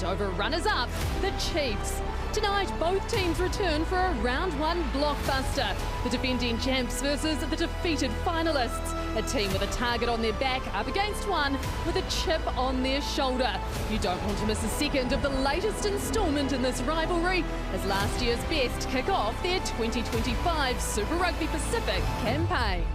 and over runners-up, the Chiefs. Tonight, both teams return for a round one blockbuster. The defending champs versus the defeated finalists. A team with a target on their back up against one with a chip on their shoulder. You don't want to miss a second of the latest instalment in this rivalry as last year's best kick off their 2025 Super Rugby Pacific campaigns.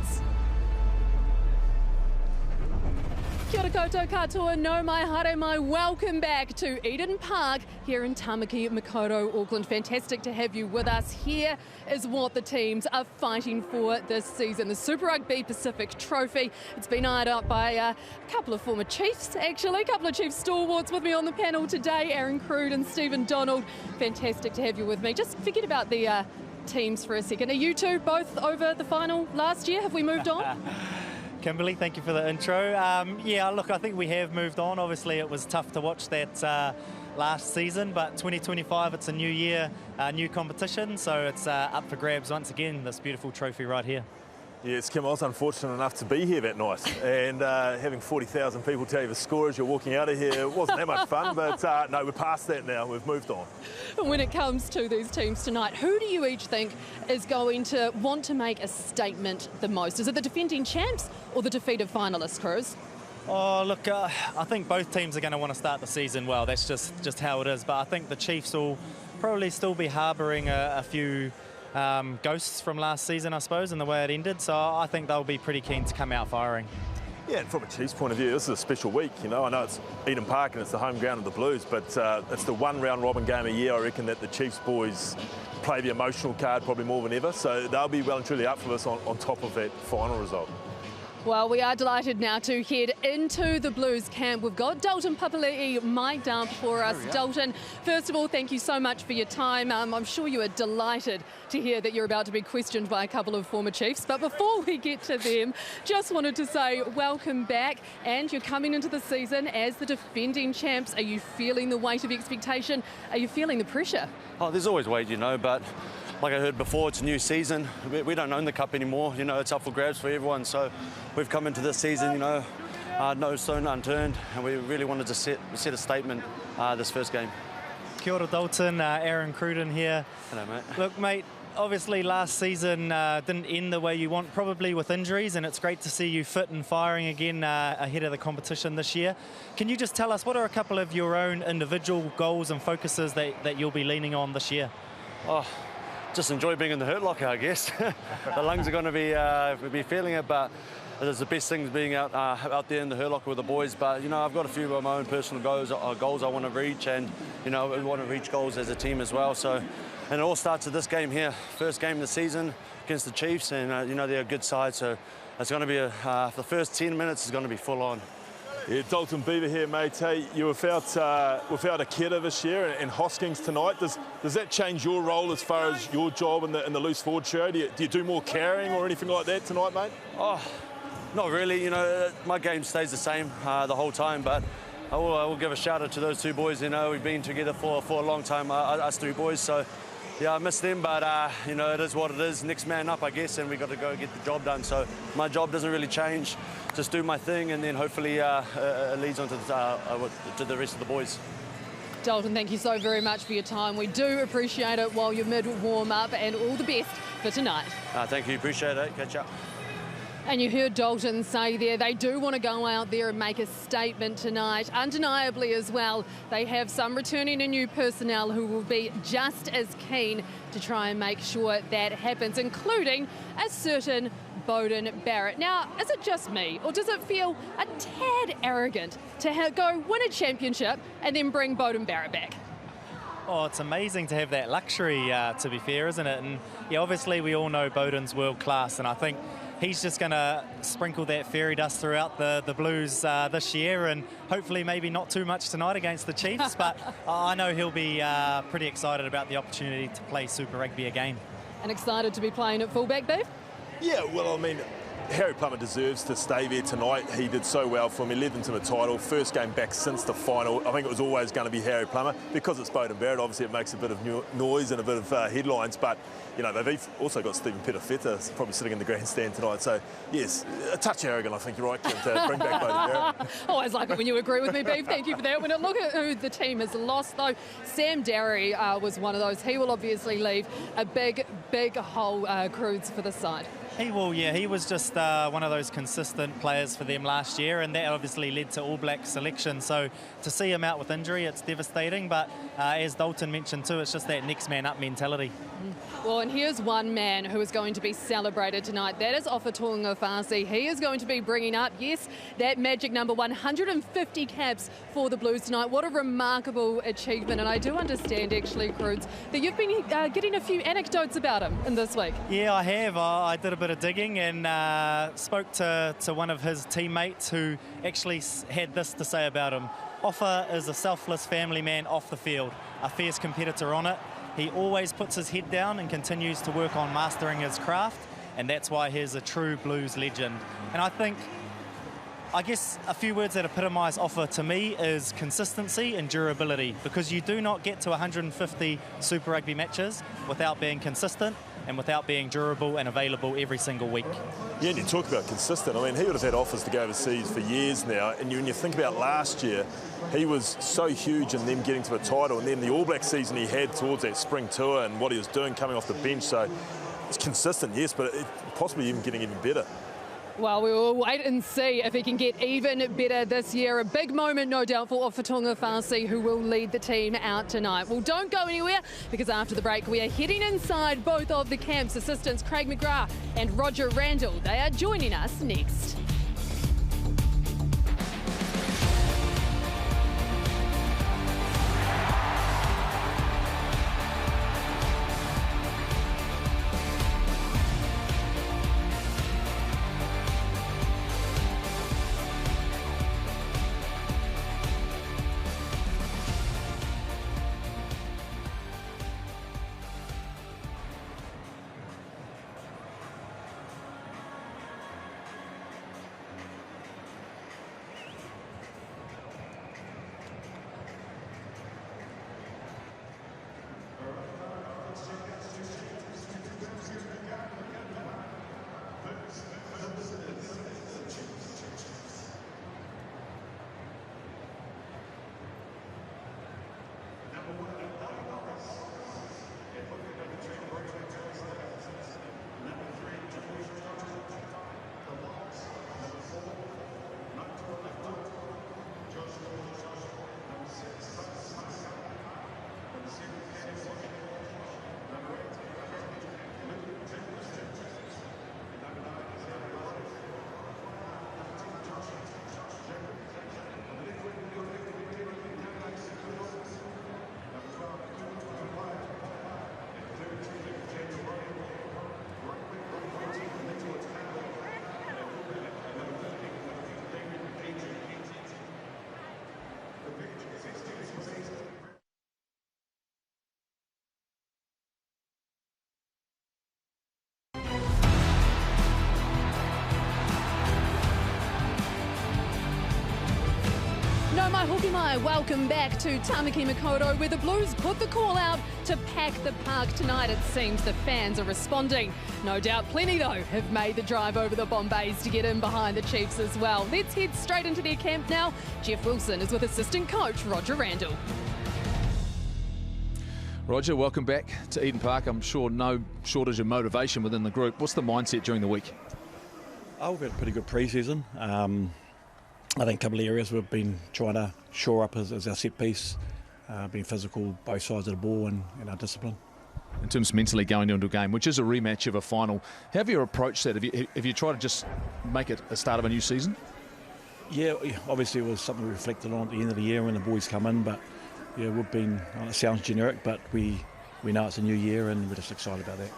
Kia ora koutou katoa, no mai haere mai. Welcome back to Eden Park here in Tamaki Makaurau, Auckland. Fantastic to have you with us. Here is what the teams are fighting for this season. The Super Rugby Pacific Trophy. It's been eyed up by a couple of former Chiefs, actually. A couple of Chiefs stalwarts with me on the panel today. Aaron Crude and Stephen Donald. Fantastic to have you with me. Just forget about the teams for a second. Are you two both over the final last year? Have we moved on? Kimberly, thank you for the intro. Yeah, look, I think we have moved on. Obviously, it was tough to watch that last season, but 2025, it's a new year, new competition, so it's up for grabs once again, this beautiful trophy right here. Yes, Kim, I was unfortunate enough to be here that night, and having 40,000 people tell you the score as you're walking out of here, it wasn't that much fun, but no, we're past that now, we've moved on. When it comes to these teams tonight, who do you each think is going to want to make a statement the most? Is it the defending champs or the defeated finalists, Cruz? Oh, look, I think both teams are going to want to start the season well. That's just how it is, but I think the Chiefs will probably still be harbouring a few ghosts from last season, I suppose, in the way it ended. So I think they'll be pretty keen to come out firing. Yeah, and from a Chiefs point of view, this is a special week. You know, I know it's Eden Park and it's the home ground of the Blues, but it's the one round robin game a year, I reckon, that the Chiefs boys play the emotional card probably more than ever. So they'll be well and truly up for this on top of that final result. Well, we are delighted now to head into the Blues camp. We've got Dalton Papali'i mic'd up for us. Dalton, first of all, thank you so much for your time. I'm sure you are delighted to hear that you're about to be questioned by a couple of former Chiefs. But before we get to them, just wanted to say welcome back. And you're coming into the season as the defending champs. Are you feeling the weight of expectation? Are you feeling the pressure? Oh, there's always weight, you know, but like I heard before, it's a new season. We don't own the cup anymore. You know, it's up for grabs for everyone. So we've come into this season, you know, no stone unturned, and we really wanted to set a statement this first game. Kia ora, Dalton. Aaron Cruden here. Hello, mate. Look, mate, obviously last season didn't end the way you want, probably with injuries, and it's great to see you fit and firing again ahead of the competition this year. Can you just tell us, what are a couple of your own individual goals and focuses that you'll be leaning on this year? Oh, just enjoy being in the hurt locker, I guess. The lungs are going to be feeling it, but it's the best thing being out there in the hurt locker with the boys. But you know, I've got a few of my own personal goals I want to reach, and you know, we want to reach goals as a team as well. So, and it all starts with this game here, first game of the season against the Chiefs, and you know, they're a good side. So it's going to be the first 10 minutes is going to be full on. Yeah, Dalton Beaver here, mate. Hey, you were without Akira this year and Hoskins tonight. Does that change your role as far as your job in the loose forward trio? Do you do more carrying or anything like that tonight, mate? Oh, not really. You know, my game stays the same the whole time, but I will give a shout out to those two boys. You know, we've been together for a long time, us three boys. So yeah, I miss them, but you know, it is what it is. Next man up, I guess, and we got to go get the job done. So my job doesn't really change. Just do my thing, and then hopefully it leads on to the rest of the boys. Dalton, thank you so very much for your time. We do appreciate it while you're mid-warm-up, and all the best for tonight. Thank you, appreciate it. Catch up. And you heard Dalton say there, they do want to go out there and make a statement tonight. Undeniably as well, they have some returning and new personnel who will be just as keen to try and make sure that happens, including a certain Beauden Barrett. Now, is it just me, or does it feel a tad arrogant to go win a championship and then bring Beauden Barrett back? Oh, it's amazing to have that luxury, to be fair, isn't it? And yeah, obviously we all know Beauden's world class, and I think he's just going to sprinkle that fairy dust throughout the Blues this year, and hopefully maybe not too much tonight against the Chiefs, but I know he'll be pretty excited about the opportunity to play Super Rugby again. And excited to be playing at fullback, Bev? Yeah, well, I mean, Harry Plummer deserves to stay there tonight. He did so well for him. He led them to the title. First game back since the final. I think it was always going to be Harry Plummer. Because it's Beauden Barrett, obviously it makes a bit of noise and a bit of headlines. But, you know, they've also got Stephen Petafeta probably sitting in the grandstand tonight. So, yes, a touch arrogant, I think you're right, Kim, to bring back Beauden Barrett. Always like it when you agree with me, Beef. Thank you for that. When I look at who the team has lost, though, Sam Darry was one of those. He will obviously leave a big hole, Cruz, for the side. He will, yeah. He was just one of those consistent players for them last year, and that obviously led to All Black selection. So to see him out with injury, it's devastating. But as Dalton mentioned too, it's just that next man up mentality. Well, and here's one man who is going to be celebrated tonight. That is Ofatunga Fasi. He is going to be bringing up, yes, that magic number 150 caps for the Blues tonight. What a remarkable achievement. And I do understand, actually, Cruz, that you've been getting a few anecdotes about him in this week. Yeah, I have. I did a bit of digging and spoke to one of his teammates who actually had this to say about him. Ofa is a selfless family man off the field, a fierce competitor on it. He always puts his head down and continues to work on mastering his craft, and that's why he's a true Blues legend. And I guess a few words that epitomise Ofa to me is consistency and durability, because you do not get to 150 Super Rugby matches without being consistent and without being durable and available every single week. Yeah, and you talk about consistent. I mean, he would have had offers to go overseas for years now, and when you think about last year, he was so huge in them getting to the title, and then the All Black season he had towards that spring tour and what he was doing coming off the bench. So it's consistent, yes, but possibly even getting even better. Well, we will wait and see if he can get even better this year. A big moment, no doubt, for Ofatunga Fasi, who will lead the team out tonight. Well, don't go anywhere, because after the break, we are heading inside both of the camps. Assistants Craig McGrath and Roger Randall. They are joining us next. Mai hoki mai, welcome back to Tamaki Makaurau, where the Blues put the call out to pack the park tonight. It seems the fans are responding. No doubt plenty, though, have made the drive over the Bombays to get in behind the Chiefs as well. Let's head straight into their camp now. Jeff Wilson is with assistant coach Roger Randall. Roger, welcome back to Eden Park. I'm sure no shortage of motivation within the group. What's the mindset during the week? Oh, we've had a pretty good pre-season. I think a couple of areas we've been trying to shore up as our set piece, being physical, both sides of the ball, and our discipline. In terms of mentally going into a game, which is a rematch of a final, how have you approached that? Have you tried to just make it a start of a new season? Yeah, obviously it was something we reflected on at the end of the year when the boys come in, but yeah, we've been, it sounds generic, but we know it's a new year and we're just excited about that.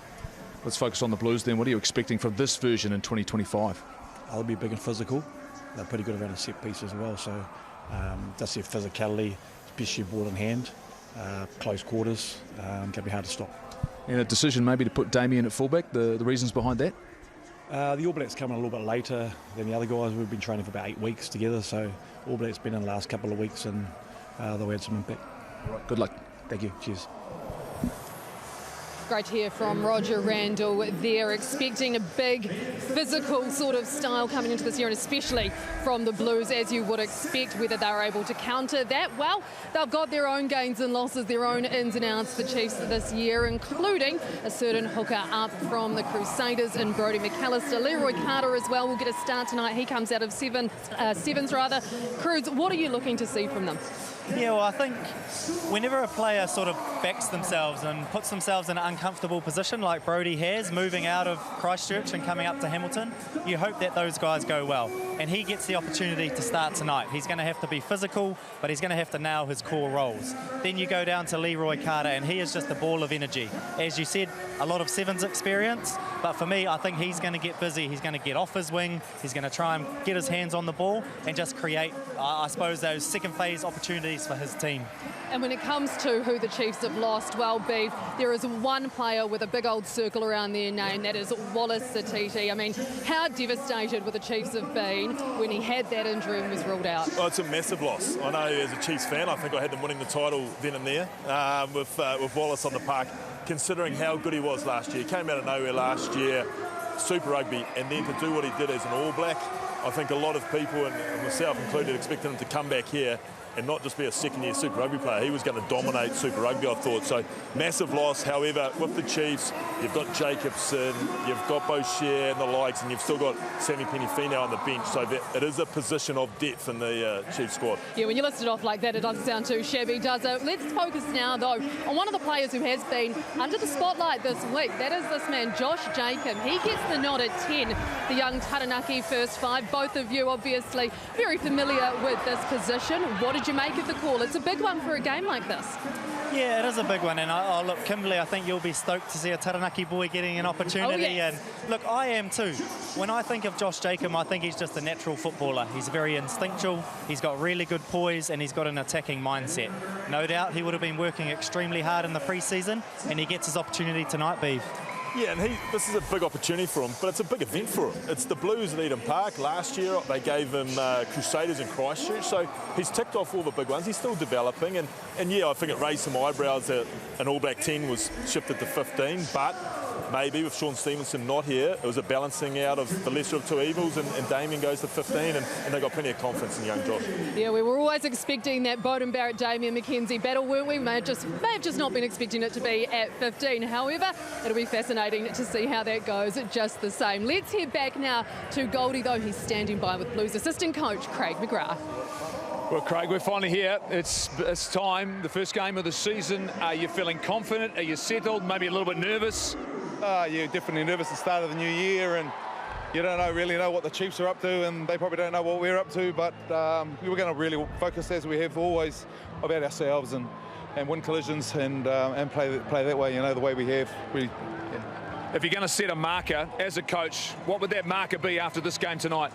Let's focus on the Blues then. What are you expecting from this version in 2025? They'll be big and physical. They're pretty good around a set piece as well, so that's their physicality, especially ball in hand, close quarters, can be hard to stop. And a decision maybe to put Damien at fullback, the reasons behind that? The All Blacks come in a little bit later than the other guys. We've been training for about 8 weeks together, so All Blacks been in the last couple of weeks, and they'll have some impact. Right, good luck. Thank you. Cheers. Great to hear from Roger Randall there, expecting a big physical sort of style coming into this year, and especially from the Blues, as you would expect. Whether they're able to counter that, well, they've got their own gains and losses, their own ins and outs, the Chiefs this year, including a certain hooker up from the Crusaders in Brodie McAllister. Leroy Carter as well will get a start tonight. He comes out of sevens. Cruz, what are you looking to see from them? Yeah, well, I think whenever a player sort of backs themselves and puts themselves in an uncomfortable position like Brodie has, moving out of Christchurch and coming up to Hamilton, you hope that those guys go well. And he gets the opportunity to start tonight. He's going to have to be physical, but he's going to have to nail his core roles. Then you go down to Leroy Carter, and he is just a ball of energy. As you said, a lot of sevens experience, but for me, I think he's going to get busy. He's going to get off his wing. He's going to try and get his hands on the ball and just create, I suppose, those second phase opportunities for his team. And when it comes to who the Chiefs have lost, well, Beef, there is one player with a big old circle around their name, that is Wallace Satiti. I mean, how devastated would the Chiefs have been when he had that injury and was ruled out? Oh, it's a massive loss. I know as a Chiefs fan, I think I had them winning the title then and there with Wallace on the park, considering how good he was last year. He came out of nowhere last year, Super Rugby, and then to do what he did as an All Black, I think a lot of people, and myself included, expected him to come back here and not just be a second-year Super Rugby player. He was going to dominate Super Rugby, I thought. So, massive loss. However, with the Chiefs, you've got Jacobson, you've got Boucher and the likes, and you've still got Sammy Penny-Finau on the bench. So, it is a position of depth in the Chiefs squad. Yeah, when you list it off like that, it doesn't sound too shabby, does it? Let's focus now, though, on one of the players who has been under the spotlight this week. That is this man, Josh Jacob. He gets the nod at 10, the young Taranaki first five. Both of you, obviously, very familiar with this position. What did you make of the call? It's a big one for a game like this. Yeah, it is a big one, and look, Kimberley, I think you'll be stoked to see a Taranaki boy getting an opportunity. Oh, yes. And look, I am too. When I think of Josh Jacob, I think he's just a natural footballer. He's very instinctual, he's got really good poise, and he's got an attacking mindset. No doubt he would have been working extremely hard in the pre-season, and he gets his opportunity tonight, Beef. Yeah, and this is a big opportunity for him, but it's a big event for him. It's the Blues at Eden Park. Last year, they gave him Crusaders in Christchurch, so he's ticked off all the big ones. He's still developing, and yeah, I think it raised some eyebrows that an All Black 10 was shifted to 15, but maybe with Sean Stevenson not here, it was a balancing out of the lesser of two evils, and Damien goes to 15, and they got plenty of confidence in young Josh. Yeah, we were always expecting that Beauden Barrett, Damien McKenzie battle, weren't we? May have just not been expecting it to be at 15. However, it'll be fascinating to see how that goes just the same. Let's head back now to Goldie, though. He's standing by with Blues assistant coach Craig McGrath. Well, Craig, we're finally here. It's time, the first game of the season. Are you feeling confident? Are you settled? Maybe a little bit nervous? Yeah, definitely nervous at the start of the new year, and you don't really know what the Chiefs are up to, and they probably don't know what we're up to, but we're going to really focus, as we have always, about ourselves and win collisions and play that way, the way we have. If you're going to set a marker as a coach, what would that marker be after this game tonight?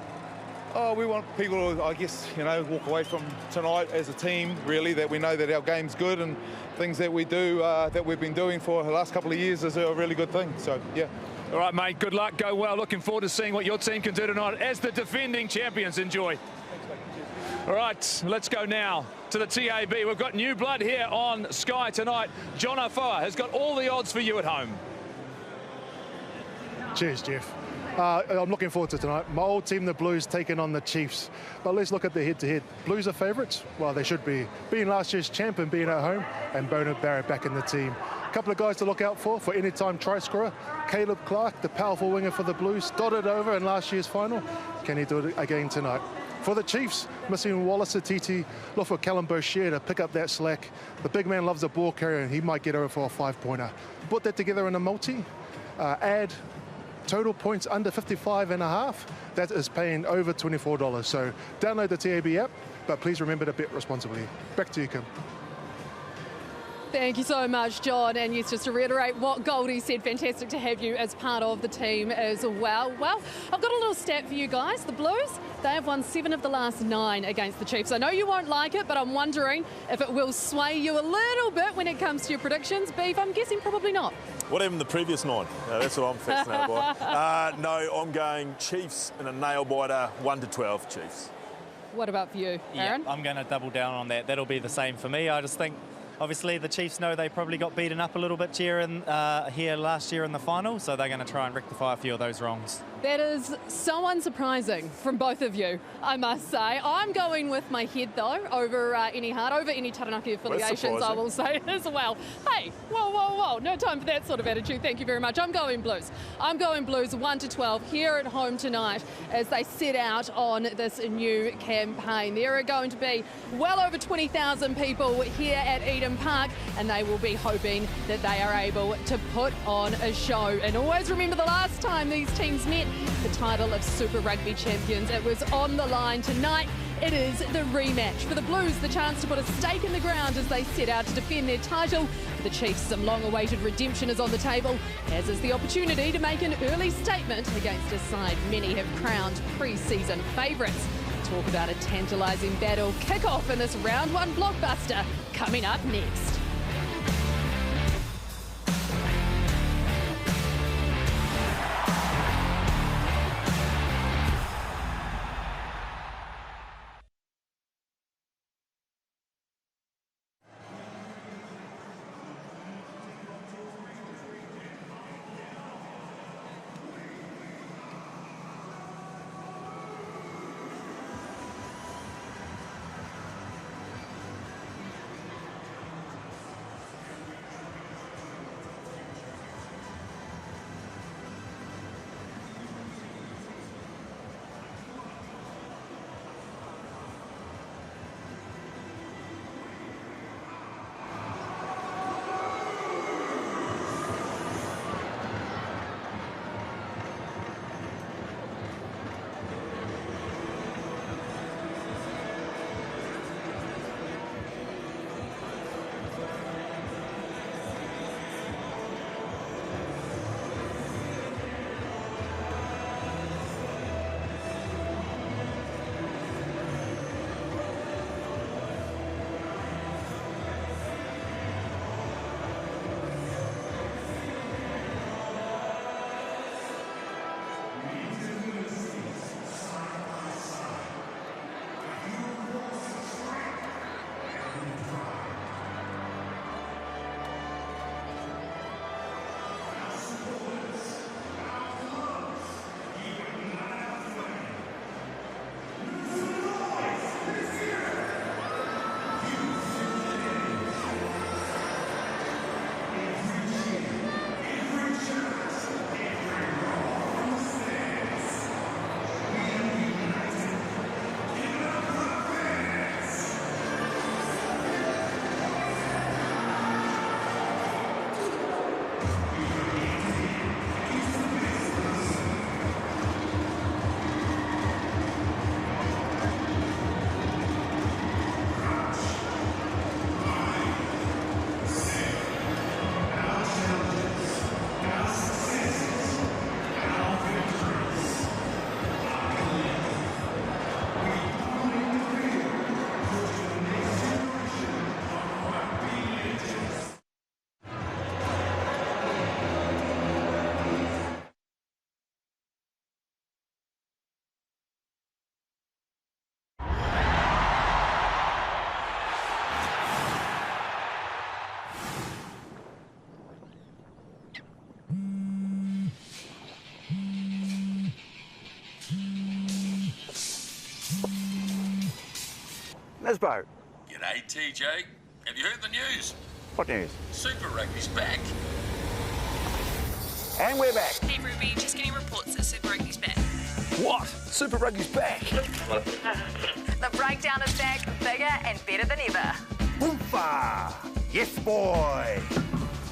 Oh, we want people to, I guess, walk away from tonight as a team, really, that we know that our game's good, and things that we do, that we've been doing for the last couple of years is a really good thing. So, yeah. All right, mate, good luck, go well. Looking forward to seeing what your team can do tonight as the defending champions. Enjoy. All right, let's go now to the TAB. We've got new blood here on Sky tonight. John Afoa has got all the odds for you at home. Cheers, Jeff. I'm looking forward to tonight. My old team, the Blues, taking on the Chiefs. But let's look at the head-to-head. Blues are favourites? Well, they should be. Being last year's champ and being at home, and Beauden Barrett back in the team. A couple of guys to look out for any-time try scorer. Caleb Clark, the powerful winger for the Blues, dotted over in last year's final. Can he do it again tonight? For the Chiefs, missing Wallace Atiti, look for Callum Boucher to pick up that slack. The big man loves a ball carrier, and he might get over for a 5-pointer. Put that together in a multi, add total points under 55.5, that is paying over $24. So download the TAB app, but please remember to bet responsibly. Back to you, Kim. Thank you so much, John. And yes, just to reiterate what Goldie said, fantastic to have you as part of the team as well. Well, I've got a little stat for you guys. The Blues, they have won 7 of the last 9 against the Chiefs. I know you won't like it, but I'm wondering if it will sway you a little bit when it comes to your predictions. Beef, I'm guessing probably not. What happened the previous 9? That's what I'm fascinated by. No, I'm going Chiefs in a nail-biter, 1-12 Chiefs. What about for you, Aaron? Yeah, I'm going to double down on that. That'll be the same for me. I just think, obviously, the Chiefs know they probably got beaten up a little bit here last year in the final, so they're going to try and rectify a few of those wrongs. That is so unsurprising from both of you, I must say. I'm going with my head, though, over any heart, over any Taranaki affiliations, I will say as well. Hey, whoa, no time for that sort of attitude. Thank you very much. I'm going Blues. I'm going Blues 1-12 here at home tonight as they set out on this new campaign. There are going to be well over 20,000 people here at Eden Park, and they will be hoping that they are able to put on a show. And always remember the last time these teams met, the title of Super Rugby champions. It was on the line tonight. It is the rematch. For the Blues, the chance to put a stake in the ground as they set out to defend their title. For the Chiefs, some long-awaited redemption is on the table, as is the opportunity to make an early statement against a side many have crowned pre-season favourites. Talk about a tantalising battle. Kick-off in this round 1 blockbuster coming up next. Nesbo. G'day, TJ. Have you heard the news? What news? Super Rugby's back. And we're back. Hey Ruby, just getting reports that Super Rugby's back. What? Super Rugby's back? The breakdown is back, bigger and better than ever. Oompa! Yes, boy!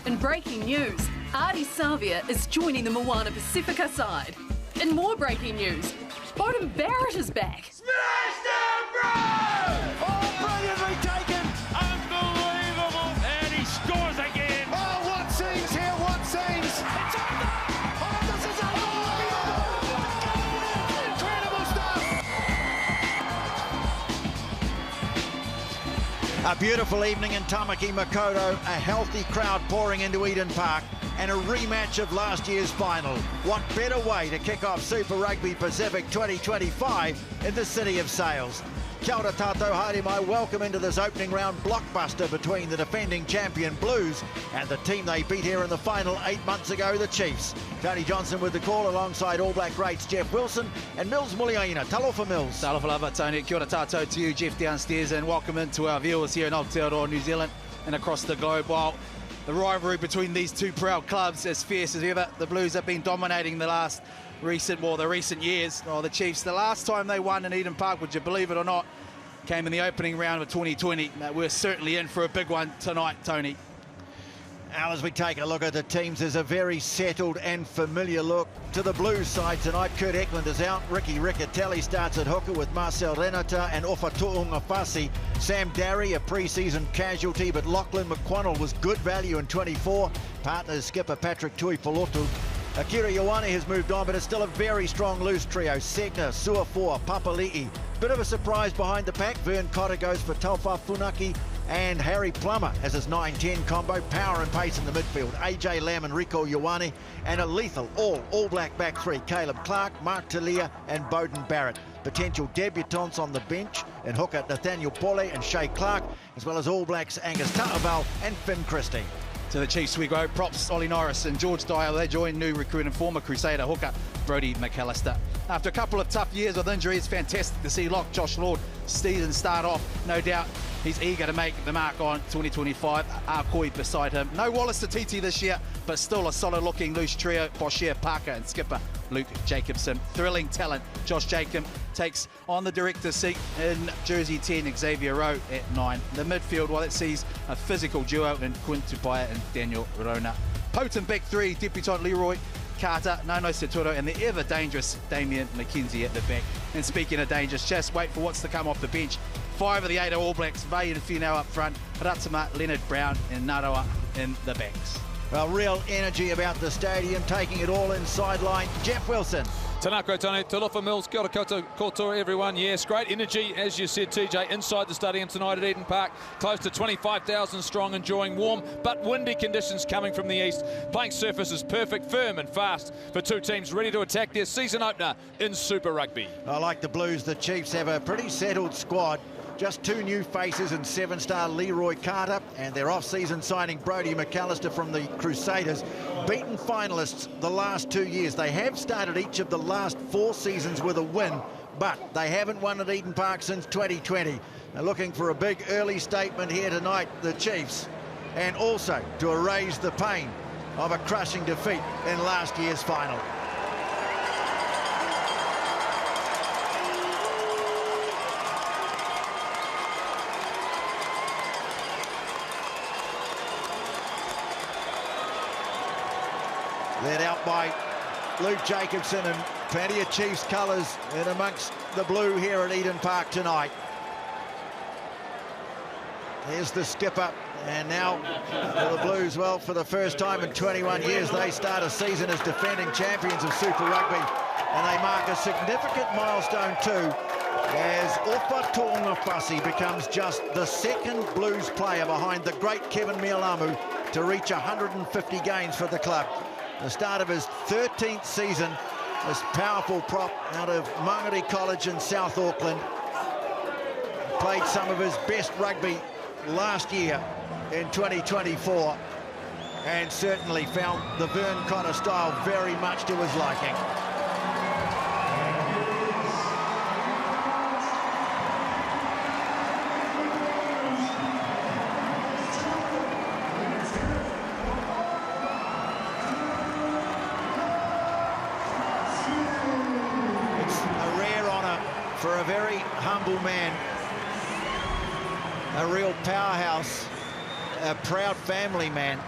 In breaking news, Artie Savia is joining the Moana Pacifica side. In more breaking news, Beauden Barrett is back. Smash them, bro! Oh, brilliantly taken! Unbelievable! And he scored! A beautiful evening in Tamaki Makaurau, a healthy crowd pouring into Eden Park, and a rematch of last year's final. What better way to kick off Super Rugby Pacific 2025 in the city of Sails? Kia ora tātou, haere mai, welcome into this opening round blockbuster between the defending champion Blues and the team they beat here in the final 8 months ago, the Chiefs. Tony Johnson with the call alongside All Black greats Jeff Wilson and Mills Muliaina. Talofa Mills. Talofa lava, Tony. Kia ora tātou to you, Jeff, downstairs, and welcome into our viewers here in Aotearoa, New Zealand and across the globe. While the rivalry between these two proud clubs is fierce as ever, the Blues have been dominating the recent years. The Chiefs, the last time they won in Eden Park, would you believe it or not, came in the opening round of 2020. We're certainly in for a big one tonight, Tony. Now, as we take a look at the teams, there's a very settled and familiar look to the Blues side tonight. Kurt Eklund is out. Ricky Riccatelli starts at hooker with Marcel Renata and Ofa Tu'ungafasi. Sam Darry, a pre-season casualty, but Lachlan McQuannell was good value in 24. Partners skipper Patrick Tuipulotu. Akira Ioane has moved on, but it's still a very strong loose trio. Segner, Suafoa, Papali'i. Bit of a surprise behind the pack. Vern Cotter goes for Taufa Funaki, and Harry Plummer has his 9-10 combo. Power and pace in the midfield. AJ Lamb and Rico Ioane, and a lethal all black back three. Caleb Clark, Mark Talia and Beauden Barrett. Potential debutants on the bench in hooker Nathaniel Pole and Shay Clark, as well as All Blacks Angus Ta'aval and Finn Christie. To the Chiefs we go. Props Ollie Norris and George Dyer. They join new recruit and former Crusader hooker Brodie McAllister. After a couple of tough years with injury, it's fantastic to see Lock Josh Lord season start off. No doubt he's eager to make the mark on 2025. Arkoi beside him. No Wallace Tatiti this year, but still a solid looking loose trio. Boshier Parker and skipper Luke Jacobson. Thrilling talent. Josh Jacob takes on the director's seat in jersey 10, Xavier Rowe at 9. The midfield, well, it sees a physical duo in Quinn Tupaya and Daniel Rona. Potent back three, debutant Leroy Carter, Nono Seturo, and the ever dangerous Damien McKenzie at the back. And speaking of dangerous, just wait for what's to come off the bench. 5 of the 8 are All Blacks, Vai and Finau up front, Ratsama, Leonard Brown and Narawa in the backs. Well, real energy about the stadium, taking it all in sideline. Jeff Wilson. Tanako Tony, Talofa Mills, kia ora koutou everyone. Yes, great energy, as you said, TJ, inside the stadium tonight at Eden Park. Close to 25,000 strong, enjoying warm but windy conditions coming from the east. Playing surface is perfect, firm and fast for two teams ready to attack their season opener in Super Rugby. I like the Blues. The Chiefs have a pretty settled squad. Just 2 new faces in 7-star Leroy Carter and their off-season signing Brodie McAllister from the Crusaders. Beaten finalists the last 2 years. They have started each of the last 4 seasons with a win, but they haven't won at Eden Park since 2020. They're looking for a big early statement here tonight, the Chiefs, and also to erase the pain of a crushing defeat in last year's final. Led out by Luke Jacobson, and plenty of Chiefs colours in amongst the blue here at Eden Park tonight. There's the skipper, and now for the Blues, well, for the first time in 21 years, they start a season as defending champions of Super Rugby, and they mark a significant milestone too, as Ofa Tu'ungafasi becomes just the 2nd Blues player behind the great Kevin Mialamu to reach 150 games for the club. The start of his 13th season, this powerful prop out of Mangere College in South Auckland. Played some of his best rugby last year in 2024, and certainly found the Vern Cotter style very much to his liking. For a very humble man, a real powerhouse, a proud family man,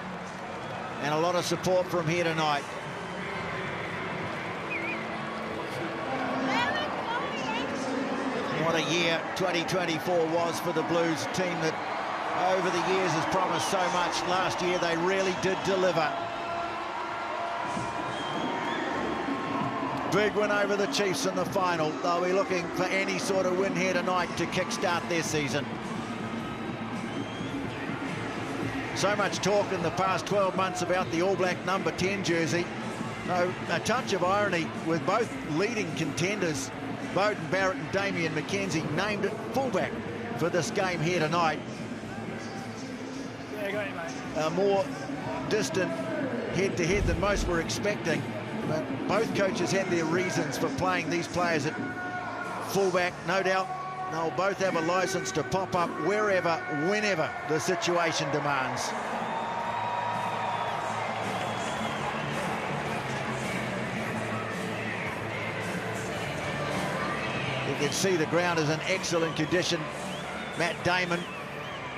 and a lot of support from here tonight. What a year 2024 was for the Blues, a team that over the years has promised so much. Last year they really did deliver. Big win over the Chiefs in the final. They'll be looking for any sort of win here tonight to kickstart their season. So much talk in the past 12 months about the All Black number 10 jersey. No, a touch of irony with both leading contenders, Beauden Barrett and Damian McKenzie, named at fullback for this game here tonight. A more distant head-to-head than most were expecting, but both coaches had their reasons for playing these players at fullback. No doubt they'll both have a license to pop up wherever, whenever the situation demands. You can see the ground is in excellent condition. Matt Damon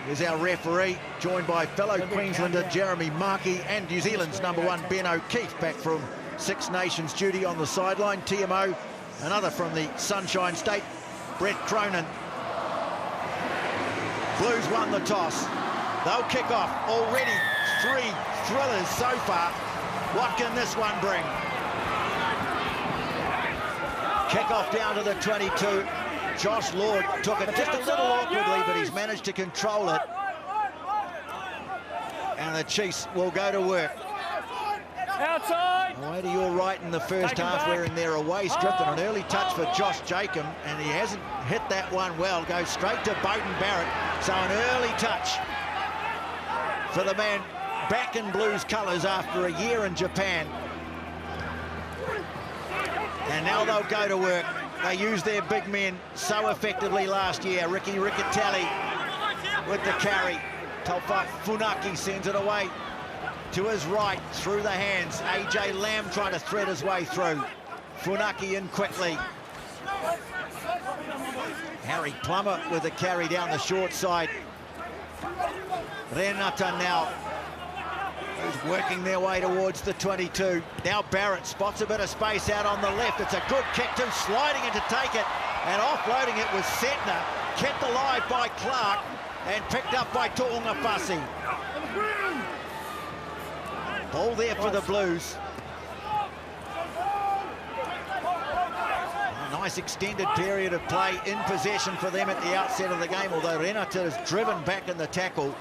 is our referee, joined by fellow Queenslander Jeremy Markey and New Zealand's #1 Ben O'Keefe, back from Six Nations duty on the sideline. TMO, another from the Sunshine State, Brett Cronin. Blues won the toss. They'll kick off. Already 3 thrillers so far. What can this one bring? Kick off down to the 22. Josh Lord took it just a little awkwardly, but he's managed to control it. And the Chiefs will go to work. Outside! Away to your right in the first half, wearing their away strip, and an early touch for Josh Jacob, and he hasn't hit that one well. Goes straight to Beauden Barrett, so an early touch for the man back in Blues colours after a year in Japan. And now they'll go to work. They used their big men so effectively last year. Ricky Riccatelli with the carry. Taufa Funaki sends it away to his right, through the hands. AJ Lamb trying to thread his way through. Funaki in quickly. Harry Plummer with the carry down the short side. Renata now, who's working their way towards the 22. Now Barrett spots a bit of space out on the left. It's a good kick too, sliding in to take it, and offloading it was Setner. Kept alive by Clark and picked up by Tu'ungafasi. Ball there for the Blues. A nice extended period of play in possession for them at the outset of the game, although Renata is driven back in the tackle.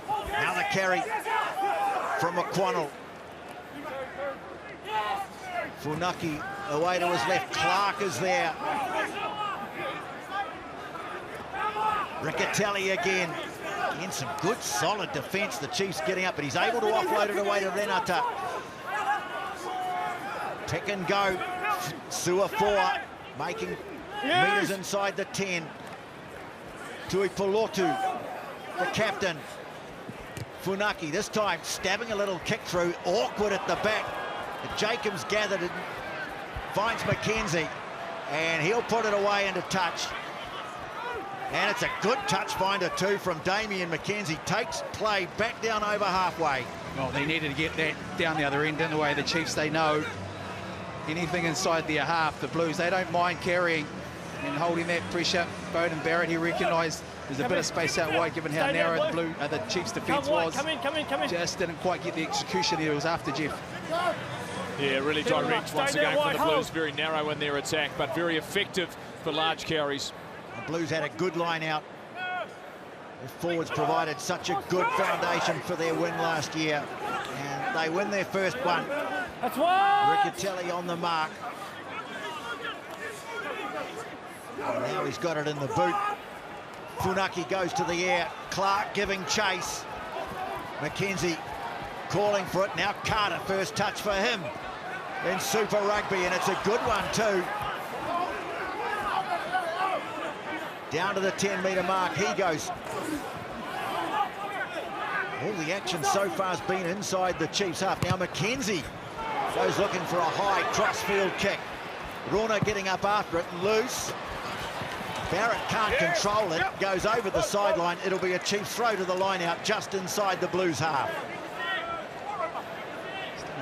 Now the carry from McQuannell. Funaki away to his left. Clark is there. Riccatelli again. Again, some good, solid defence. The Chiefs getting up, but he's able to offload it away to Renata. Pick and go. Suafua making metres inside the 10. Tuipulotu, the captain. Funaki, this time stabbing a little kick through, awkward at the back. Jacobs gathered it, finds McKenzie, and he'll put it away into touch. And it's a good touch finder too from Damian McKenzie. Takes play back down over halfway. Well, they needed to get that down the other end, didn't they? The Chiefs, they know anything inside their half. The Blues, they don't mind carrying and holding that pressure. Beauden Barrett, he recognised there's a bit of space out wide, given how narrow the Chiefs' defence was. Come in. Just didn't quite get the execution he was after, Jeff. Yeah, really direct once again for the Blues. Very narrow in their attack, but very effective for large carries. The Blues had a good line out. The forwards provided such a good foundation for their win last year. And they win their first one. That's one! Riccatelli on the mark. And now he's got it in the boot. Funaki goes to the air. Clark giving chase. McKenzie calling for it. Now Carter, first touch for him in Super Rugby, and it's a good one too. Down to the 10-metre mark he goes. All the action so far has been inside the Chiefs' half. Now McKenzie goes looking for a high crossfield kick. Rona getting up after it, loose. Barrett can't control it, goes over the sideline. It'll be a Chiefs throw to the line out just inside the Blues half.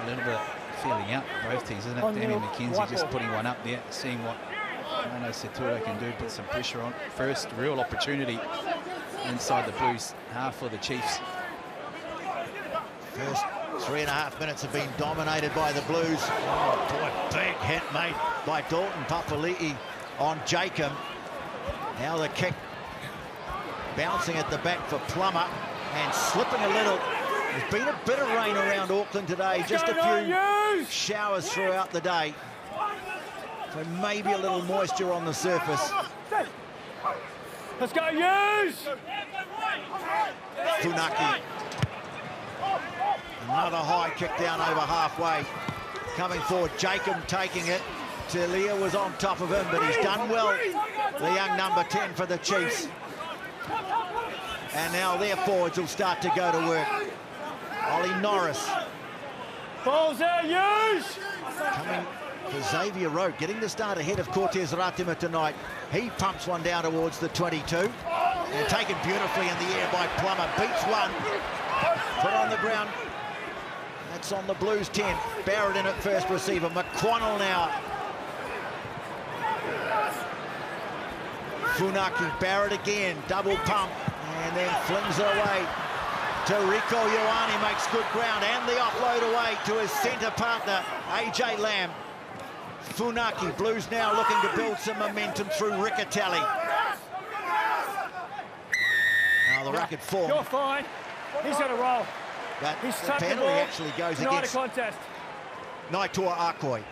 A little bit feeling out both teams, isn't it? Damian McKenzie just putting one up there, seeing what Mano Seturo can do, put some pressure on. First real opportunity inside the Blues half for the Chiefs. First 3.5 minutes have been dominated by the Blues. Oh boy, big hit made by Dalton Papali'i on Jacob. Now the kick bouncing at the back for Plummer, and slipping a little. There's been a bit of rain around Auckland today, just a few showers throughout the day. So maybe a little moisture on the surface. Let's go, Hughes! Funaki. Another high kick down over halfway. Coming forward, Jacob taking it. Talia was on top of him, but he's done well. The young number 10 for the Chiefs. And now their forwards will start to go to work. Ollie Norris. Balls there, Hughes! Coming for Xavier Rowe, getting the start ahead of Cortez Ratima tonight. He pumps one down towards the 22. And taken beautifully in the air by Plummer. Beats one. Put on the ground. That's on the Blues 10. Barrett in at first receiver. McQuannell now. Funaki, Barrett again. Double pump. And then flings it away to Rico Ioane. Makes good ground. And the offload away to his centre partner, AJ Lamb. Funaki, Blues now looking to build some momentum through Riccatelli. Now the racket form. You're fine. He's going to roll. But He's the penalty actually goes against contest. Naitua Akoi.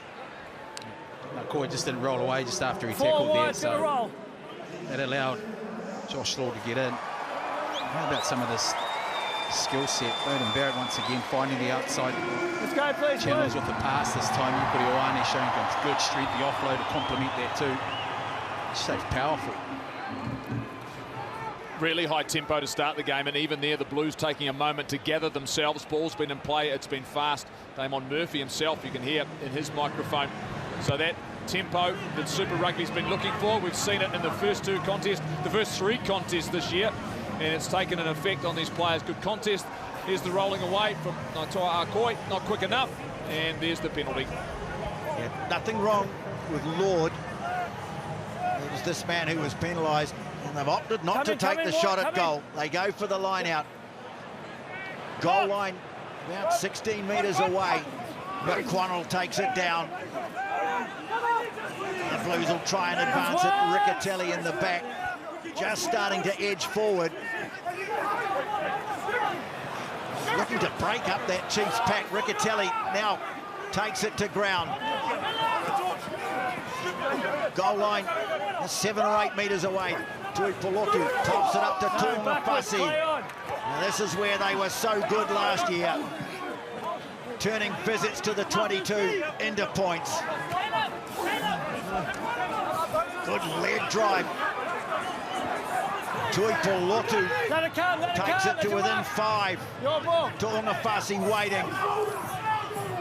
Akoi just didn't roll away just after he 4 tackled there, wide's going to roll. That allowed Josh Lord to get in. How about some of this skill set? Beauden Barrett once again finding the outside Let's go, please, channels with the pass this time. Yuko Ioane showing good strength, the offload to complement that too. Just so powerful. Really high tempo to start the game, and even there the Blues taking a moment to gather themselves. Ball's been in play, it's been fast. Damon Murphy himself, you can hear in his microphone. So that tempo that Super Rugby's been looking for, we've seen it in the first 2 contests, the first 3 contests this year, and it's taken an effect on these players. Good contest. Here's the rolling away from Naitua Akoi, not quick enough, and there's the penalty. Yeah, nothing wrong with Lord. It was this man who was penalised, and they've opted not to take the shot at goal. They go for the line out. Goal line about 16 metres away. McQuannell takes it down. The Blues will try and advance it. Riccatelli in the back, just starting to edge forward. Looking to break up that Chiefs pack. Riccatelli now takes it to ground. Goal line 7 or 8 metres away. Tui Polotu tops it up to Tuamafasi. Now this is where they were so good last year. Turning visits to the 22 into points. Good leg drive. Tui Polotu takes it to within 5. Tuamafasi waiting.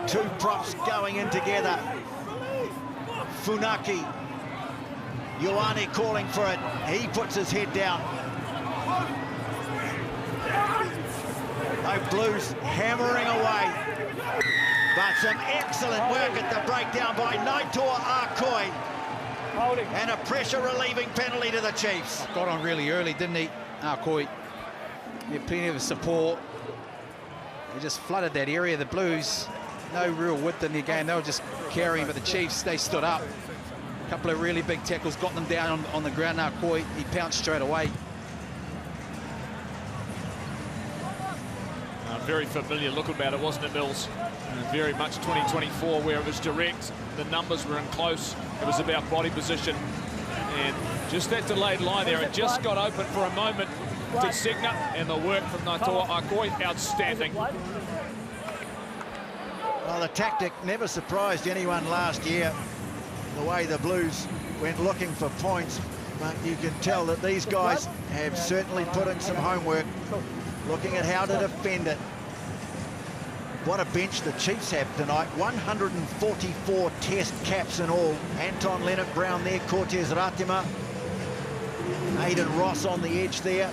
2 props going in together. Funaki. Ioane calling for it. He puts his head down. Oh, Blues hammering away. But some excellent work at the breakdown by Naitua Akoi. And a pressure relieving penalty to the Chiefs. Got on really early, didn't he, Akoi? He had plenty of support. He just flooded that area. The Blues, no real width in their game. They were just carrying, but the Chiefs, they stood up. A couple of really big tackles, got them down on the ground. Akoi, he pounced straight away. Very familiar look about it, wasn't it, Mills? Very much 2024, where it was direct, the numbers were in close, it was about body position, and just that delayed line there, it just got open for a moment to Segner, and the work from Naitua Akoi, outstanding. Well, the tactic never surprised anyone last year, the way the Blues went looking for points, but you can tell that these guys have certainly put in some homework, looking at how to defend it. What a bench the Chiefs have tonight. 144 test caps in all. Anton Leonard-Brown there, Cortez Ratima. Aidan Ross on the edge there.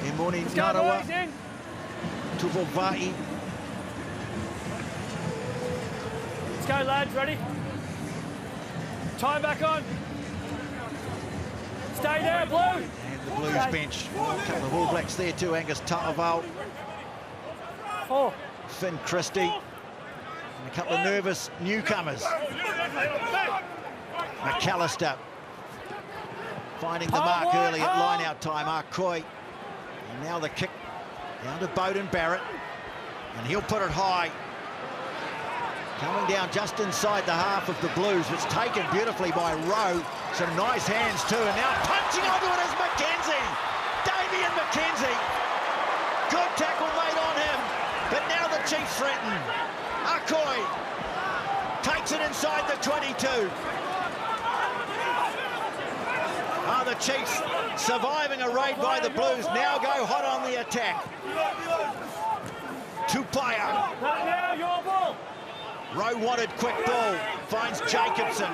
Emoni Narawa. Tuvovai. Let's go, lads. Ready? Time back on. Stay there, Blue. And the Blues bench. A couple of All Blacks there too. Angus Ta'aval. 4. Finn Christie. And a couple of nervous newcomers. McAllister finding the mark early at line-out time. Akoi. And now the kick Down to Beauden Barrett, and he'll put it high. Coming down just inside the half of the Blues. It's taken beautifully by Rowe. Some nice hands too, and now punching onto it is McKenzie. Damien McKenzie. Good tackle made on him, but now the Chiefs threaten. Akoi takes it inside the 22. The Chiefs surviving a raid by the Blues now go hot on the attack. Tupaya. Rowe wanted quick ball, finds Jacobson.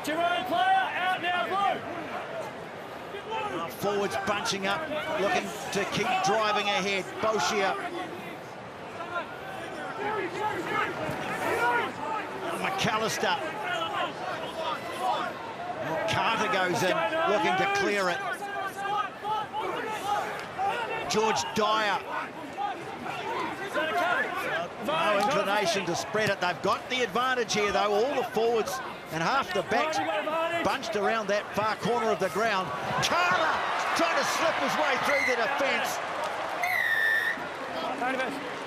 Jerome player out now, Blue. Forwards bunching up, looking to keep driving ahead. Boshia. McAllister. Carter goes in, looking to clear it. George Dyer. No inclination to spread it. They've got the advantage here, though. All the forwards and half the backs bunched around that far corner of the ground. Carter trying to slip his way through the defence.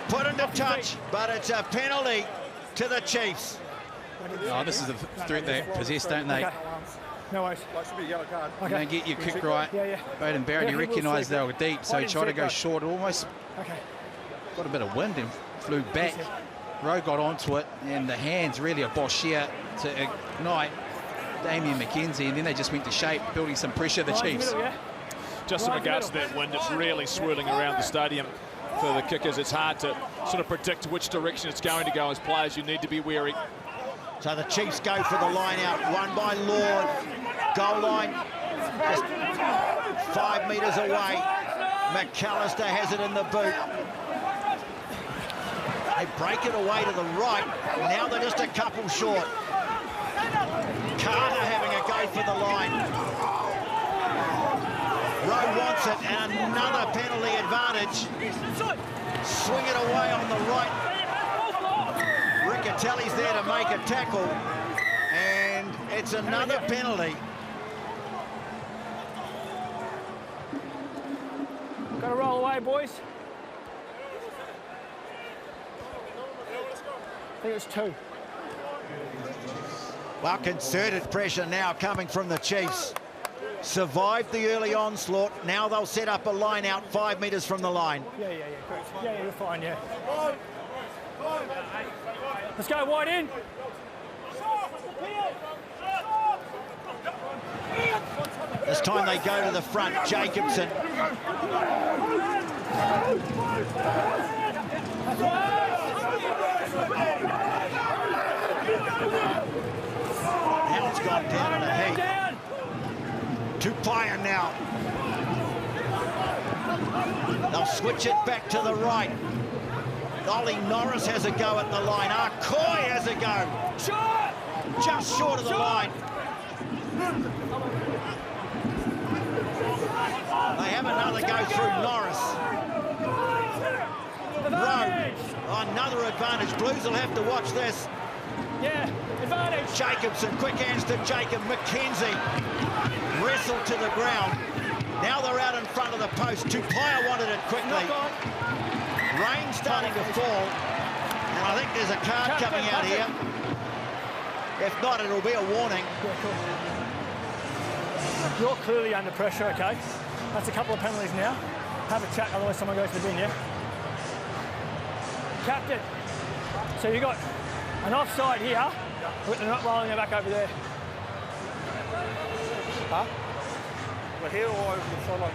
Put into touch, but it's a penalty to the Chiefs. Oh, this is the threat they possess, don't they? No worries. Should be a yellow card. You don't get your kick right. Beauden Barrett, he recognised they were deep, so he tried to go short. Almost got a bit of wind and flew back. Rowe got onto it, and the hands really of Boshia to ignite Damien McKenzie, and then they just went to shape, building some pressure, the Chiefs. Just in regards to that wind, it's really swirling around the stadium for the kickers. It's hard to sort of predict which direction it's going to go. As players, you need to be wary. So the Chiefs go for the line out, won by Lord. Goal line, just 5 metres away. McAllister has it in the boot. They break it away to the right. Now they're just a couple short. Carter having a go for the line. Rowe wants it, and another penalty advantage. Swing it away on the right. Riccatelli's there to make a tackle, and it's another penalty. Got to roll away, boys. I think it's 2. Well, concerted pressure now coming from the Chiefs. Survived the early onslaught. Now they'll set up a line out 5 metres from the line. Yeah, you're fine, yeah. Let's go wide in. This time they go to the front. Jacobson. Now it's gone down in a heap. Tupaya now. They'll switch it back to the right. Ollie Norris has a go at the line. Akoi has a go. Just short of the line. They have another go through Norris. Rowe, another advantage. Blues will have to watch this. Yeah, advantage. Jacobson, quick hands to Jacob. McKenzie wrestled to the ground. Now they're out in front of the post. Tupaya wanted it quickly. Rain starting to fall, and I think there's a card coming out here. If not, it'll be a warning. You're clearly under pressure, okay? That's a couple of penalties now. Have a chat, otherwise someone goes to the bin, yeah? Captain, so you got an offside here, but they're not rolling it back over there. Huh? We're here or over the sideline?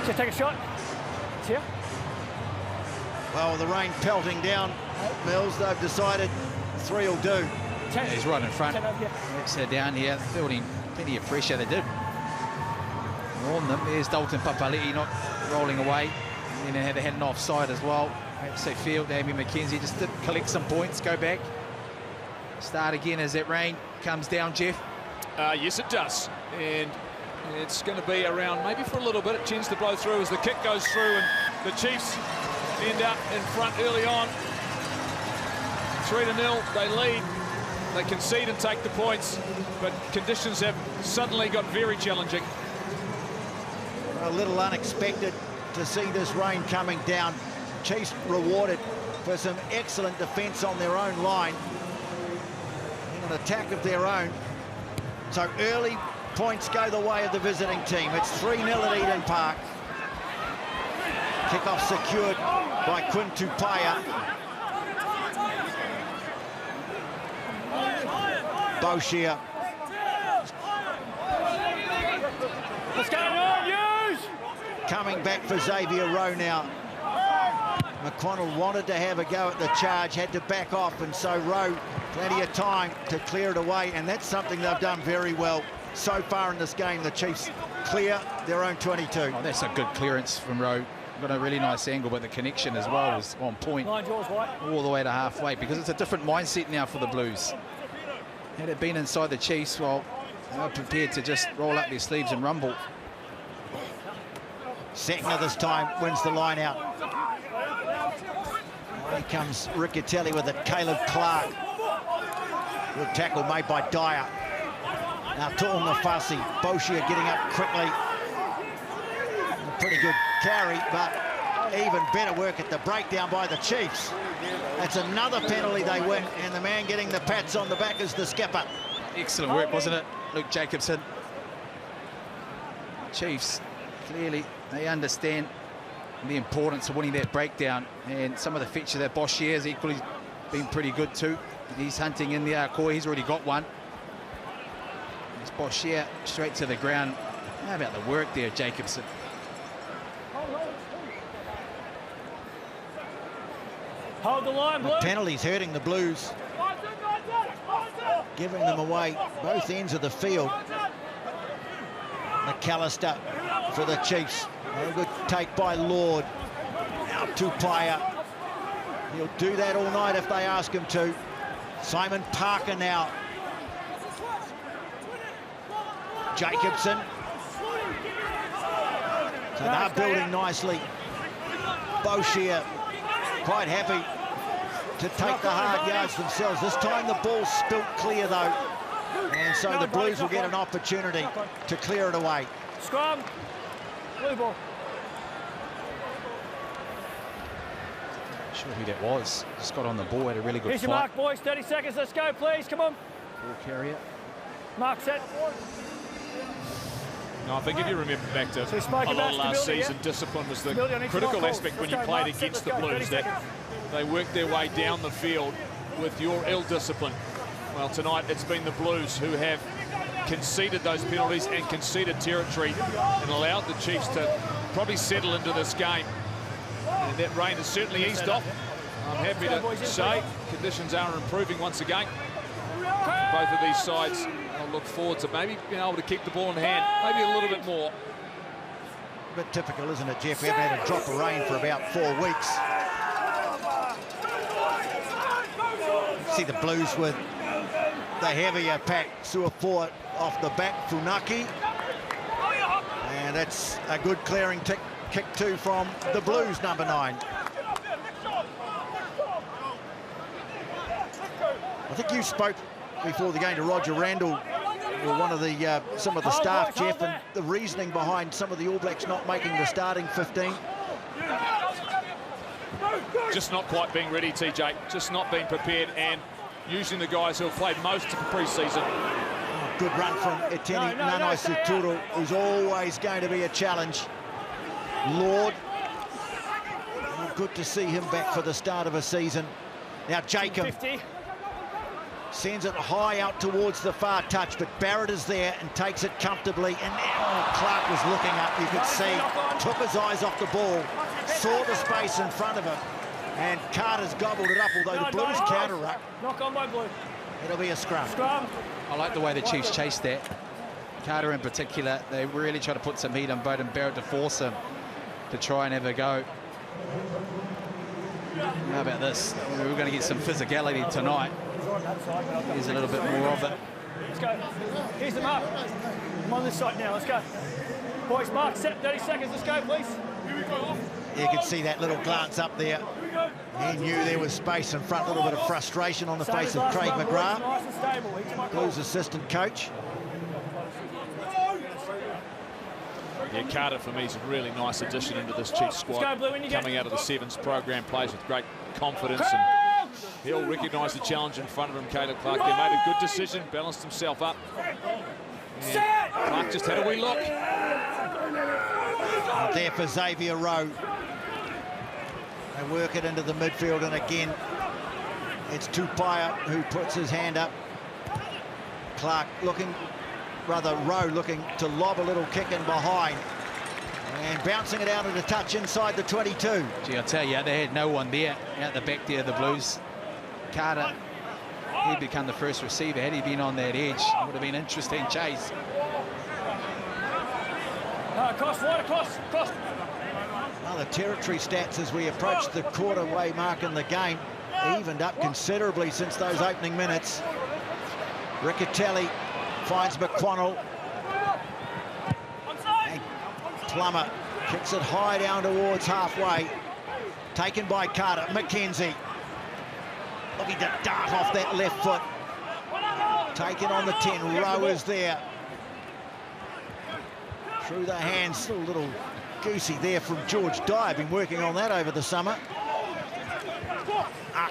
Just take a shot. It's here. Well, with the rain pelting down, Mills, they've decided 3 will do. He's right in front. Let's down here, building plenty of pressure. They did warn them. There's Dalton Papali'i not rolling away. And then they had an offside as well. So field, Damien McKenzie just did collect some points, go back. Start again as that rain comes down, Jeff. Yes, it does. And it's going to be around maybe for a little bit. It tends to blow through as the kick goes through, and the Chiefs end up in front early on. 3-0, they lead. They concede and take the points, but conditions have suddenly got very challenging. A little unexpected to see this rain coming down. Chiefs rewarded for some excellent defence on their own line. And an attack of their own. So early points go the way of the visiting team. It's 3-0 at Eden Park. Kick-off secured by Quinn Tupaia. Boshier. Let's go, use! Coming back for Xavier Rowe now. McConnell wanted to have a go at the charge, had to back off, and so Rowe plenty of time to clear it away, and that's something they've done very well so far in this game. The Chiefs clear their own 22. Oh, that's a good clearance from Rowe. Got a really nice angle, but the connection as well was on point all the way to halfway, because it's a different mindset now for the Blues. Had it been inside the Chiefs, well, they were prepared to just roll up their sleeves and rumble. Sackner this time wins the line out. Here comes Riccatelli with it. Caleb Clark. Good tackle made by Dyer. Now Tu'unga Fasi. Boshier getting up quickly. A pretty good carry, but even better work at the breakdown by the Chiefs. That's another penalty they win, and the man getting the pats on the back is the skipper. Excellent work, wasn't it, Luke Jacobson? Chiefs, clearly, they understand the importance of winning that breakdown, and some of the features that Boshier has equally been pretty good too. He's hunting in the Arcoy, he's already got one. It's Boshier straight to the ground. How about the work there, Jacobson? Hold the line, Blue. Penalties hurting the Blues, giving them away both ends of the field. McAllister for the Chiefs. A good take by Lord. Now Tupaia. He'll do that all night if they ask him to. Simon Parker now. Jacobson. So they're building nicely. Boshier quite happy to take the hard yards themselves. This time the ball's spilt clear though. And so the Blues will get an opportunity to clear it away. Scrum. Blue ball. Not sure who that was. Just got on the ball, had a really good Here's fight. your mark, boys. 30 seconds. Let's go, please. Come on. Ball carrier. Mark set. No, I think if you remember back to a lot of last season, discipline was the critical aspect when you played against the Blues, that they worked their way down the field with your ill discipline. Well, tonight it's been the Blues who have conceded those penalties and conceded territory and allowed the Chiefs to probably settle into this game. And that rain has certainly eased off. I'm happy to say conditions are improving once again. Both of these sides, I'll look forward to maybe being able to keep the ball in hand, maybe a little bit more. A bit typical, isn't it, Jeff? We haven't had a drop of rain for about 4 weeks. See the Blues with the heavier pack. Suafoa off the back, Funaki. And that's a good clearing kick too from the Blues, number 9. I think you spoke before the game to Roger Randall, or one of the some of the staff, Jeff, and the reasoning behind some of the All Blacks not making the starting 15. Just not quite being ready, TJ. Just not being prepared and using the guys who have played most of the pre-season. Oh, good run from Eteni Nanai Suturu, who's always going to be a challenge. Lord, good to see him back for the start of a season. Now Jacob sends it high out towards the far touch, but Barrett is there and takes it comfortably. And Clark was looking up, you could see, took his eyes off the ball, saw the space in front of him, and Carter's gobbled it up, although the Blues counter-ruck. Knock on by Blue. It'll be a scrum. I like the way the Chiefs chased that. Carter in particular, they really try to put some heat on Beauden Barrett to force him to try and have a go. How about this? We're going to get some physicality tonight. Here's a little bit more of it. Let's go. Here's the mark. I'm on this side now. Let's go. Boys, mark set. 30 seconds. Let's go, please. You can see that little glance up there He knew there was space in front, a little bit of frustration on the face of Craig McGrath, Blues assistant coach. Yeah, Carter for me is a really nice addition into this Chiefs squad. Coming out of the Sevens program, plays with great confidence, and he'll recognise the challenge in front of him. Caleb Clark there made a good decision, balanced himself up. And Clark just had a wee look. There for Xavier Rowe. They work it into the midfield, and again, it's Tupaia who puts his hand up. Clark looking, rather Rowe looking to lob a little kick in behind. And bouncing it out at a touch inside the 22. Gee, I tell you, they had no one there out the back there, the Blues. Carter, he'd become the first receiver. Had he been on that edge, it would have been an interesting chase. Cross, wide, cross. Well, the territory stats as we approach the quarter-way mark in the game evened up considerably since those opening minutes. Riccatelli finds McQuannell. And Plummer kicks it high down towards halfway. Taken by Carter. McKenzie looking to dart off that left foot. Taken on the 10. Rowe is there. Through the hands, a little goosey there from George Dyer. Been working on that over the summer.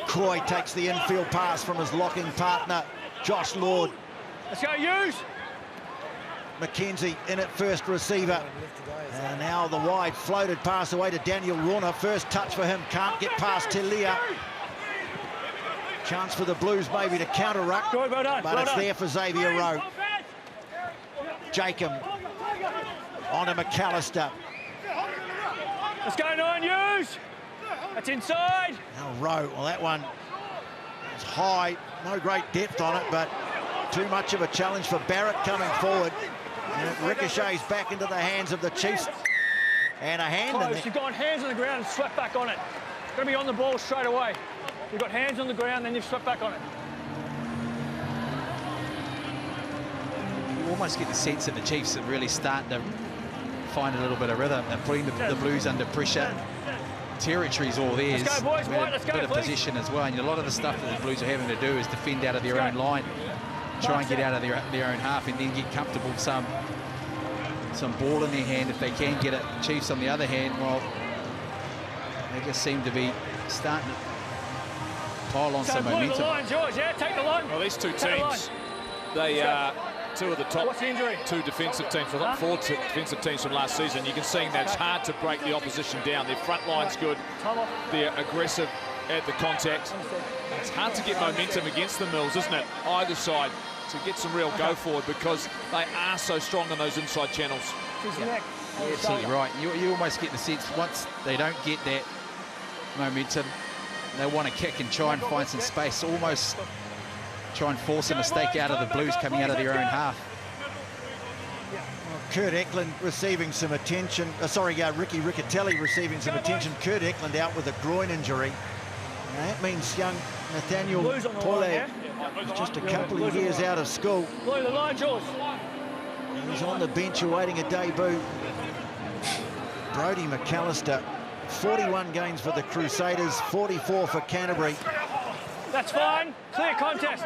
Croy takes the infield pass from his locking partner, Josh Lord. Let's go, Hughes. McKenzie in at first receiver. And now the wide floated pass away to Daniel Rona. First touch for him, can't get past Telia. Chance for the Blues maybe to counter-ruck, but it's there for Xavier Rowe. Jacob onto McAllister. Let's go, 9 Hughes. That's inside. Now Rowe, well that one is high, no great depth on it, but too much of a challenge for Barrett coming forward. And it ricochets back into the hands of the Chiefs. And a hand in there. You've got hands on the ground and swept back on it. Got to be on the ball straight away. You've got hands on the ground, then you've swept back on it. You almost get the sense that the Chiefs are really starting to find a little bit of rhythm. They're putting the Blues under pressure. Territory's all theirs. Let's go, boys. Right, let's go, a bit of position as well. And a lot of the stuff that the Blues are having to do is defend out of their own line, try and get out of their own half, and then get comfortable with some ball in their hand if they can get it. Chiefs, on the other hand, well, they just seem to be starting to pile on some momentum. The line, George. Yeah, take the line. Well, these two teams, they are two of the top two defensive teams. I thought 4 defensive teams from last season. You can see that it's hard to break the opposition down. Their front line's good. They're aggressive at the contact. It's hard to get momentum against the Mills, isn't it? Either side to get some real go forward because they are so strong in those inside channels. Yeah, absolutely right. You almost get the sense once they don't get that momentum, they want to kick and try and find some space, almost try and force a mistake out of the Blues coming out of their own half. Well, Kurt Eklund receiving some attention. Ricky Riccatelli receiving some attention. Kurt Eklund out with a groin injury. And that means young Nathaniel Pole is just a couple of years out of school. He's on the bench awaiting a debut. Brodie McAllister, 41 games for the Crusaders, 44 for Canterbury. That's fine. Clear contest.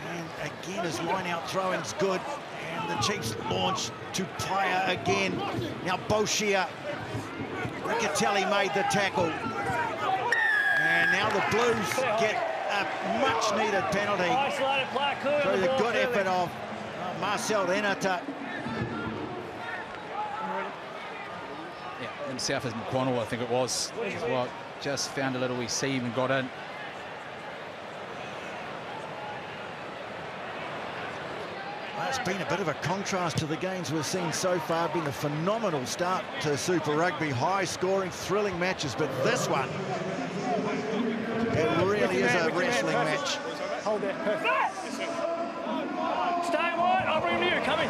And again, his line-out throwing's good. And the Chiefs launch to Tupaia again. Now Boshia. Riccatelli made the tackle. And now the Blues get a much-needed penalty through the good effort of Marcel Renata. Yeah, himself as McQuannell, I think it was, as well. Just found a little wee seam and got in. Well, it's been a bit of a contrast to the games we've seen so far. Been a phenomenal start to Super Rugby, high-scoring, thrilling matches, but this one, it really is a wrestling match. Hold that. Perfect. Stay wide. I'll bring him to you. Come in.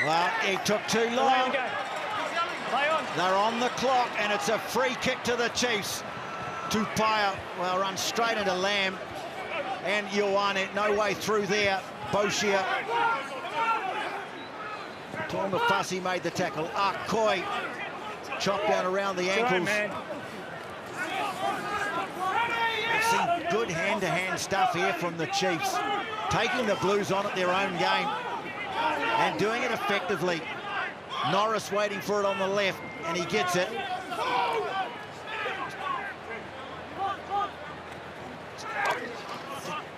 Well, he took too long. They're on the clock, and it's a free kick to the Chiefs. Tupaia, well, runs straight into Lamb. and Ioane, no way through there. Boshia. Torna Fussy made the tackle. Akoi chopped down around the ankles. We've seen good hand-to-hand stuff here from the Chiefs, taking the Blues on at their own game and doing it effectively. Norris waiting for it on the left, and he gets it.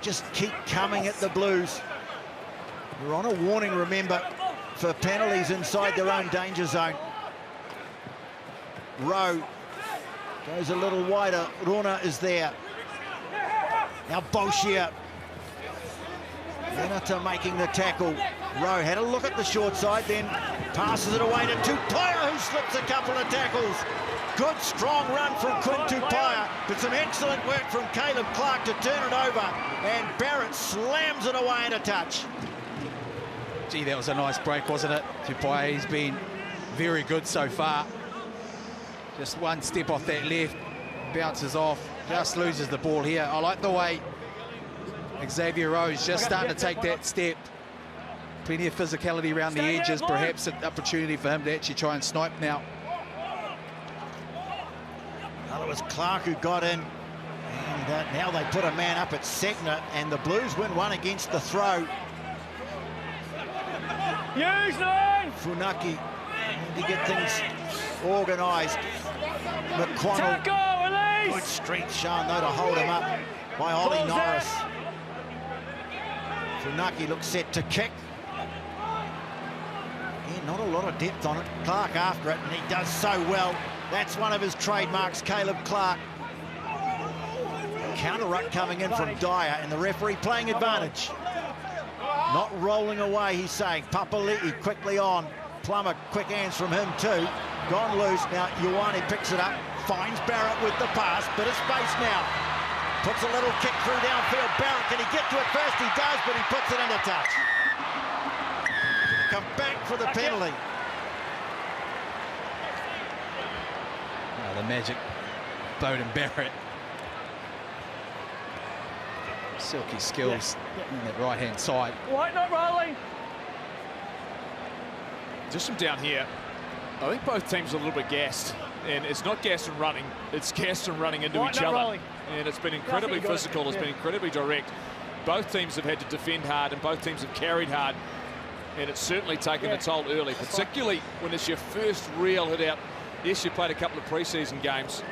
Just keep coming at the Blues. We're on a warning, remember, for penalties inside their own danger zone. Rowe goes a little wider. Rona is there. Now Boshia. Renata making the tackle. Rowe had a look at the short side, then passes it away to Tupaia, who slips a couple of tackles. Good, strong run from Quinn Tupaia, but some excellent work from Caleb Clark to turn it over, and Barrett slams it away at a touch. Gee, that was a nice break, wasn't it? Tupaia, he's been very good so far. Just one step off that left, bounces off, just loses the ball here. I like the way Xavier Rowe's just starting to take that step. Plenty of physicality around the edges, perhaps an opportunity for him to actually try and snipe now. Well, it was Clark who got in, and now they put a man up at Segner, and the Blues win one against the throw. Funaki to get things organised. McConnell, good strength shown though to hold him up by Ollie Norris. Funaki looks set to kick. Yeah, not a lot of depth on it. Clark after it, and he does so well. That's one of his trademarks, Caleb Clark. Counter ruck coming in from Dyer, and the referee playing advantage. Not rolling away, he's saying. Papali'i quickly on. Plummer, quick hands from him too. Gone loose. Now Ioane picks it up, finds Barrett with the pass, bit of space now. Puts a little kick through downfield. Barrett, can he get to it first? He does, but he puts it into touch. Come back for the penalty. Oh, the magic Beauden Barrett. Silky skills on that right-hand side. White not rolling. Just from down here, I think both teams are a little bit gassed. And it's not gassed and running, it's gassed and running into each other. Rolling. And it's been incredibly physical, it's been incredibly direct. Both teams have had to defend hard and both teams have carried hard. And it's certainly taken a toll early, particularly when it's your first real hit out. Yes, you played a couple of pre-season games.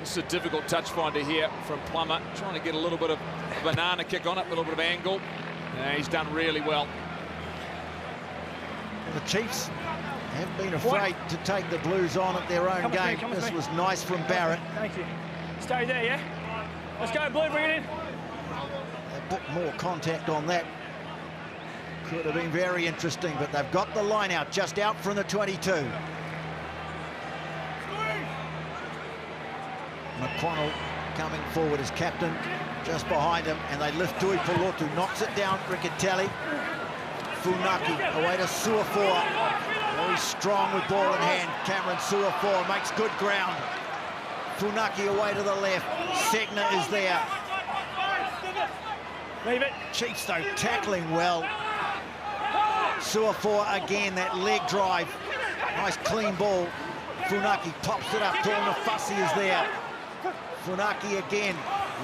This is a difficult touch finder here from Plummer, trying to get a little bit of banana kick on it, a little bit of angle. He's done really well. The Chiefs have been afraid to take the Blues on at their own game. This was nice from Barrett. Thank you. Stay there, yeah? Let's go, Blue, bring it in. A bit more contact on that. Could have been very interesting, but they've got the line out, just out from the 22. McConnell coming forward as captain, just behind him, and they lift Tui Polotu, knocks it down, Riccatelli. Funaki away to Suafoa, very strong with ball in hand. Cameron Suafoa makes good ground. Funaki away to the left, Segner is there. Leave it. Chiefs though tackling well. Suafoa again, that leg drive, nice clean ball. Funaki pops it up, Torna Fussy is there. Funaki again,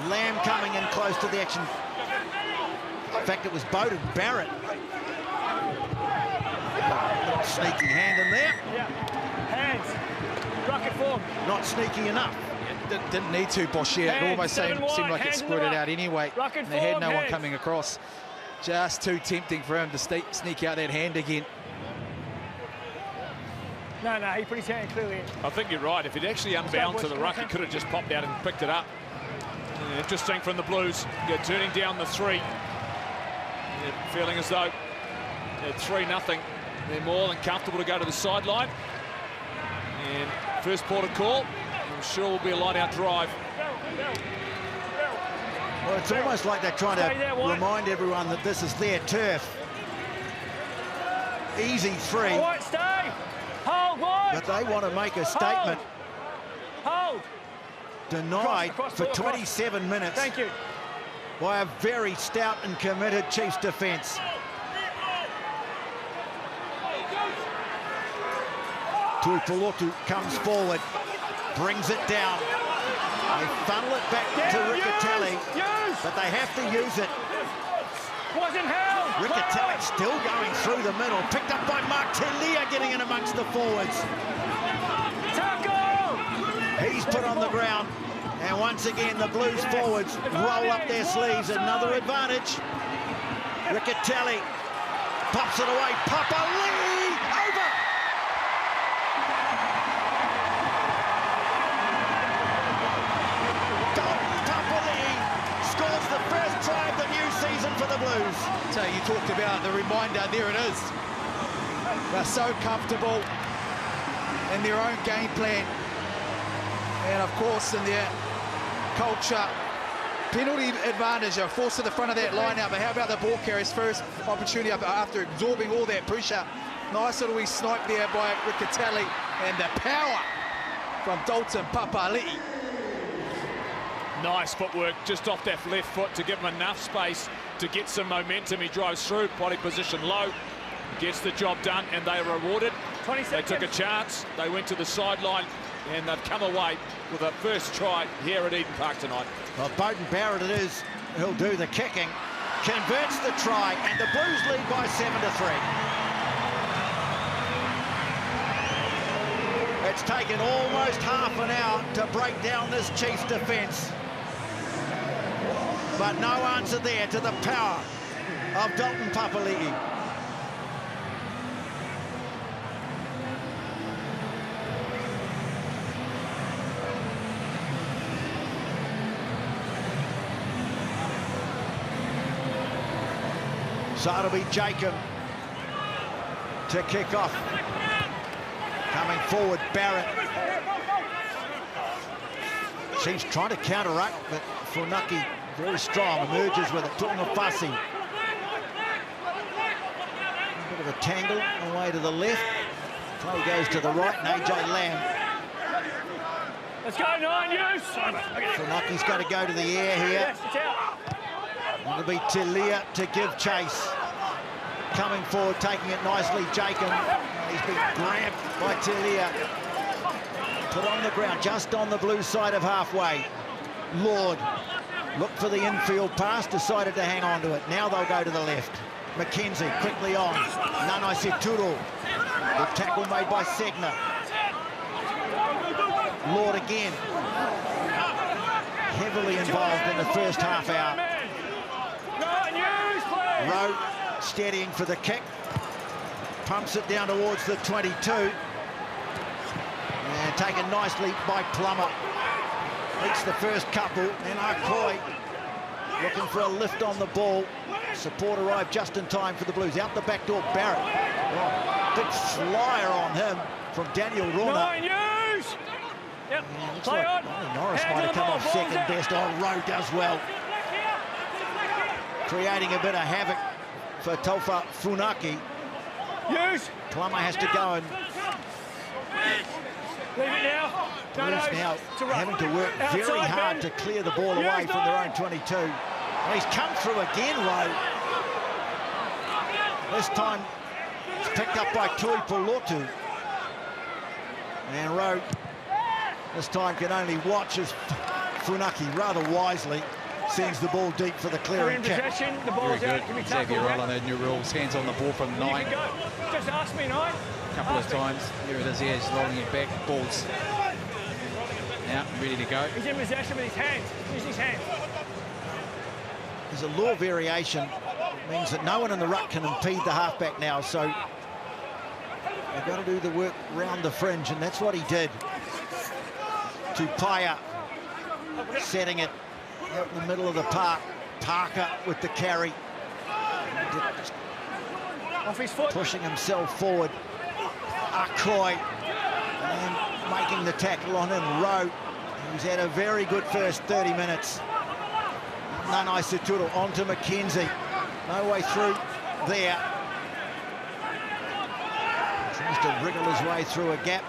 Lamb coming in close to the action. In fact, it was Beauden Barrett. Sneaky hand in there. Yeah. Hands. Rocket form. Not sneaky enough. Didn't need to, Boshia. It almost seemed like it squirted out anyway. They had no one coming across. Just too tempting for him to sneak out that hand again. No, he put his hand clearly in. I think you're right. If he'd actually unbound to the ruck, he could have just popped out and picked it up. Interesting from the Blues. They're turning down the 3. They're feeling as though they're 3-0. They're more than comfortable to go to the sideline. And first port of call, I'm sure will be a line-out drive. Well, it's almost like they're trying to remind everyone that this is their turf. Easy 3. White, stay. Hold, White. But they want to make a statement. Hold. Denied Across, for 27 minutes. Thank you. by a very stout and committed Chiefs defence. Tuipulotu comes forward, brings it down. They funnel it back to Riccatelli, but they have to use it. Riccatelli still going through the middle, picked up by Mark Telia, getting in amongst the forwards. He's put on the ground, and once again the Blues forwards roll up their sleeves. Another advantage. Riccatelli pops it away. Papali'i over. Scores the first try of the new season for the Blues. So you talked about the reminder, there it is. They're so comfortable in their own game plan. And of course in their culture, penalty advantage, they're forced to the front of that line now, but how about the ball carrier's first opportunity after absorbing all that pressure? Nice little wee snipe there by Riccatelli, and the power from Dalton Papali'i. Nice footwork just off that left foot to give him enough space to get some momentum. He drives through, body position low, gets the job done, and they are rewarded. 20 seconds. They took a chance, they went to the sideline, and they've come away with a first try here at Eden Park tonight. Well, Beauden Barrett it is who'll do the kicking, converts the try, and the Blues lead by 7-3. It's taken almost half an hour to break down this Chiefs defence. But no answer there to the power of Dalton Papali'i. So it'll be Jacob to kick off. Coming forward, Barrett. Chiefs trying to counteract, but Funaki very strong, emerges with it. Tu'ungafasi. A bit of a tangle away to the left. Play goes to the right, and AJ Lamb. Let's go, 9, use! Funaki's got to go to the air here. It'll be Telia to give chase. Coming forward, taking it nicely, Jacob. He's been grabbed by Telia. Put on the ground, just on the blue side of halfway. Lord looked for the infield pass, decided to hang on to it. Now they'll go to the left. McKenzie quickly on. Nanai Seturo. The tackle made by Segner. Lord again. Heavily involved in the first half hour. Rowe steadying for the kick. Pumps it down towards the 22. And taken nicely by Plummer. Beats the first couple. And Akoi looking for a lift on the ball. Support arrived just in time for the Blues. Out the back door, Barrett. Oh, big flyer on him from Daniel Rona. Yep. Looks like Norris might have come off second best. Oh, Rowe does well. Creating a bit of havoc for Taufa Funaki. Plummer has to go and... Leave it now. Blues now having to work very hard to clear the ball away from their own 22. And he's come through again, Rowe. This time it's picked up by Tuipulotu. And Rowe this time can only watch as Funaki rather wisely sends the ball deep for the clearing kick. The ball's very out. good. Xavier Roll on those new rules. Hands on the ball from 9. Just ask me, 9. A couple of times. Here it is. He's rolling it back. Ball's out, ready to go. He's in possession with his hands. Use his hands. There's a law variation. It means that no one in the ruck can impede the halfback now, so they've got to do the work round the fringe, and that's what he did. Tupaia setting it out in the middle of the park. Parker with the carry. Off his foot. Pushing himself forward. Akoi and making the tackle on him. Rowe, who's had a very good first 30 minutes. Nanai Seturo onto McKenzie. No way through there. Tries to wriggle his way through a gap.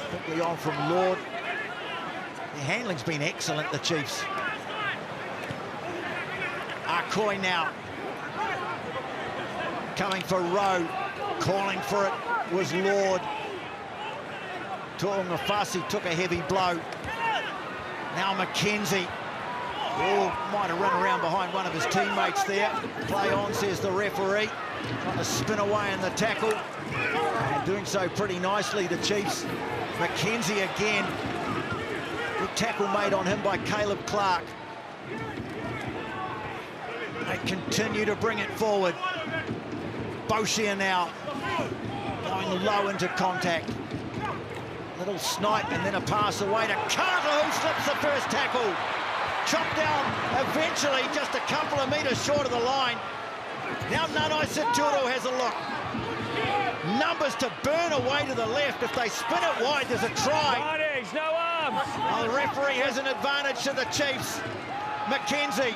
Quickly on from Lord. The handling's been excellent, the Chiefs. McCoy now. Coming for Rowe. Calling for it was Lord. Tu'ungafasi took a heavy blow. Now McKenzie. Oh, might have run around behind one of his teammates there. Play on, says the referee. Trying to spin away in the tackle. And doing so pretty nicely, the Chiefs. McKenzie again. Good tackle made on him by Caleb Clark. They continue to bring it forward. Boshier now. Going low into contact. Little snipe and then a pass away to Carter, who slips the first tackle. Chopped down eventually, just a couple of metres short of the line. Now Nanai Saturo has a look. Numbers to burn away to the left. If they spin it wide, there's a try. No arms. Well, the referee has an advantage to the Chiefs. McKenzie,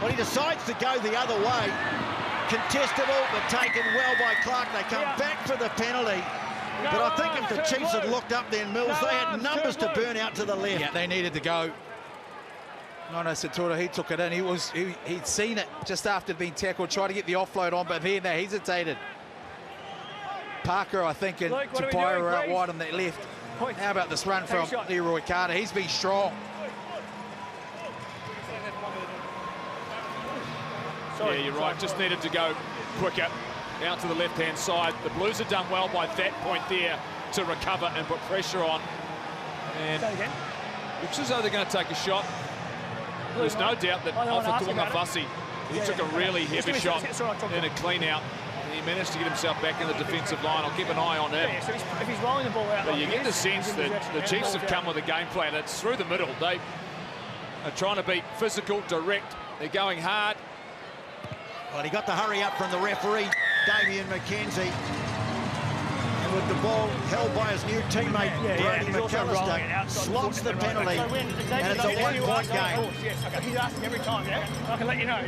well, he decides to go the other way. Contestable, but taken well by Clark. They come back for the penalty. But I think if the Chiefs had looked up then, Mills, they had numbers to burn out to the left. Yeah, they needed to go. Nono Satura, he took it in. He'd seen it just after being tackled, tried to get the offload on, but then they hesitated. Parker, I think, and Tapia are out wide on that left. How about this run from Leroy Carter? He's been strong. Yeah, you're right. Just needed to go quicker out to the left-hand side. The Blues have done well by that point there to recover and put pressure on. And looks as though they're going to take a shot. There's no doubt that Ofa Tu'ungafasi, he took a really heavy shot in a clean-out. He managed to get himself back in the defensive line. I'll keep an eye on him. So if he's rolling the ball out, but you get the sense that the Chiefs have come with a game plan. It's through the middle. They are trying to be physical, direct. They're going hard. Well, he got the hurry up from the referee, Damien McKenzie. And with the ball held by his new teammate, Brody McAllister, slots the penalty, and it's a one-point game. He's asking every time, I can let you know,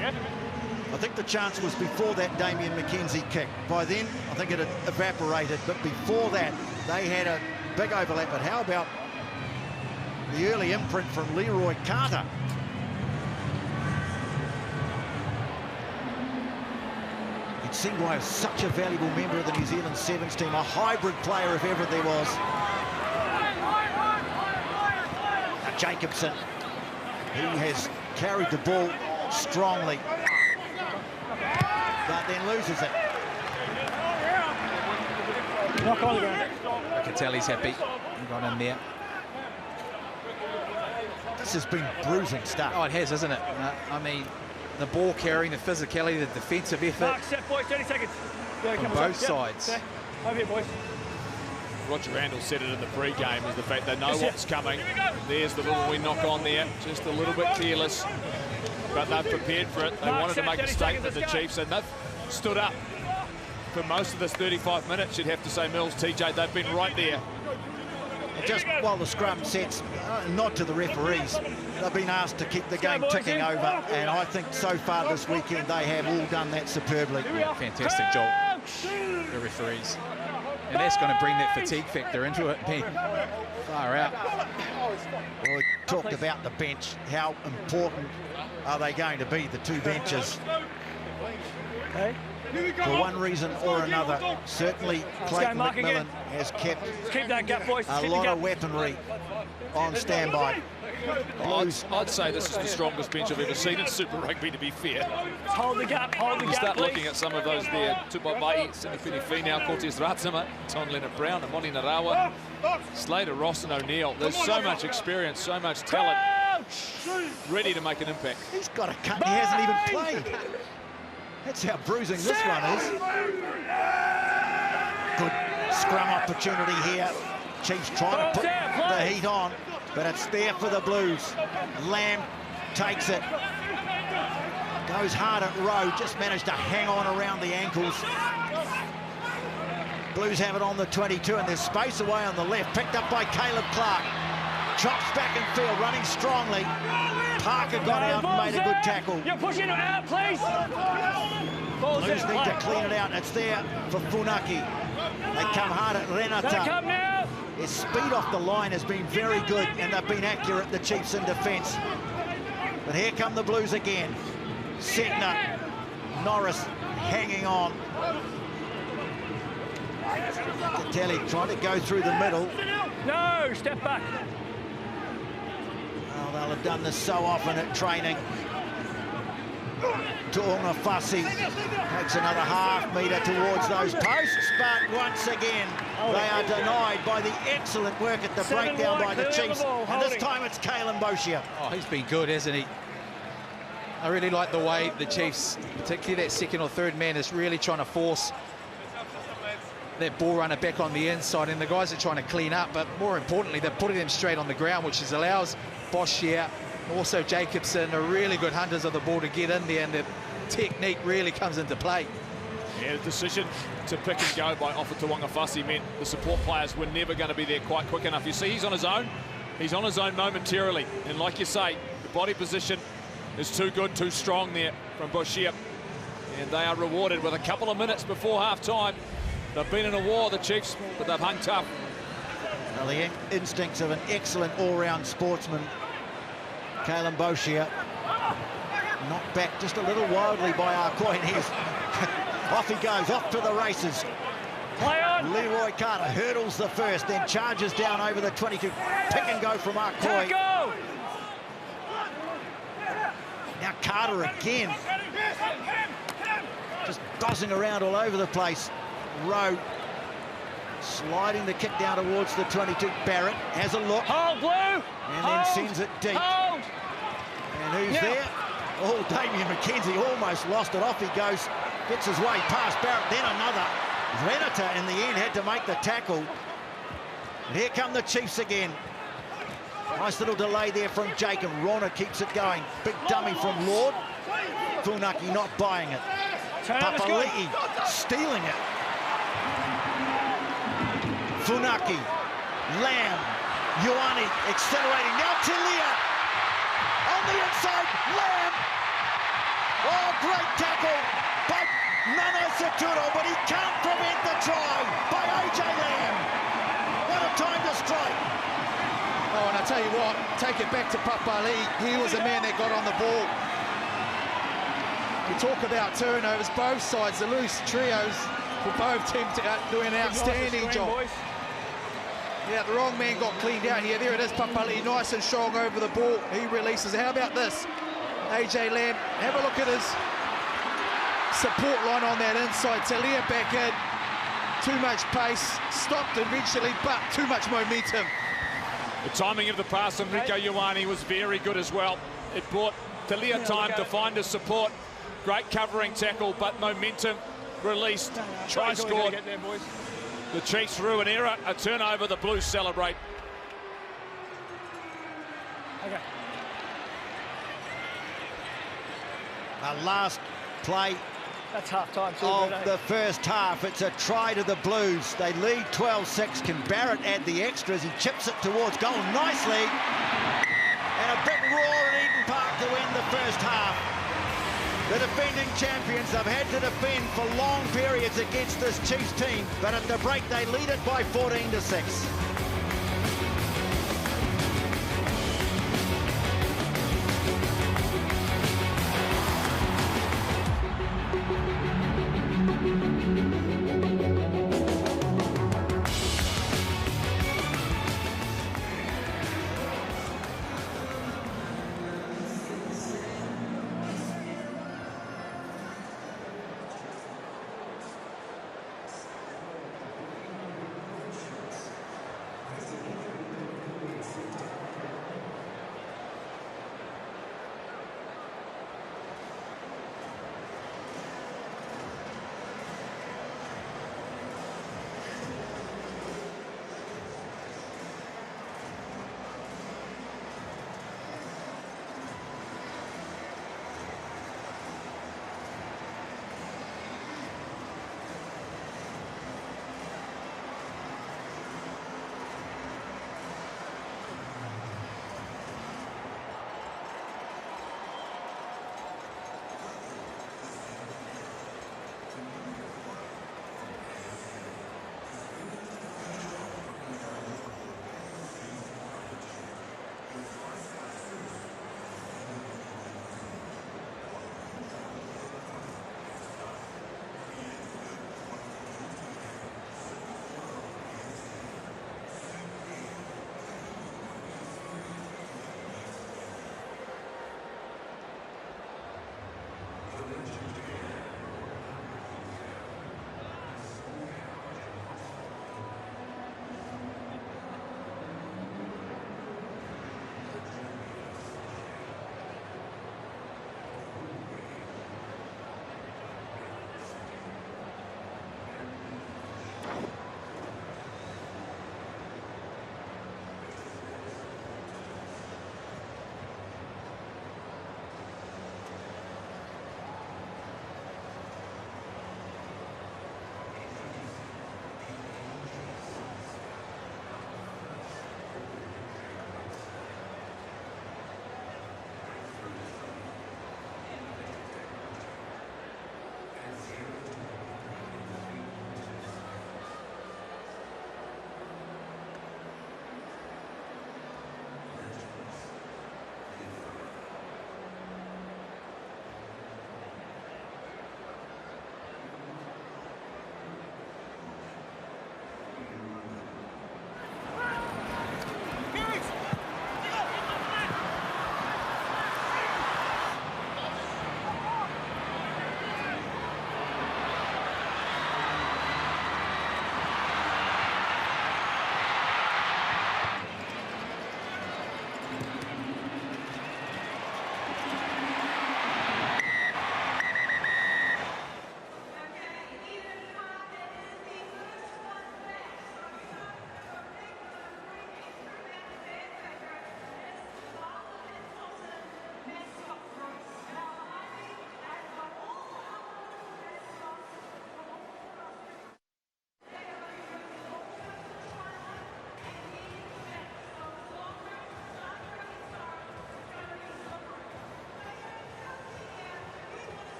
I think the chance was before that Damien McKenzie kick. By then, I think it had evaporated, but before that, they had a big overlap. But how about the early imprint from Leroy Carter? It seemed like such a valuable member of the New Zealand Sevens team, a hybrid player if ever there was. Now Jacobson, who has carried the ball strongly, but then loses it. Locatelli's happy. He got in there. This has been bruising stuff. Oh, it has, isn't it? I mean, the ball carrying, the physicality, the defensive effort. Mark, set, boys, 30 seconds. On both sides. Over here, boys. Roger Randall said it in the pre-game, is the fact they know what's coming. There's the little wee knock on there, just a little bit careless. But they've prepared for it. They wanted to make a statement, the Chiefs, and they've stood up for most of this 35 minutes, you'd have to say, Mills, TJ, they've been right there. Just while the scrum sets, nod to the referees. They've been asked to keep the game ticking over, and I think so far this weekend they have all done that superbly. Fantastic job, the referees. And that's going to bring that fatigue factor into it. Far out. Well, we talked about the bench. How important are they going to be, the two benches? For one reason or another, certainly Clayton McMillan has kept a lot of weaponry on standby. I'd say this is the strongest bench I've ever seen in Super Rugby, to be fair. Hold the gap, hold the gap, You start please. looking at some of those there. Tupabai, Sinifini Finau, Cortez Ratsama, Ton Leonard Brown, Amoni Narawa, Slater, Ross and O'Neill. There's so much experience, so much talent, ready to make an impact. He's got a cut, he hasn't even played. That's how bruising this one is. Good scrum opportunity here. Chiefs trying to put the heat on, but it's there for the Blues. Lamb takes it. Goes hard at Rowe, just managed to hang on around the ankles. Blues have it on the 22, and there's space away on the left, picked up by Caleb Clark. Chops back in field, running strongly. Parker got out and made a good tackle. You're pushing it out, please. Blues need to clean it out. It's there for Funaki. They come hard at Renata. Their speed off the line has been very good, and they've been accurate, the Chiefs, in defence. But here come the Blues again. Setner, Norris hanging on. Telly trying to go through the middle. No, step back. Well, they'll have done this so often at training. Tu'unga Fussy takes another half-metre towards those posts, but once again, they are denied by the excellent work at the breakdown by the Chiefs. And this time it's Kalen Boshia. Oh, he's been good, hasn't he? I really like the way the Chiefs, particularly that second or third man, is really trying to force that ball runner back on the inside, and the guys are trying to clean up, but more importantly, they're putting them straight on the ground, which allows Boshia, also Jacobson, are really good hunters of the ball to get in there, and the technique really comes into play. Yeah, the decision to pick and go by Tu'unga Fussy meant the support players were never going to be there quite quick enough. You see, he's on his own. He's on his own momentarily, and like you say, the body position is too good, too strong there from Boshia, and they are rewarded with a couple of minutes before half-time. They've been in a war, the Chiefs, but they've hung tough. Well, the instincts of an excellent all-round sportsman, Kalen Boshia, knocked back just a little wildly by Arcoines. Off he goes, off to the races. Play on. Leroy Carter hurdles the first, then charges down over the 22. Pick and go from Arcoines. Go. Now Carter again. Just buzzing around all over the place. Rowe sliding the kick down towards the 22. Barrett has a look. Hold, Blue. And then sends it deep. Hold. And who's there? Oh, Damien McKenzie almost lost it. Off he goes. Gets his way past Barrett. Then another. Renata in the end had to make the tackle. And here come the Chiefs again. Nice little delay there from Jacob. Rona keeps it going. Big dummy from Lord. Funaki not buying it. Papali'i stealing it. Funaki, Lamb, Ioane accelerating. Now Talia on the inside. Lamb. Oh, great tackle by Nano Saturo, but he can't prevent the try by AJ Lamb. What a time to strike. Oh, and I tell you what, take it back to Papali'i. He was the man that got on the ball. We talk about turnovers, both sides, the loose trios for both teams doing an outstanding job. Boys. Yeah, the wrong man got cleaned out here. There it is, Papali'i, nice and strong over the ball. He releases. How about this? AJ Lamb, have a look at his support line on that inside. Talia back in. Too much pace, stopped eventually, but too much momentum. The timing of the pass from Rico Ioane was very good as well. It brought Talia time to find his support. Great covering tackle, but momentum released. Try scored. The Chiefs through an error, a turnover. The Blues celebrate. Okay. The last play That's half-time of the first half. It's a try to the Blues. They lead 12-6. Can Barrett add the extras? He chips it towards goal nicely. And a big roar in Eden Park to end the first half. The defending champions have had to defend for long periods against this Chiefs team, but at the break they lead it by 14-6.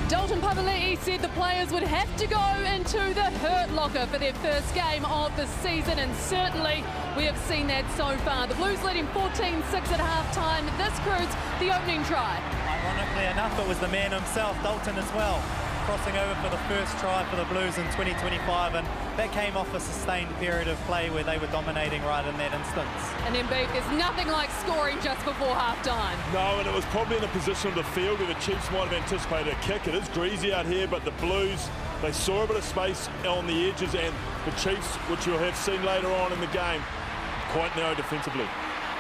Dalton Papali'i said the players would have to go into the hurt locker for their first game of the season, and certainly we have seen that so far. The Blues leading 14-6 at half-time. This includes the opening try. Ironically enough, it was the man himself, Dalton, as well, crossing over for the first try for the Blues in 2025, and that came off a sustained period of play where they were dominating right in that instance. And then, Beef, there's nothing like scoring just before half-time. No, and it was probably in a position of the field where the Chiefs might have anticipated a kick. It is greasy out here, but the Blues, they saw a bit of space on the edges, and the Chiefs, which you'll have seen later on in the game, quite narrow defensively.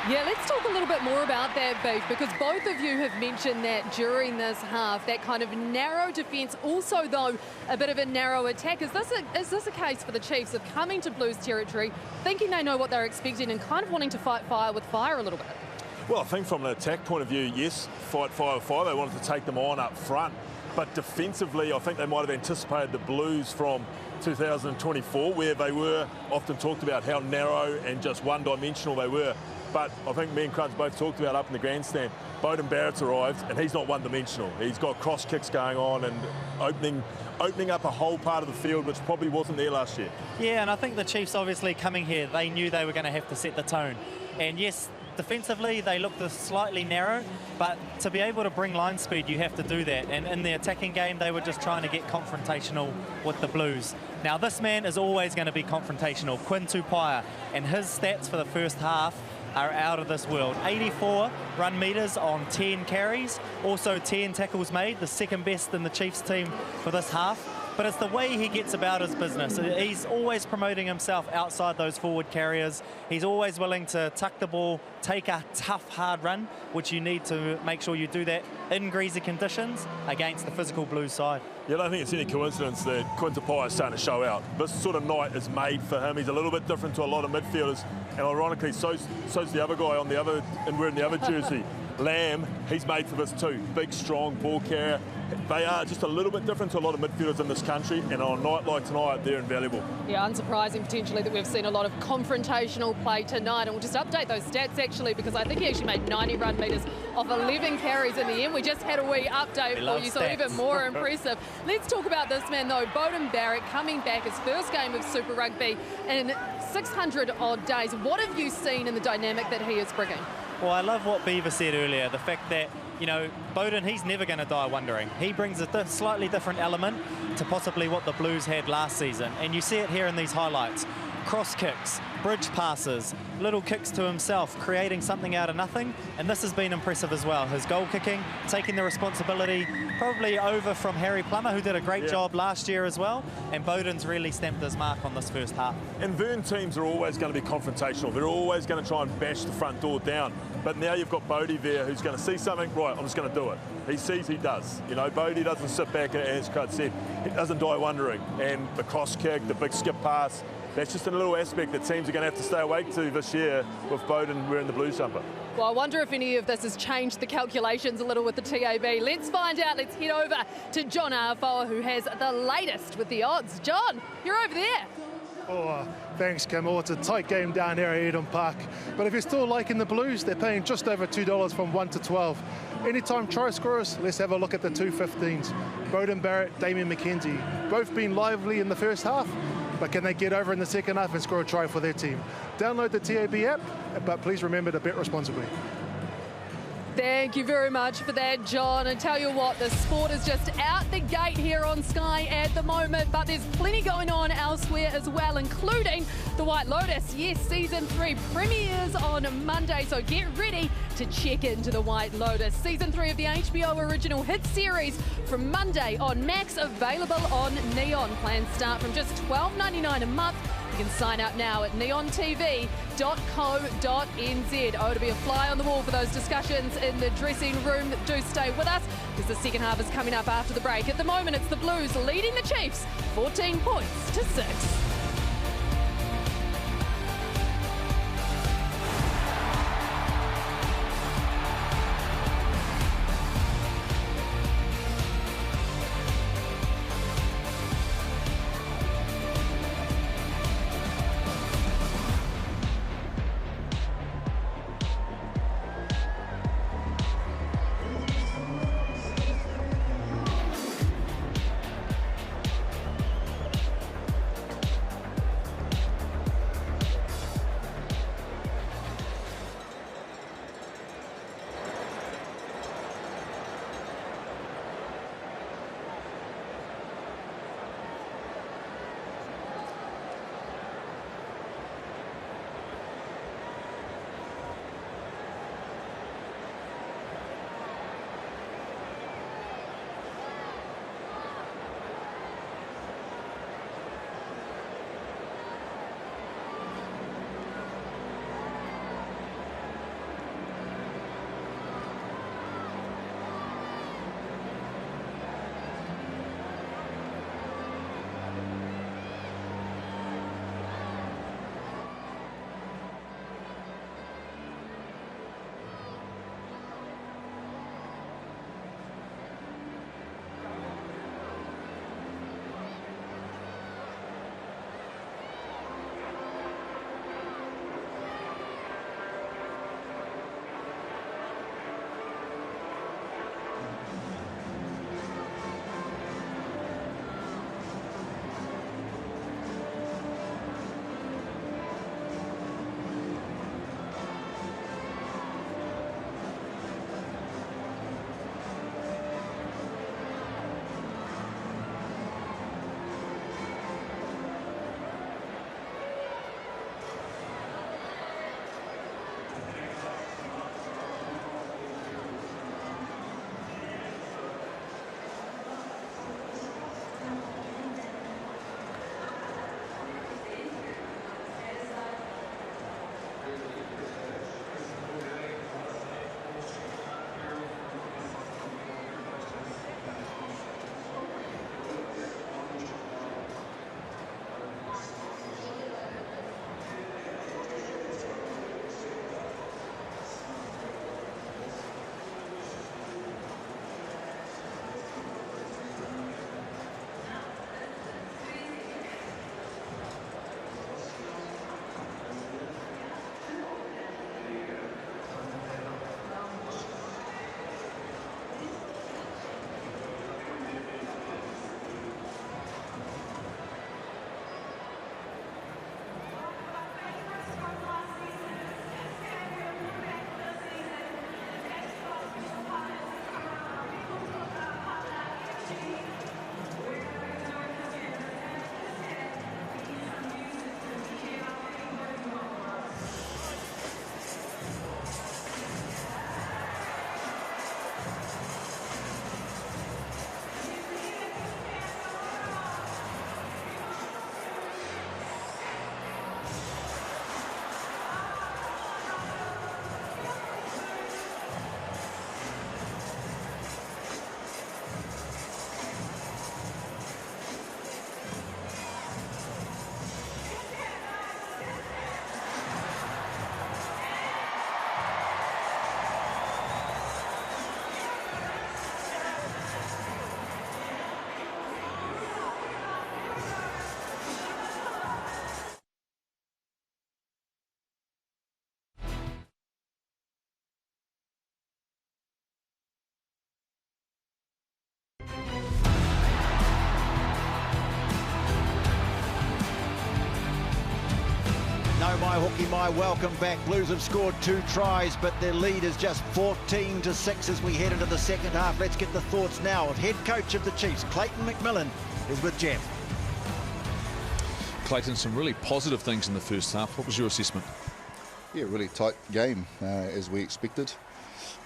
Yeah, let's talk a little bit more about that, Beef, because both of you have mentioned that during this half, that kind of narrow defence, also, though, a bit of a narrow attack. Is this a case for the Chiefs of coming to Blues territory, thinking they know what they're expecting and kind of wanting to fight fire with fire a little bit? Well, I think from an attack point of view, yes, fight fire with fire. They wanted to take them on up front. But defensively, I think they might have anticipated the Blues from 2024, where they were often talked about how narrow and just one-dimensional they were. But I think me and Crunch both talked about up in the grandstand, Beauden Barrett's arrived, and he's not one-dimensional. He's got cross kicks going on and opening up a whole part of the field, which probably wasn't there last year. Yeah, and I think the Chiefs obviously coming here, they knew they were going to have to set the tone. And yes, defensively, they looked slightly narrow, but to be able to bring line speed, you have to do that. And in the attacking game, they were just trying to get confrontational with the Blues. Now, this man is always going to be confrontational, Quinn Tupaia, and his stats for the first half are out of this world. 84 run metres on 10 carries, also 10 tackles made, the second best in the Chiefs team for this half. But it's the way he gets about his business. He's always promoting himself outside those forward carriers. He's always willing to tuck the ball, take a tough, hard run, which you need to make sure you do that in greasy conditions against the physical Blues side. Yeah, I don't think it's any coincidence that Quinn Tupaia is starting to show out. This sort of night is made for him. He's a little bit different to a lot of midfielders, and ironically, so's the other guy on the other, and wearing the other jersey. Lamb, he's made for this too. Big, strong ball carrier. They are just a little bit different to a lot of midfielders in this country, and on a night like tonight, they're invaluable. Yeah, unsurprising potentially that we've seen a lot of confrontational play tonight, and we'll just update those stats actually, because I think he actually made 90 run metres off 11 carries in the end. We just had a wee update for you, so even more impressive. Let's talk about this man though, Beauden Barrett, coming back, his first game of Super Rugby in 600 odd days. What have you seen in the dynamic that he is bringing? Well, I love what Beaver said earlier, the fact that, you know, Beauden, he's never going to die wondering. He brings a slightly different element to possibly what the Blues had last season. And you see it here in these highlights. Cross kicks, bridge passes, little kicks to himself, creating something out of nothing. And this has been impressive as well. His goal kicking, taking the responsibility, probably over from Harry Plummer, who did a great job last year as well. And Beauden's really stamped his mark on this first half. And Vern teams are always going to be confrontational. They're always going to try and bash the front door down. But now you've got Bodie there who's going to see something, right, I'm just going to do it. He sees, he does. You know, Bodie doesn't sit back, and as Crud said, he doesn't die wondering. And the cross kick, the big skip pass, that's just a little aspect that teams are going to have to stay awake to this year with Beauden wearing the Blues jumper. Well, I wonder if any of this has changed the calculations a little with the TAB. Let's find out. Let's head over to John Arfoa, who has the latest with the odds. John, you're over there. Oh, thanks, Kim. Oh, it's a tight game down here at Eden Park. But if you're still liking the Blues, they're paying just over $2 from 1 to 12. Anytime try scorers, let's have a look at the 2.15s. Beauden Barrett, Damien McKenzie, both been lively in the first half, but can they get over in the second half and score a try for their team? Download the TAB app, but please remember to bet responsibly. Thank you very much for that, John. And tell you what, the sport is just out the gate here on Sky at the moment, but there's plenty going on elsewhere as well, including the White Lotus. Yes, Season 3 premieres on Monday, so get ready to check into the White Lotus. Season 3 of the HBO original hit series from Monday on Max, available on Neon. Plans start from just $12.99 a month. You can sign up now at neontv.co.nz. Oh, to be a fly on the wall for those discussions in the dressing room. Do stay with us, because the second half is coming up after the break. At the moment, it's the Blues leading the Chiefs 14 points to 6. My hooky, my welcome back. Blues have scored 2 tries, but their lead is just 14-6 as we head into the second half. Let's get the thoughts now of head coach of the Chiefs, Clayton McMillan, is with Jeff. Clayton, some really positive things in the first half. What was your assessment? Yeah, really tight game, as we expected.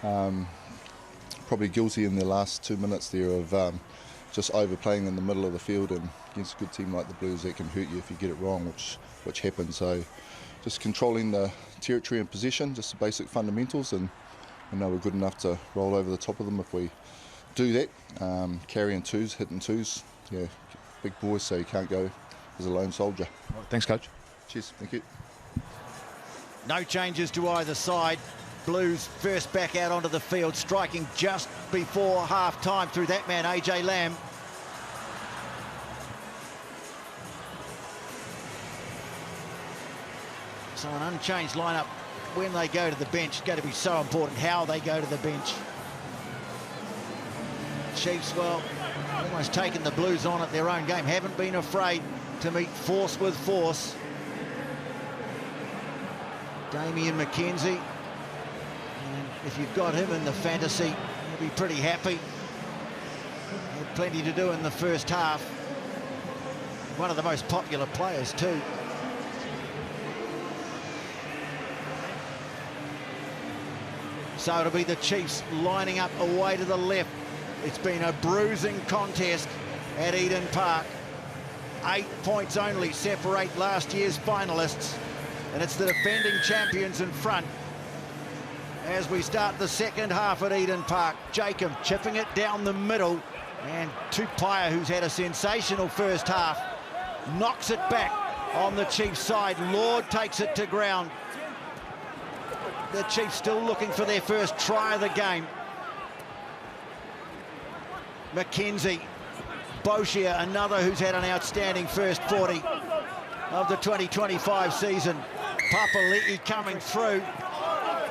Probably guilty in the last 2 minutes there of just overplaying in the middle of the field, and against a good team like the Blues, that can hurt you if you get it wrong, which happened. So just controlling the territory and possession, just the basic fundamentals, and I know we're good enough to roll over the top of them if we do that. Carrying twos, hitting twos, yeah, big boys, so you can't go as a lone soldier. Right, thanks, coach. Cheers, thank you. No changes to either side. Blues first back out onto the field, striking just before half-time through that man, AJ Lamb. So an unchanged lineup when they go to the bench is going to be so important, how they go to the bench. Chiefs, well, almost taken the Blues on at their own game, haven't been afraid to meet force with force. Damian McKenzie, and if you've got him in the fantasy, you'll be pretty happy. Had plenty to do in the first half. One of the most popular players too. So it'll be the Chiefs lining up away to the left. It's been a bruising contest at Eden Park. 8 points only separate last year's finalists, and it's the defending champions in front as we start the second half at Eden Park. Jacob chipping it down the middle, and Tupaia, who's had a sensational first half, knocks it back on the Chiefs side. Lord takes it to ground. The Chiefs still looking for their first try of the game. McKenzie, Boshier, another who's had an outstanding first 40 of the 2025 season. Papali'i coming through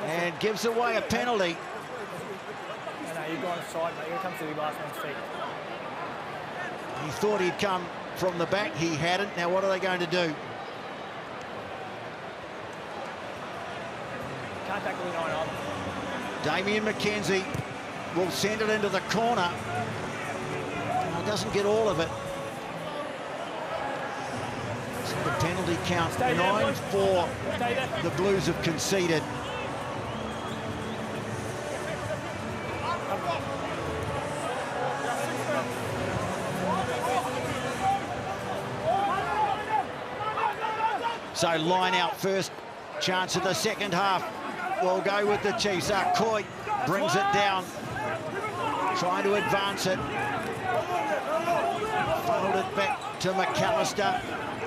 and gives away a penalty. No, you've gone side, mate. Here comes to the last man's feet. He thought he'd come from the back. He hadn't. Now what are they going to do? Can't tackle the 9 on. Damian McKenzie will send it into the corner. He doesn't get all of it. So the penalty count, 9-4. The Blues have conceded. So line out first chance of the second half. We'll go with the Chiefs. Coy brings it down, trying to advance it. Funneled it back to McAllister,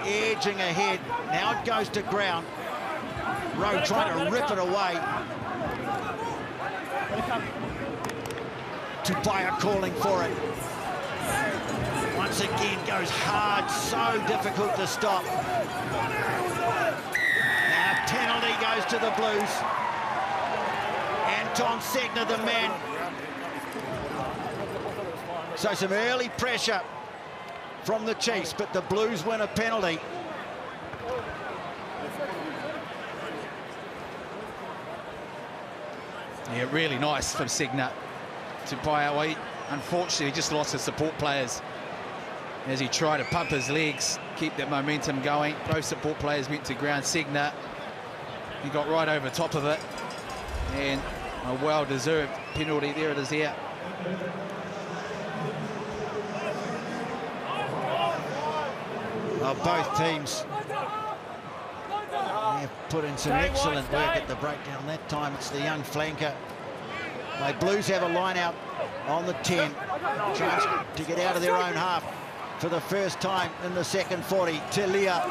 edging ahead. Now it goes to ground. Rowe trying to rip it away. Tupaia calling for it. Once again goes hard, so difficult to stop. Now a penalty goes to the Blues. Anton Segner, the man. So some early pressure from the Chiefs, but the Blues win a penalty. Yeah, really nice from Segner. Tupaia, unfortunately, he just lost his support players as he tried to pump his legs, keep that momentum going. Both support players went to ground. Segner, he got right over top of it, and a well-deserved penalty. There it is here. Well, both teams have put in some excellent work at the breakdown. That time it's the young flanker. The Blues have a line out on the 10. Chance to get out of their own half for the first time in the second 40. Telia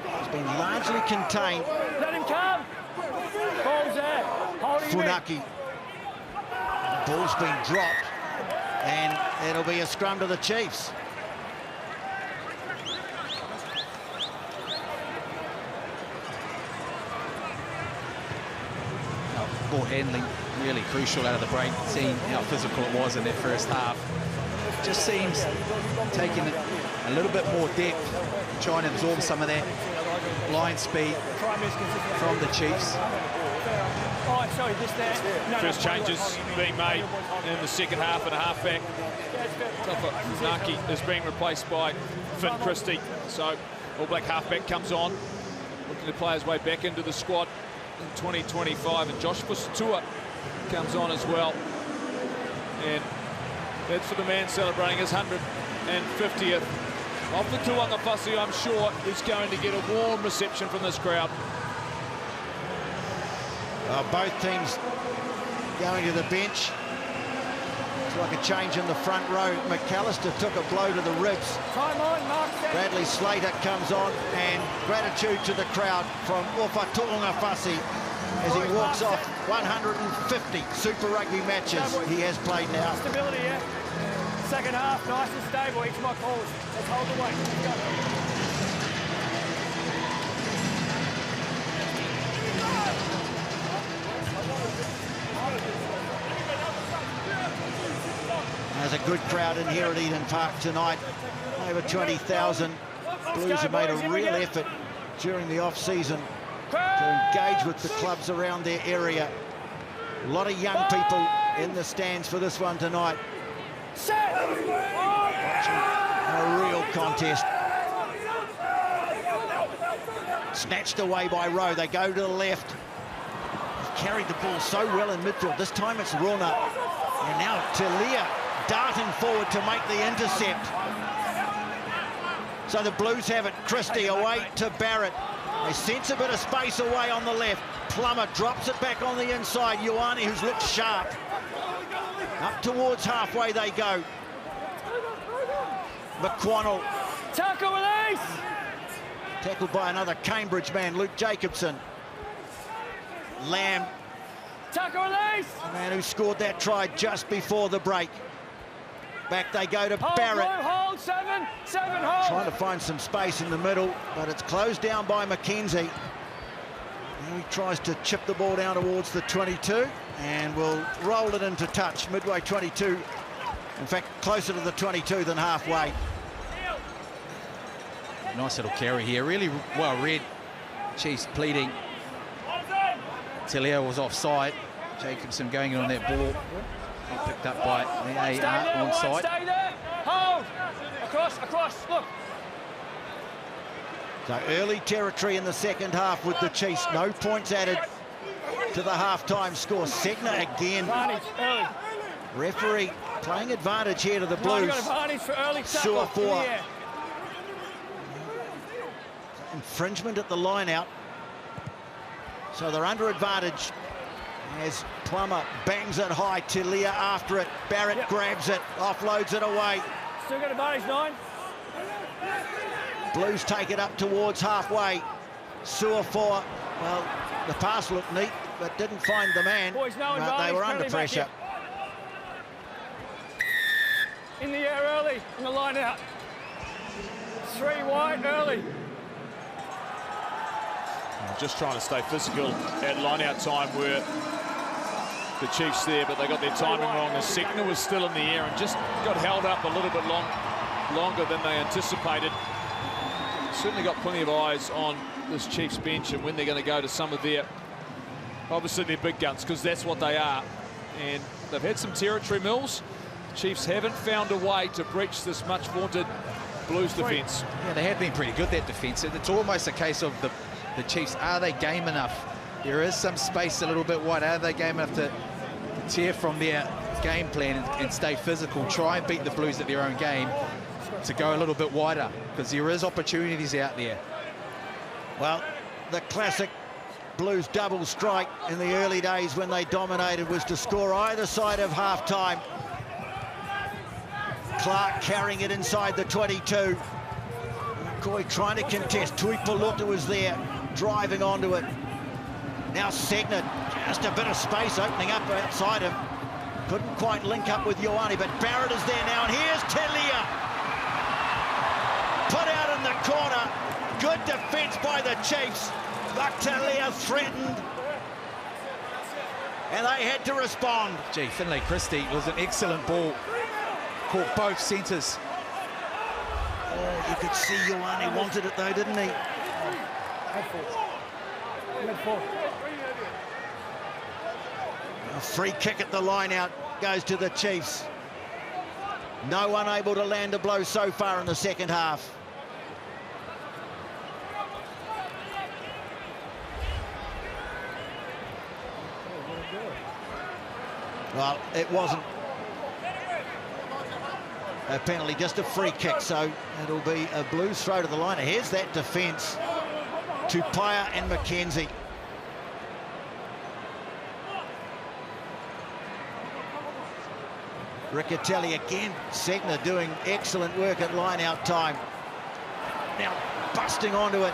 has been largely contained. Let him come. Ball's there. Funaki. Ball's been dropped, and it'll be a scrum to the Chiefs. Ball handling really crucial out of the break, seeing how physical it was in that first half. Just seems taking a little bit more depth, trying to absorb some of that line speed from the Chiefs. First changes being made in the second half, and a halfback. Naki is being replaced by Finn Christie. So All Black halfback comes on, looking to play his way back into the squad in 2025, and Josh Fusatua comes on as well. And that's for the man celebrating his 150th. Off the Tuanga Fussy, I'm sure is going to get a warm reception from this crowd. Both teams going to the bench. It's like a change in the front row. McAllister took a blow to the ribs. Bradley Slater comes on, and gratitude to the crowd from Ofa Tuanga Fussy as he walks off 150 Super Rugby matches he has played now. Stability, yeah. Second half, nice and stable. Each my calls. Let's hold the weight. Let's go. There's a good crowd in here at Eden Park tonight. Over 20,000. Blues have made a real effort during the off-season to engage with the clubs around their area. A lot of young people in the stands for this one tonight. Watching a real contest. Snatched away by Rowe. They go to the left. They've carried the ball so well in midfield. This time it's Rona. And now Telia darting forward to make the intercept. So the Blues have it. Christie away to Barrett. They sense a bit of space away on the left. Plummer drops it back on the inside. Ioane, who's looked sharp. Up towards halfway they go. McQuannell. Tackle release! Tackled by another Cambridge man, Luke Jacobson. Lamb. Tackle release! The man who scored that try just before the break. Back they go to Barrett. Hold, seven, hold. Trying to find some space in the middle, but it's closed down by McKenzie. Now he tries to chip the ball down towards the 22 and will roll it into touch, midway 22. In fact, closer to the 22 than halfway. Nice little carry here, really well read. Chiefs pleading. Telia was offside. Jacobson going in on that ball. Picked up by the AR onside. Stay there. Hold. Across. Look. So early territory in the second half with the Chiefs. No points added to the half-time score. Segner again. Referee playing advantage here to the Blues. Suafua. Infringement at the line-out. So they're under advantage as Plummer bangs it high. Telia after it. Barrett grabs it, offloads it away. Still got advantage, 9. Blues take it up towards halfway. Suafua, well, the pass looked neat, but didn't find the man. Boys, no but they were under pressure. In the air early, in the line out. 3 wide early. Just trying to stay physical at line-out time where the Chiefs there, but they got their timing wrong. The Segner was still in the air and just got held up a little bit longer than they anticipated. Certainly got plenty of eyes on this Chiefs bench and when they're going to go to some of their, obviously their big guns, because that's what they are. and they've had some territory mills. Chiefs haven't found a way to breach this much vaunted Blues defence. Yeah, they have been pretty good, that defence. It's almost a case of the Chiefs, are they game enough? There is some space a little bit wide. Are they game enough to tear from their game plan and stay physical, try and beat the Blues at their own game, to go a little bit wider, because there is opportunities out there. Well, the classic Blues double strike in the early days when they dominated was to score either side of half-time. Clark carrying it inside the 22. McCoy trying to contest. Tuipulotu was there, driving onto it. Now Segner, just a bit of space opening up outside him. Couldn't quite link up with Ioane, but Barrett is there now, and here's Telia. Put out in the corner. Good defence by the Chiefs. But Telia threatened, and they had to respond. Gee, Finlay Christie was an excellent ball. Caught both centres. Oh, you could see Ioane wanted it though, didn't he? A free kick at the line out goes to the Chiefs. No one able to land a blow so far in the second half. Well, it wasn't a penalty, just a free kick, so it'll be a Blues throw to the line. Here's that defence. Tupaia and McKenzie. Riccatelli again. Segner doing excellent work at line-out time. Now busting onto it.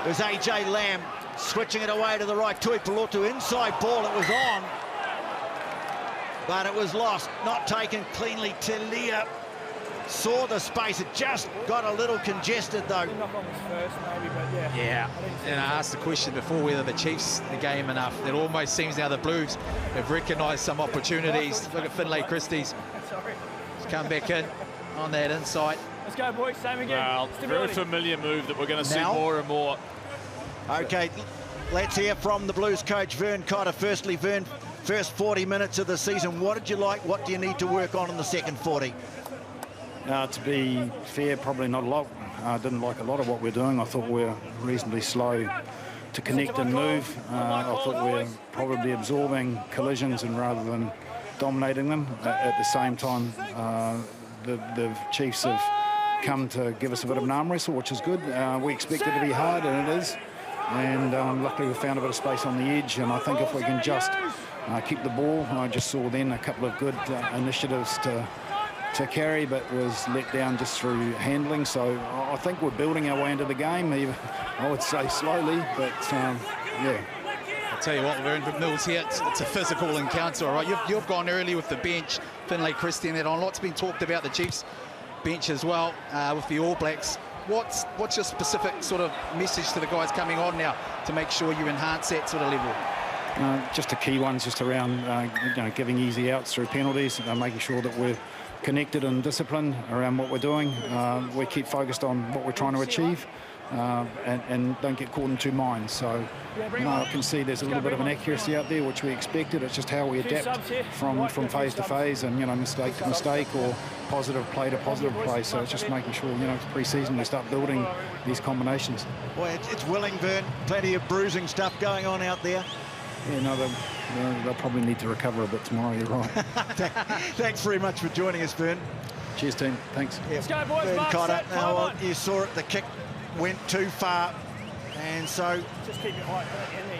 There's AJ Lamb switching it away to the right. Tuipulotu inside ball. It was on, but it was lost. Not taken cleanly. Telia saw the space. It just got a little congested though. Yeah, and I asked the question before whether the Chiefs are game enough. It almost seems now the Blues have recognised some opportunities. Look at Finlay Christie's. He's come back in on that inside. Let's go, boys. Same again. Well, very familiar move that we're going to see more and more. Okay, let's hear from the Blues coach, Vern Cotter. Firstly, Vern, first 40 minutes of the season, what did you like? What do you need to work on in the second 40? To be fair, probably not a lot. I didn't like a lot of what we're doing. I thought we were reasonably slow to connect and move. I thought we were probably absorbing collisions and rather than dominating them. At the same time, the Chiefs have come to give us a bit of an arm wrestle, which is good. We expect it to be hard, and it is. And luckily we found a bit of space on the edge, and I think if we can just keep the ball, I just saw then a couple of good initiatives to carry, but was let down just through handling. So I think we're building our way into the game, even, I would say slowly, but yeah. I'll tell you what, Vern Mills here, it's a physical encounter, all right? You've gone early with the bench, Finlay Christie and that on. Lots been talked about the Chiefs bench as well with the All Blacks. What's your specific sort of message to the guys coming on now to make sure you enhance that sort of level? Just the key ones, just around giving easy outs through penalties, making sure that we're connected and disciplined around what we're doing. We keep focused on what we're trying to achieve and don't get caught in two minds. So I can see there's a little bit of an accuracy out there, which we expected. It's just how we adapt from phase to phase and, mistake to mistake or positive play to positive play. So it's just making sure, pre-season we start building these combinations. Boy, it's willing, Vern. Plenty of bruising stuff going on out there. Yeah, they'll probably need to recover a bit tomorrow, you're right. Thanks very much for joining us, Vern. Cheers, team. Thanks. Yeah, Let's go, boys. Vern Mark, Cotter. set, Now, you saw it, the kick went too far. And so, just keep your height.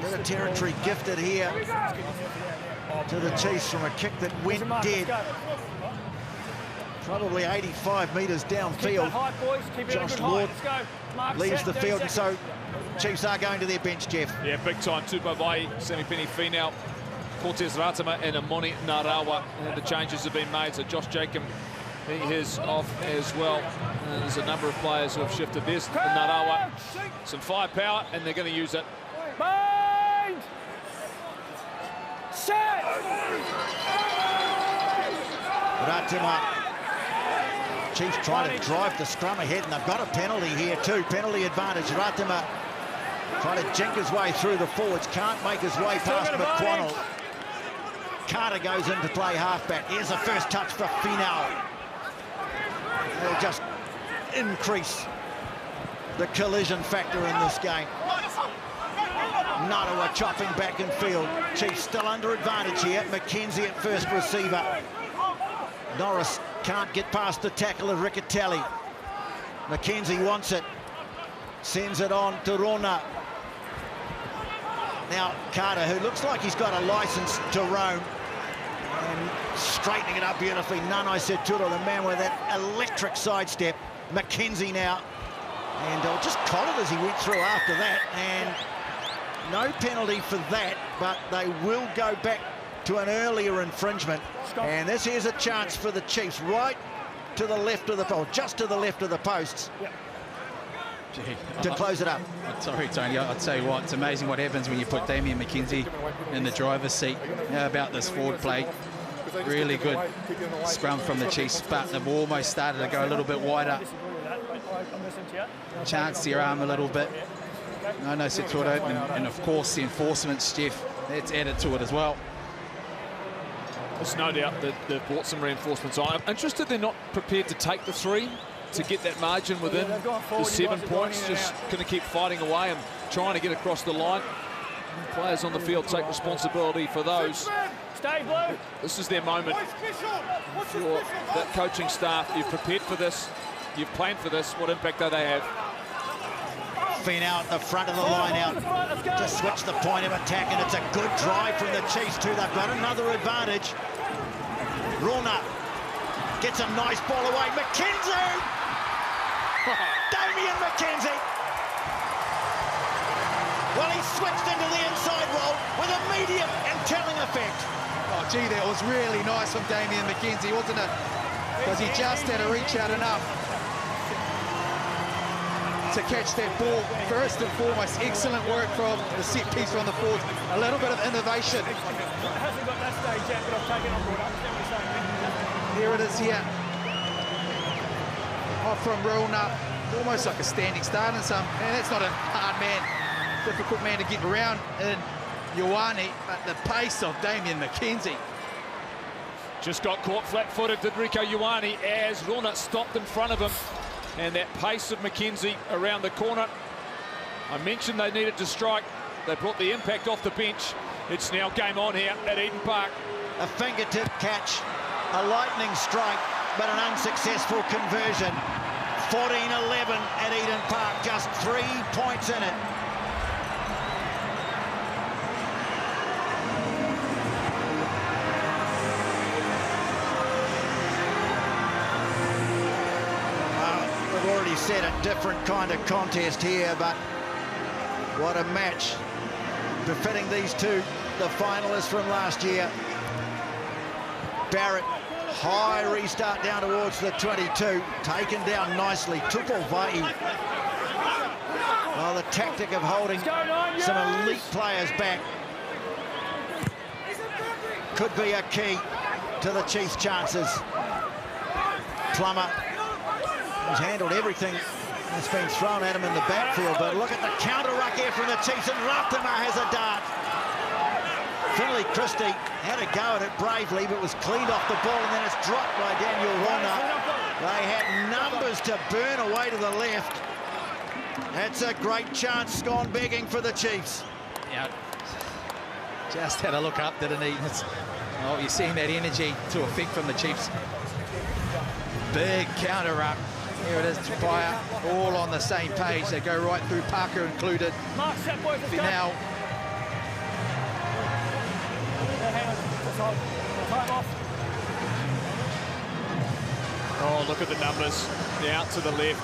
bit of territory gifted here to the Chiefs from a kick that went dead. Probably 85 metres downfield. Josh Lord leaves the field, and so Chiefs are going to their bench, Jeff. Yeah, big time. Tupavai, Semipeni Finau, Cortez Ratama and Amoni Narawa. The changes have been made, so Josh Jacob, he is off as well. There's a number of players who have shifted. There's Narawa, some firepower, and they're going to use it. Mind! Set! Ratama. Chiefs trying to drive the scrum ahead, and they've got a penalty here too. Penalty advantage. Ratama trying to jink his way through the forwards. Can't make his way past McQuannell. Carter goes in to play halfback. Here's the first touch for Finau. They'll just increase the collision factor in this game. Narawa chopping back in field. Chiefs still under advantage here. McKenzie at first receiver. Norris can't get past the tackle of Riccatelli. McKenzie wants it. Sends it on to Rona. Now Carter, who looks like he's got a license to roam. And straightening it up beautifully. Nanai Seturo, the man with that electric sidestep. McKenzie now. And just collared as he went through after that. And no penalty for that, but they will go back to an earlier infringement. And this is a chance for the Chiefs right to the left of the post, just to the left of the posts. To close it up. Sorry, Tony, I'll tell you what, it's amazing what happens when you put Damien McKenzie in the driver's seat. How about this forward play? Really good scrum from the Chiefs, but they've almost started to go a little bit wider. Chance their arm a little bit. No Seturo, and of course the enforcements, Jeff, that's added to it as well. There's no doubt that they've brought some reinforcements on. I'm interested they're not prepared to take the 3 to get that margin within the 7 points. Just going to keep fighting away and trying to get across the line. Players on the field take responsibility for those. This is their moment. For that coaching staff, you've prepared for this, you've planned for this. What impact do they have? Finau at the front of the line out to switch the point of attack, and it's a good drive from the Chiefs too. They've got another advantage. Rona gets a nice ball away. McKenzie! Damien McKenzie! Well, he switched into the inside role with immediate and telling effect. Oh, gee, that was really nice from Damien McKenzie, wasn't it? Because he just had to reach out enough to catch that ball. First and foremost, excellent work from the set piece from the forwards. A little bit of innovation. Hasn't got that stage yet, but I've taken on board. I understand what you're saying. Here it is here. Off from Rona. Almost like a standing start and some. And that's not a hard man, difficult man to get around in Ioane, but the pace of Damien McKenzie. Just got caught flat-footed, did Rieko Ioane, as Rona stopped in front of him. And that pace of McKenzie around the corner. I mentioned they needed to strike. They brought the impact off the bench. It's now game on here at Eden Park. A fingertip catch, a lightning strike, but an unsuccessful conversion. 14-11 at Eden Park, just 3 points in it. We've already said a different kind of contest here, but what a match. Befitting these two, the finalists from last year. Barrett, high restart down towards the 22, taken down nicely. Tupolvai. Well, the tactic of holding some elite players back could be a key to the Chiefs' chances. Plummer, who's handled everything that's been thrown at him in the backfield, but look at the counter-ruck here from the Chiefs, and Ratama has a dart. Finley Christie had a go at it bravely, but was cleaned off the ball, and then it's dropped by Daniel Rona. They had numbers to burn away to the left. That's a great chance gone begging for the Chiefs. Yeah, just had a look up, didn't he? Oh, you're seeing that energy to effect from the Chiefs. Big counter-ruck. Here it is, Tupaya, all on the same page. They go right through, Parker included. Finau. Oh, look at the numbers. They're out to the left.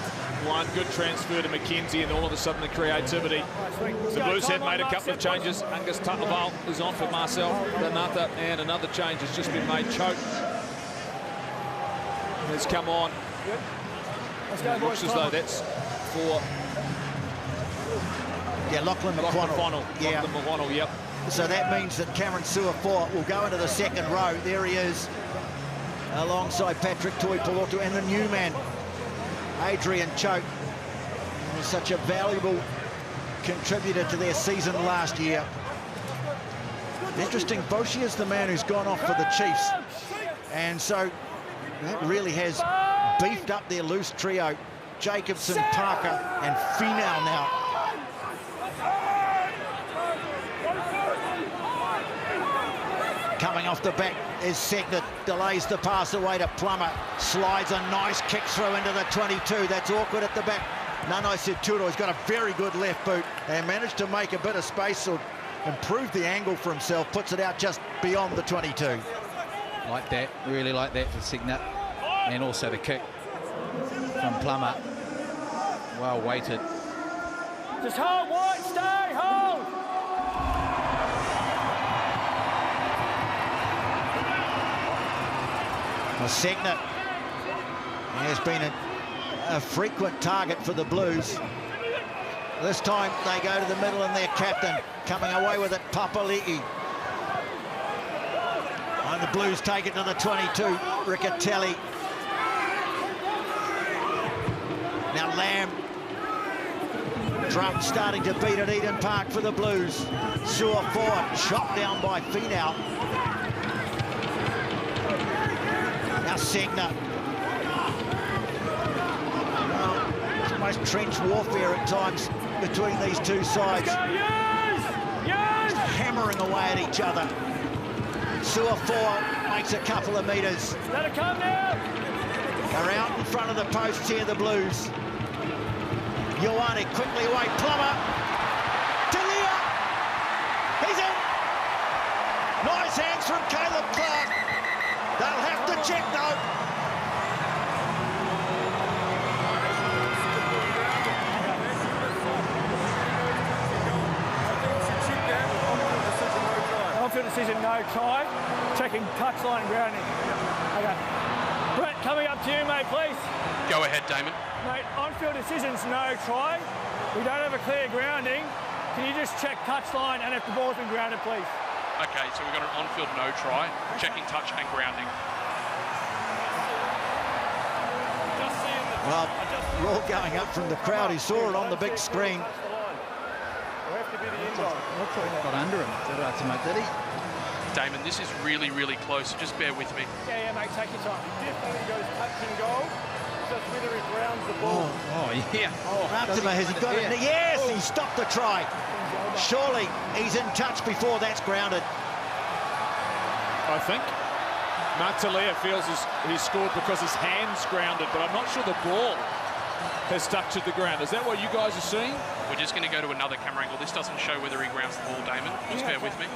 One good transfer to McKenzie, and all of a sudden the creativity. The Blues have made a couple of changes. Angus Tuttle is on for Marcel Renata, and another change has just been made. Choke has come on. It looks as though that's for... Yeah, Lachlan McWonnell. Yeah. Lachlan McWonnell, yep. So that means that Cameron Suafoa will go into the second row. There he is, alongside Patrick Tuipulotu and the new man, Adrian Choke. He was such a valuable contributor to their season last year. Interesting, Boshi is the man who's gone off for the Chiefs. And so that really has beefed up their loose trio. Jacobson, Parker and Finau now. Coming off the back is Segner, delays the pass away to Plummer, slides a nice kick through into the 22. That's awkward at the back. Nanai Situro's got a very good left boot and managed to make a bit of space or improve the angle for himself, puts it out just beyond the 22. Like that, really like that for Segner. And also the kick from Plummer. Well weighted. Just hold, White, stay, hold! Well, Segner has been a frequent target for the Blues. This time they go to the middle and their captain coming away with it, Papali'i. And the Blues take it to the 22, Riccatelli. Now Lamb. Drum starting to beat at Eden Park for the Blues. Sewer forward, shot down by Finau. Now Segner. Well, it's almost trench warfare at times between these two sides. Hammering away at each other. Sewer forward makes a couple of metres. Let it come now. They're out in front of the posts here, the Blues. Ioane quickly away, Plummer. Talia! He's in! Nice hands from Caleb Clark. They'll have to check though. On-field decision, no try. Checking touchline grounding. Okay. Brett, coming up to you, mate, please. Go ahead, Damon. Mate, on-field decisions, no try. We don't have a clear grounding. Can you just check touchline and if the ball's been grounded, please? Okay, so we've got an on-field no try, checking touch and grounding. Well, roar going up from the crowd. He saw it on the big screen. Got under him, did he? Damon, this is really, really close, so just bear with me. Yeah, mate, take your time. He definitely goes touch and goal. Just whether he grounds the ball. Oh yeah. Raptima, has he got it? Yes, he stopped the try. Surely he's in touch before that's grounded. I think Mark Talia feels he's scored because his hand's grounded, but I'm not sure the ball has touched the ground. Is that what you guys are seeing? We're just going to go to another camera angle. This doesn't show whether he grounds the ball, Damon. Just bear with me.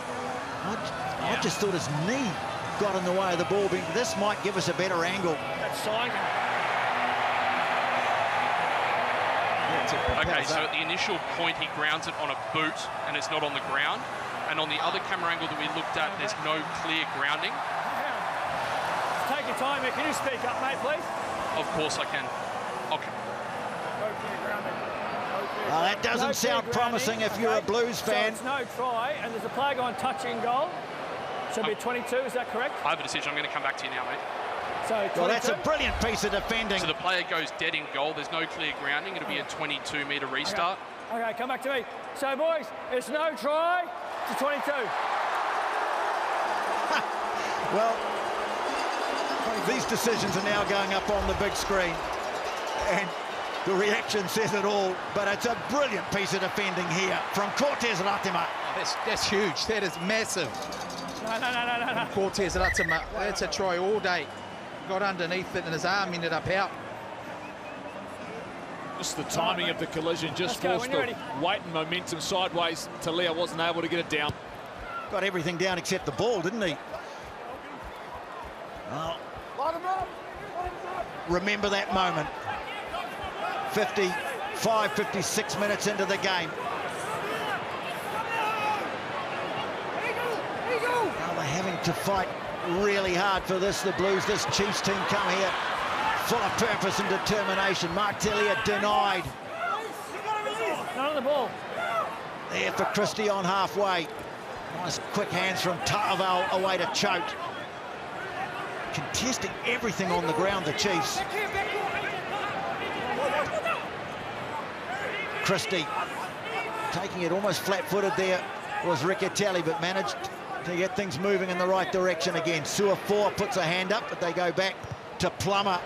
I just thought his knee got in the way of the ball. This might give us a better angle. That's sign. Okay, so at the initial point, he grounds it on a boot, and it's not on the ground. And on the other camera angle that we looked at, there's no clear grounding. Take your time, mate. Can you speak up, mate, please? Of course I can. Okay. Well, that doesn't sound promising if you're a Blues fan. So it's no try, and there's a player going touching goal. So it'll be 22, is that correct? I have a decision. I'm going to come back to you now, mate. So 22? Well, that's a brilliant piece of defending. So the player goes dead in goal. There's no clear grounding. It'll be a 22-metre restart. Okay, come back to me. So, boys, it's no try to 22. Well, these decisions are now going up on the big screen. And the reaction says it all, but it's a brilliant piece of defending here from Cortez Ratima. That's huge. That is massive. No. Cortez Ratima, that's a try all day. Got underneath it and his arm ended up out. Just the timing of the collision just forced the weight and momentum sideways. Talia wasn't able to get it down. Got everything down except the ball, didn't he? Well, remember that moment. 56 minutes into the game. Now they're having to fight really hard for this, the Blues. This Chiefs team come here full of purpose and determination. Mark Talia denied. Not on the ball. There for Christie on halfway. Nice quick hands from Ta'aval away to Choate. Contesting everything on the ground, the Chiefs. Christie taking it almost flat-footed there was Riccatelli, but managed to get things moving in the right direction again. Suafoa puts a hand up, but they go back to Plummer.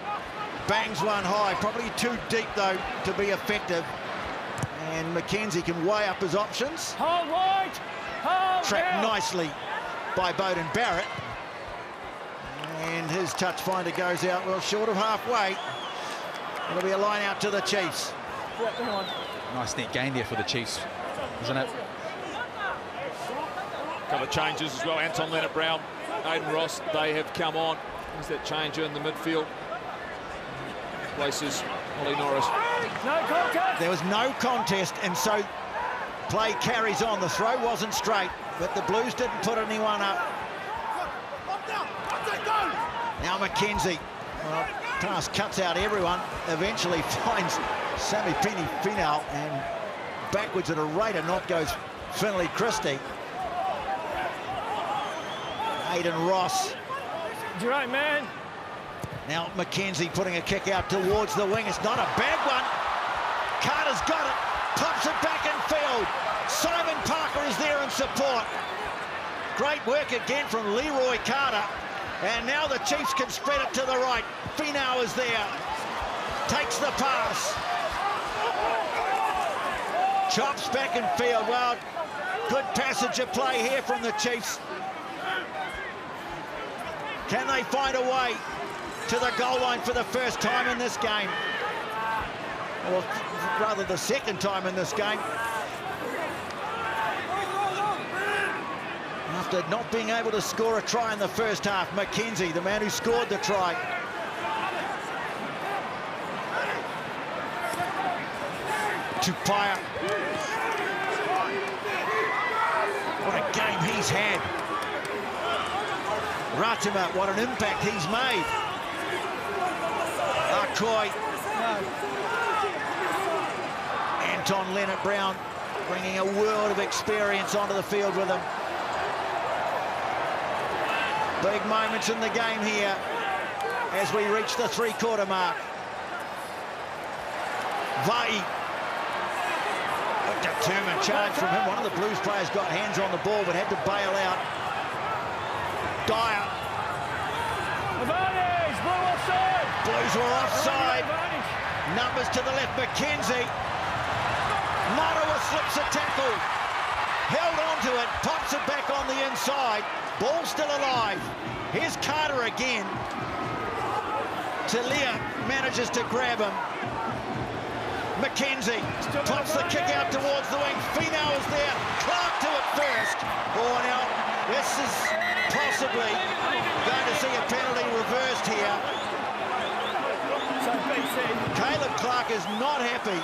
Bangs one high, probably too deep though to be effective. And Mackenzie can weigh up his options. Hold wide! Hold Trapped down. nicely by Beauden Barrett. And his touch finder goes out well short of halfway. It'll be a line out to the Chiefs. Yeah, hang on. Nice net gain there for the Chiefs, isn't it? Couple of changes as well. Anton Leonard-Brown, Aidan Ross, they have come on. There's that changer in the midfield. Places Ollie Norris. No contest. There was no contest, and so play carries on. The throw wasn't straight, but the Blues didn't put anyone up. Now Mackenzie, well, pass cuts out everyone, eventually finds Sammy Finau, and backwards at a rate of knot goes Finlay Christie. Aidan Ross. Right, man. Now Mackenzie putting a kick out towards the wing. It's not a bad one. Carter's got it. Pops it back in field. Simon Parker is there in support. Great work again from Leroy Carter. And now the Chiefs can spread it to the right. Finau is there. Takes the pass. Chops back in field. Well, good passage of play here from the Chiefs. Can they find a way to the goal line for the first time in this game? Or rather the second time in this game. After not being able to score a try in the first half, Mackenzie, the man who scored the try. Tupaia. What a game he's had. Ratima, what an impact he's made. Arcoy. Anton Leonard-Brown bringing a world of experience onto the field with him. Big moments in the game here as we reach the three-quarter mark. Vai. A determined charge from him. One of the Blues players got hands on the ball but had to bail out. Dyer. Advantage! Blue offside! Blues were offside. Numbers to the left. Mackenzie. Marawa slips a tackle. Held onto it. Pops it back on the inside. Ball still alive. Here's Carter again. Talia manages to grab him. Mackenzie pops the kick out towards the wing. Finau is there. Clark to it first. Oh, now this is possibly going to see a penalty reversed here. Caleb Clark is not happy.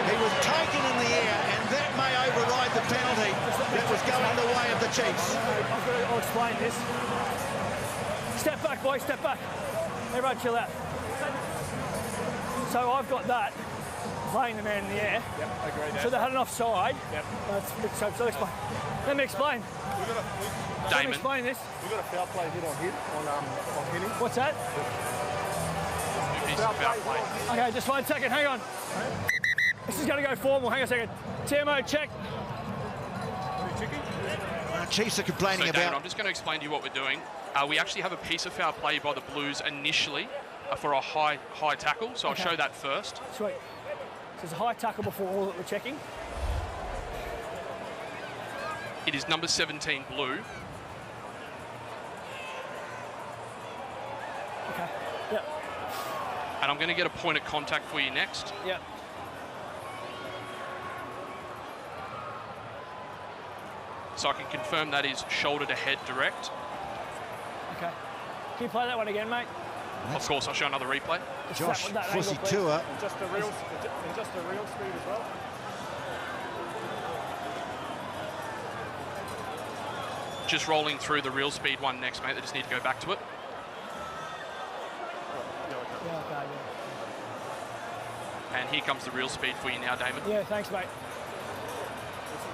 He was taken in the air, and that may override the penalty that was going the way of the Chiefs. I'll explain this. Step back, boys, step back. Everyone chill out. So I've got that, playing the man in the air. Yep, I agree. So they had an offside. Yep. So explain. Let me explain. Let me explain this. We've got a foul play hit on him, on Henny. What's that? Foul play. Okay, just 1 second, hang on. This is going to go formal, hang on a second. TMO, check. Chiefs are complaining so, about... David, I'm just going to explain to you what we're doing. We actually have a piece of foul play by the Blues initially for a high tackle, so Okay. I'll show that first. Sweet. So there's a high tackle before all that we're checking. It is number 17, Blue. Okay, yep. And I'm going to get a point of contact for you next. Yep. So I can confirm that is shoulder to head direct. Okay. Can you play that one again, mate? Of course, I'll show another replay. Josh that angle, please. Fusitua. Just a real speed as well. Just rolling through the real speed one next, mate. They just need to go back to it. Yeah, okay, And here comes the real speed for you now, Damon. yeah. Yeah, thanks, mate.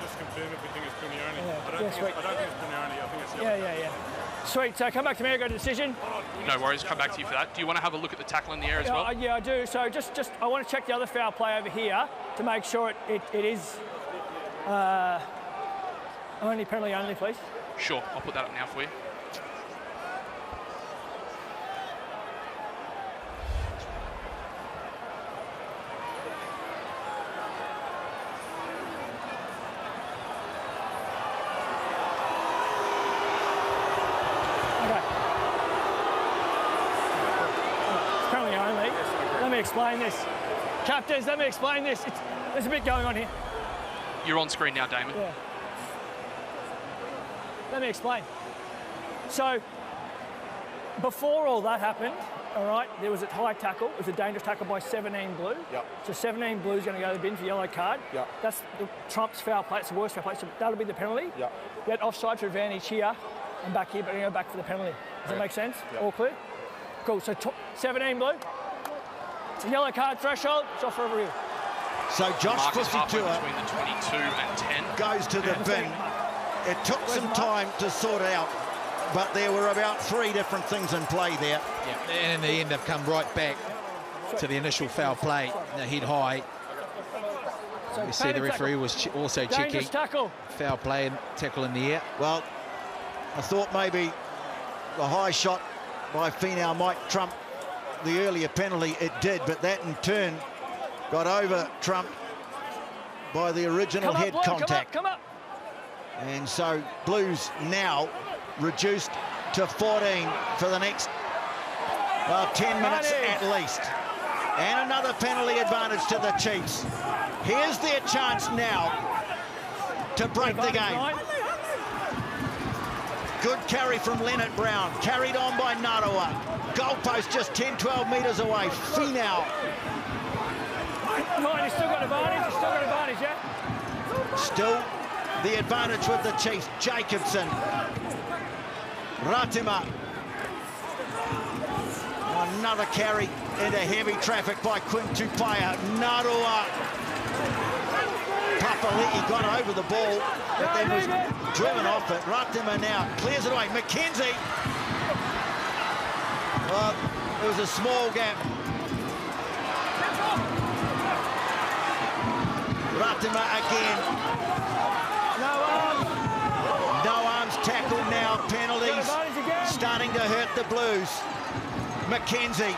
Just confirm if we think it's Punioni. Yeah. I don't think it's Punioni. I think it's Yeah. Sweet, so come back to me, I got a decision. No worries, come back to you for that. Do you want to have a look at the tackle in the air as well? Yeah, I do. So just I want to check the other foul play over here to make sure it is Only penalty only, please. Sure, I'll put that up now for you. Let me explain this. Captains, let me explain this. There's a bit going on here. You're on screen now, Damon. Yeah. Let me explain. So, before all that happened, all right, there was a high tackle. It was a dangerous tackle by 17 blue. Yep. So 17 blue is going to go to the bin for yellow card. Yep. That's the Trump's foul play. It's the worst foul play. So that'll be the penalty. Yep. You get offside for advantage here and back here, but you go back for the penalty. Does that make sense? Yep. All clear? Cool. So 17 blue. It's a yellow card threshold. It's off for a review. So Josh Fusitua between the 22 and 10 goes to the bin. It took some time to sort out, but there were about 3 different things in play there. Yeah, and in the end, they've come right back to the initial foul play. They hit high. So you see the referee was also checking tackle. Foul play and tackle in the air. Well, I thought maybe the high shot by Finau might trump the earlier penalty. It did, but that in turn got over trumped by the original head contact. Come up. And so Blues now reduced to 14 for the next 10 minutes at least. And another penalty advantage to the Chiefs. Here's their chance now to break the game. Good carry from Leonard Brown, carried on by Narawa. Goalpost just 10-12 metres away. Finau. He's still got advantage. He's still got advantage, yeah? Still the advantage with the Chiefs. Jacobson. Ratima. Another carry into heavy traffic by Quinn Tupaia. Narawa. Papali'i got over the ball, but then was driven off it. Ratima now clears it away. McKenzie. Well, it was a small gap. Ratima again. No arms tackle now. Penalties starting to hurt the Blues. McKenzie.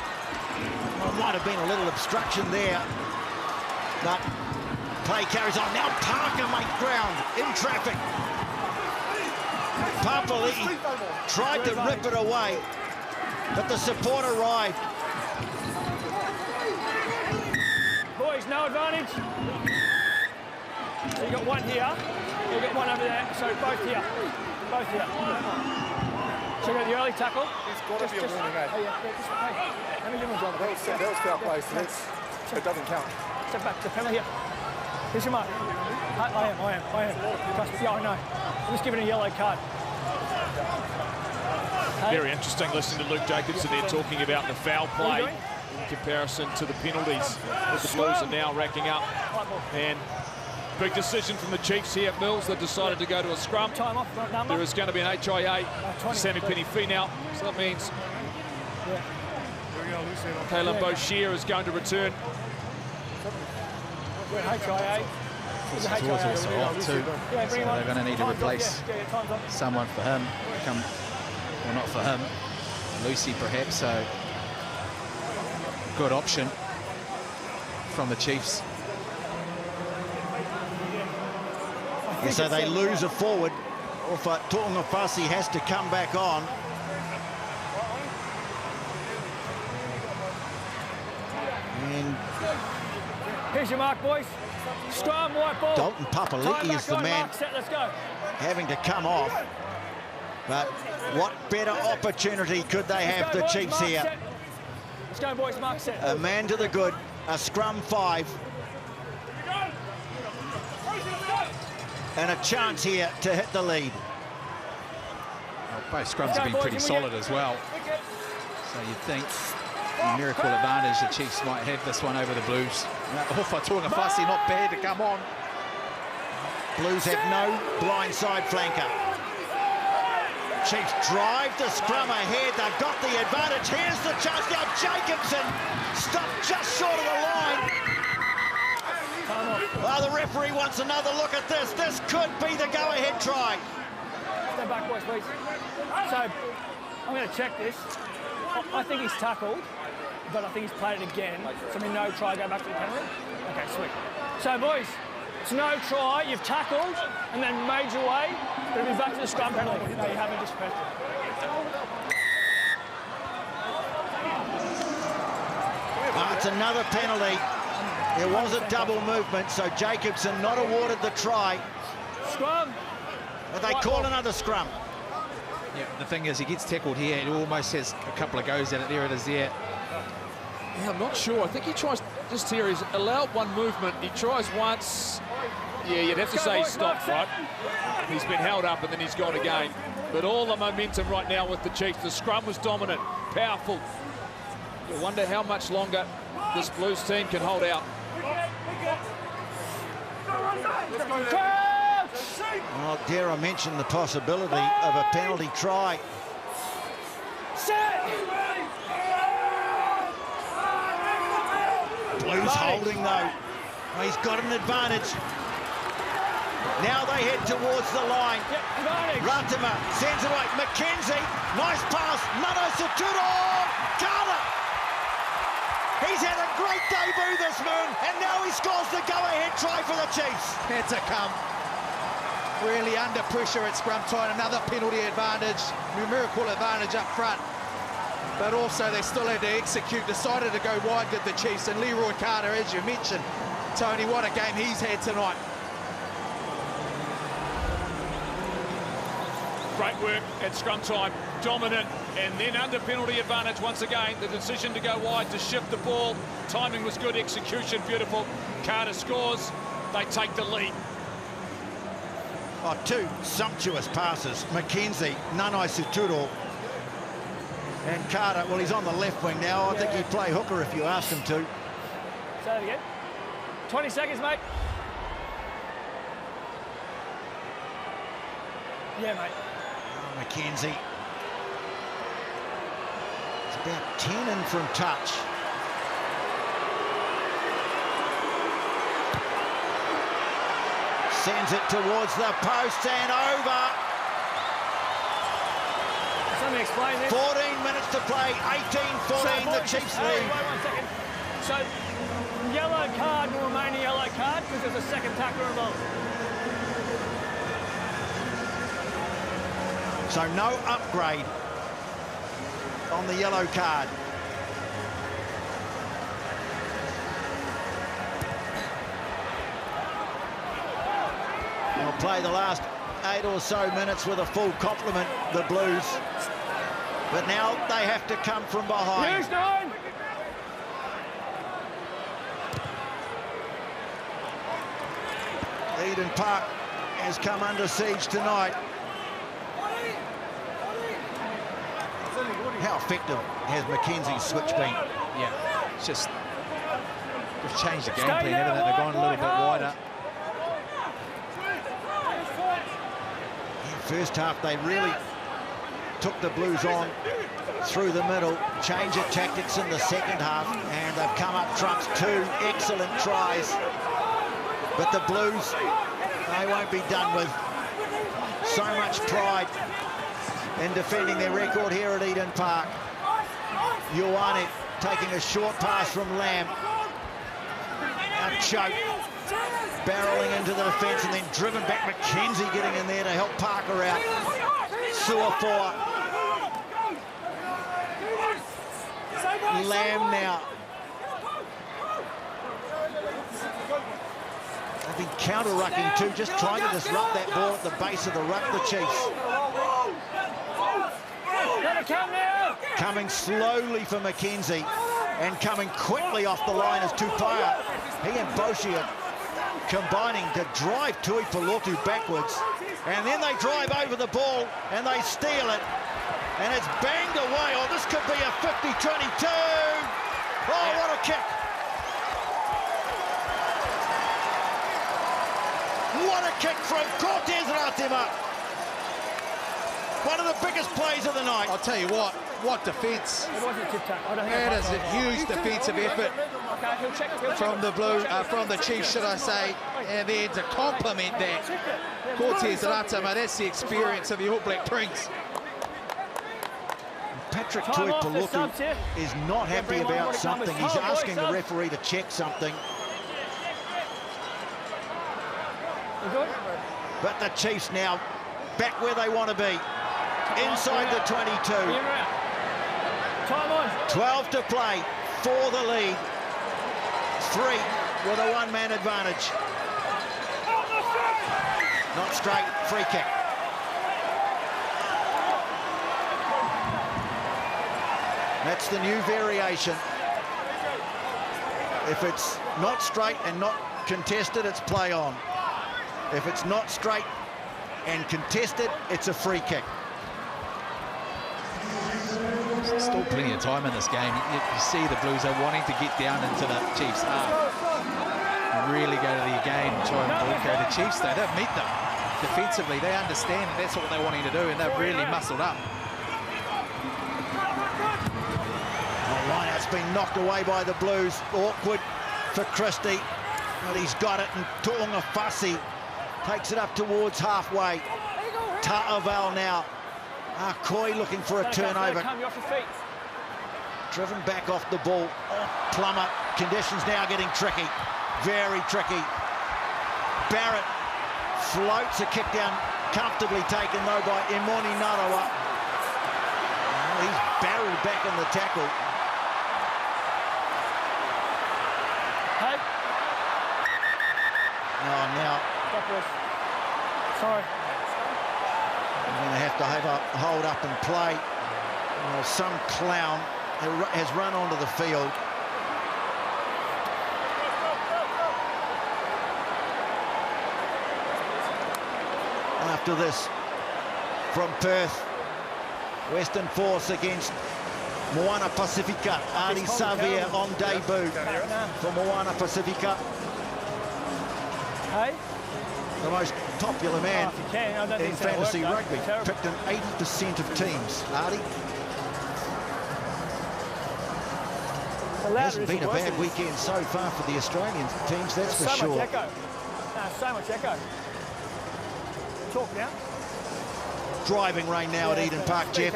Well, might have been a little obstruction there, but play carries on. Now Parker makes ground in traffic. Papali'i tried to rip it away, but the support arrived. Boys, no advantage. So you got one here, you got one over there, so both here. Both here. So you got the early tackle. It's got to be a warning, eh? Oh, yeah, let me give him a job. That was foul play, so it doesn't count. Step back, the penalty here. Here's your mark. I am. Trust me, yeah, I know. I'm just giving a yellow card. Very interesting listening to Luke Jacobson there talking about the foul play in comparison to the penalties that the Blues are now racking up. And big decision from the Chiefs here at Mills. They've decided to go to a scrum. There is going to be an HIA for Sammy Penny-Finau. So that means Kalen Boshier is going to return. HIA. Towards also off too. So they're going to need to replace someone for him. Well, not for him. Lucy perhaps. So good option from the Chiefs. So they lose a forward. Ofa Tu'ungafasi has to come back on. And here's your mark, boys. Scrum, white ball. Dalton Papali'i is the man let's go. having to come off. But what better opportunity could they have, the Chiefs here? Let's go, boys. Mark set. A man to the good, a scrum 5. And a chance here to hit the lead. Well, both scrums have been pretty solid as well. So you'd think numerical advantage the Chiefs might have this one over the Blues. Ofa Tu'ungafasi not bad to come on. Blues have no blindside flanker. Chiefs drive the scrum ahead. They've got the advantage. Here's the chance now. Jacobson stopped just short of the line. Oh, the referee wants another look at this. This could be the go-ahead try. Step back, boys, please. So, I'm going to check this. I think he's tackled, but I think he's played it again. So, no try, go back to the penalty. Okay, sweet. So, boys, it's no try. You've tackled and then made your way. It'll be back to the scrum penalty. No, you haven't just pressed it. It's another penalty. There was a double movement, so Jacobson not awarded the try. Scrum. But they call another scrum. Yeah, the thing is, he gets tackled here. He almost has a couple of goes at it. There it is there. Yeah, I'm not sure. I think he tries just here. He's allowed one movement. He tries once. Yeah, you'd have to say he stopped, right? He's been held up and then he's gone again. But all the momentum right now with the Chiefs. The scrum was dominant, powerful. You wonder how much longer this Blues team can hold out. Well, dare I mention the possibility of a penalty try. Blues holding though. He's got an advantage. Now they head towards the line. Rantima sends it away. McKenzie, nice pass. Nano Saturo. Carter. He's had a great debut this moon, and now he scores the go-ahead try for the Chiefs. Had to come. Really under pressure at scrum time. Another penalty advantage. Numerical advantage up front. But also they still had to execute. Decided to go wide with the Chiefs. And Leroy Carter, as you mentioned, Tony, what a game he's had tonight. Great work at scrum time, dominant, and then under penalty advantage once again. The decision to go wide, to shift the ball. Timing was good, execution beautiful. Carter scores, they take the lead. Oh, two sumptuous passes. McKenzie, Nanai Suturo, and Carter. Well, he's on the left wing now. I think he'd play hooker if you asked him to. Say it again. 20 seconds, mate. Yeah, mate. McKenzie. It's about 10 in from touch. Sends it towards the post and over. Let me explain this. 14 minutes to play, 18-14, the Chiefs lead. Wait 1 second. So, yellow card will remain a yellow card because there's a second tackler involved. So no upgrade on the yellow card. They'll play the last 8 or so minutes with a full complement, the Blues. But now they have to come from behind. Use 9. Eden Park has come under siege tonight. How effective has McKenzie's switch been? Yeah, it's just they've changed the game plan, haven't they? They've gone a little bit wider. Yeah, first half they really took the Blues on through the middle, change of tactics in the second half, and they've come up trumps. 2 excellent tries. But the Blues, they won't be done with. So much pride in defending their record here at Eden Park. Ioane taking a short pass from Lamb. Now choke, barreling into the defence and then driven back. McKenzie getting in there to help Parker out. Suafoa. Lamb now. They've been counter-rucking too, just trying to disrupt that ball at the base of the ruck, the Chiefs. Coming slowly for McKenzie and coming quickly off the line as Tupaia. He and Boshi are combining to drive Tui Pelotu backwards. And then they drive over the ball and they steal it. And it's banged away. Oh, this could be a 50-22. Oh, what a kick. What a kick from Cortez Rantima. One of the biggest plays of the night. I'll tell you what, what defence. It wasn't a tip tackle. I don't think That is a huge defensive effort Okay, he'll check. from the from the Chiefs, should I say. And then to complement that, Cortez Ratama, that's the experience of the All Black Prince. Patrick Tuipulotu is not happy about something. He's asking the referee to check something. But the Chiefs now back where they want to be, inside the 22. 12 to play for the lead. 3 with a one-man advantage. Not straight, free kick. That's the new variation. If it's not straight and not contested, it's play on. If it's not straight and contested, it's a free kick. There's still plenty of time in this game. You see the Blues are wanting to get down into the Chiefs' half and really go to the game and try and go the Chiefs, though. They'll meet them defensively. They understand that's what they're wanting to do, and they've really muscled up. Lineout's been knocked away by the Blues. Awkward for Christie, but he's got it, and Tu'ungafasi takes it up towards halfway. Ta'aval now. Koi looking for a turnover. Driven back off the ball. Plummer. Conditions now getting tricky. Very tricky. Barrett floats a kick down, comfortably taken though by Imoni Narawa. He's barreled back in the tackle. Oh, now. Sorry. I'm going to have a hold up and play. Well, some clown has run onto the field. After this, from Perth, Western Force against Moana Pacifica. Ari Xavier on debut for Moana Pacifica. Hey? The most popular man in fantasy rugby, picked in 80% of teams. Artie? Hasn't been a bad weekend so far for the Australian teams, that's for sure. So much echo. Talk now. Driving rain now at Eden Park, Jeff.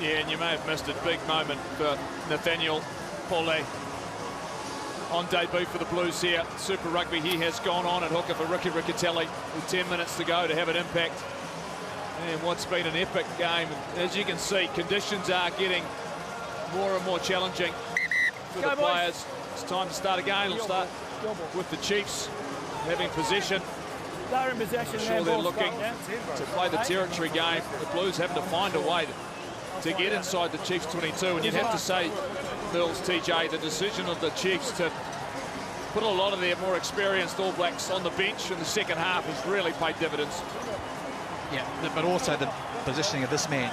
Yeah, and you may have missed a big moment for Nathaniel Paulet. On debut for the Blues here. Super Rugby, he has gone on at hooker for Ricky Riccatelli with 10 minutes to go to have an impact. And what's been an epic game. As you can see, conditions are getting more and more challenging for the players. It's time to start again. It'll start with the Chiefs having possession. They're in possession. I'm sure they're looking to play the territory game. The Blues having to find a way to get inside the Chiefs 22. And you'd have to say, Mills, TJ, the decision of the Chiefs to put a lot of their more experienced All Blacks on the bench in the second half has really paid dividends. Yeah, but also the positioning of this man,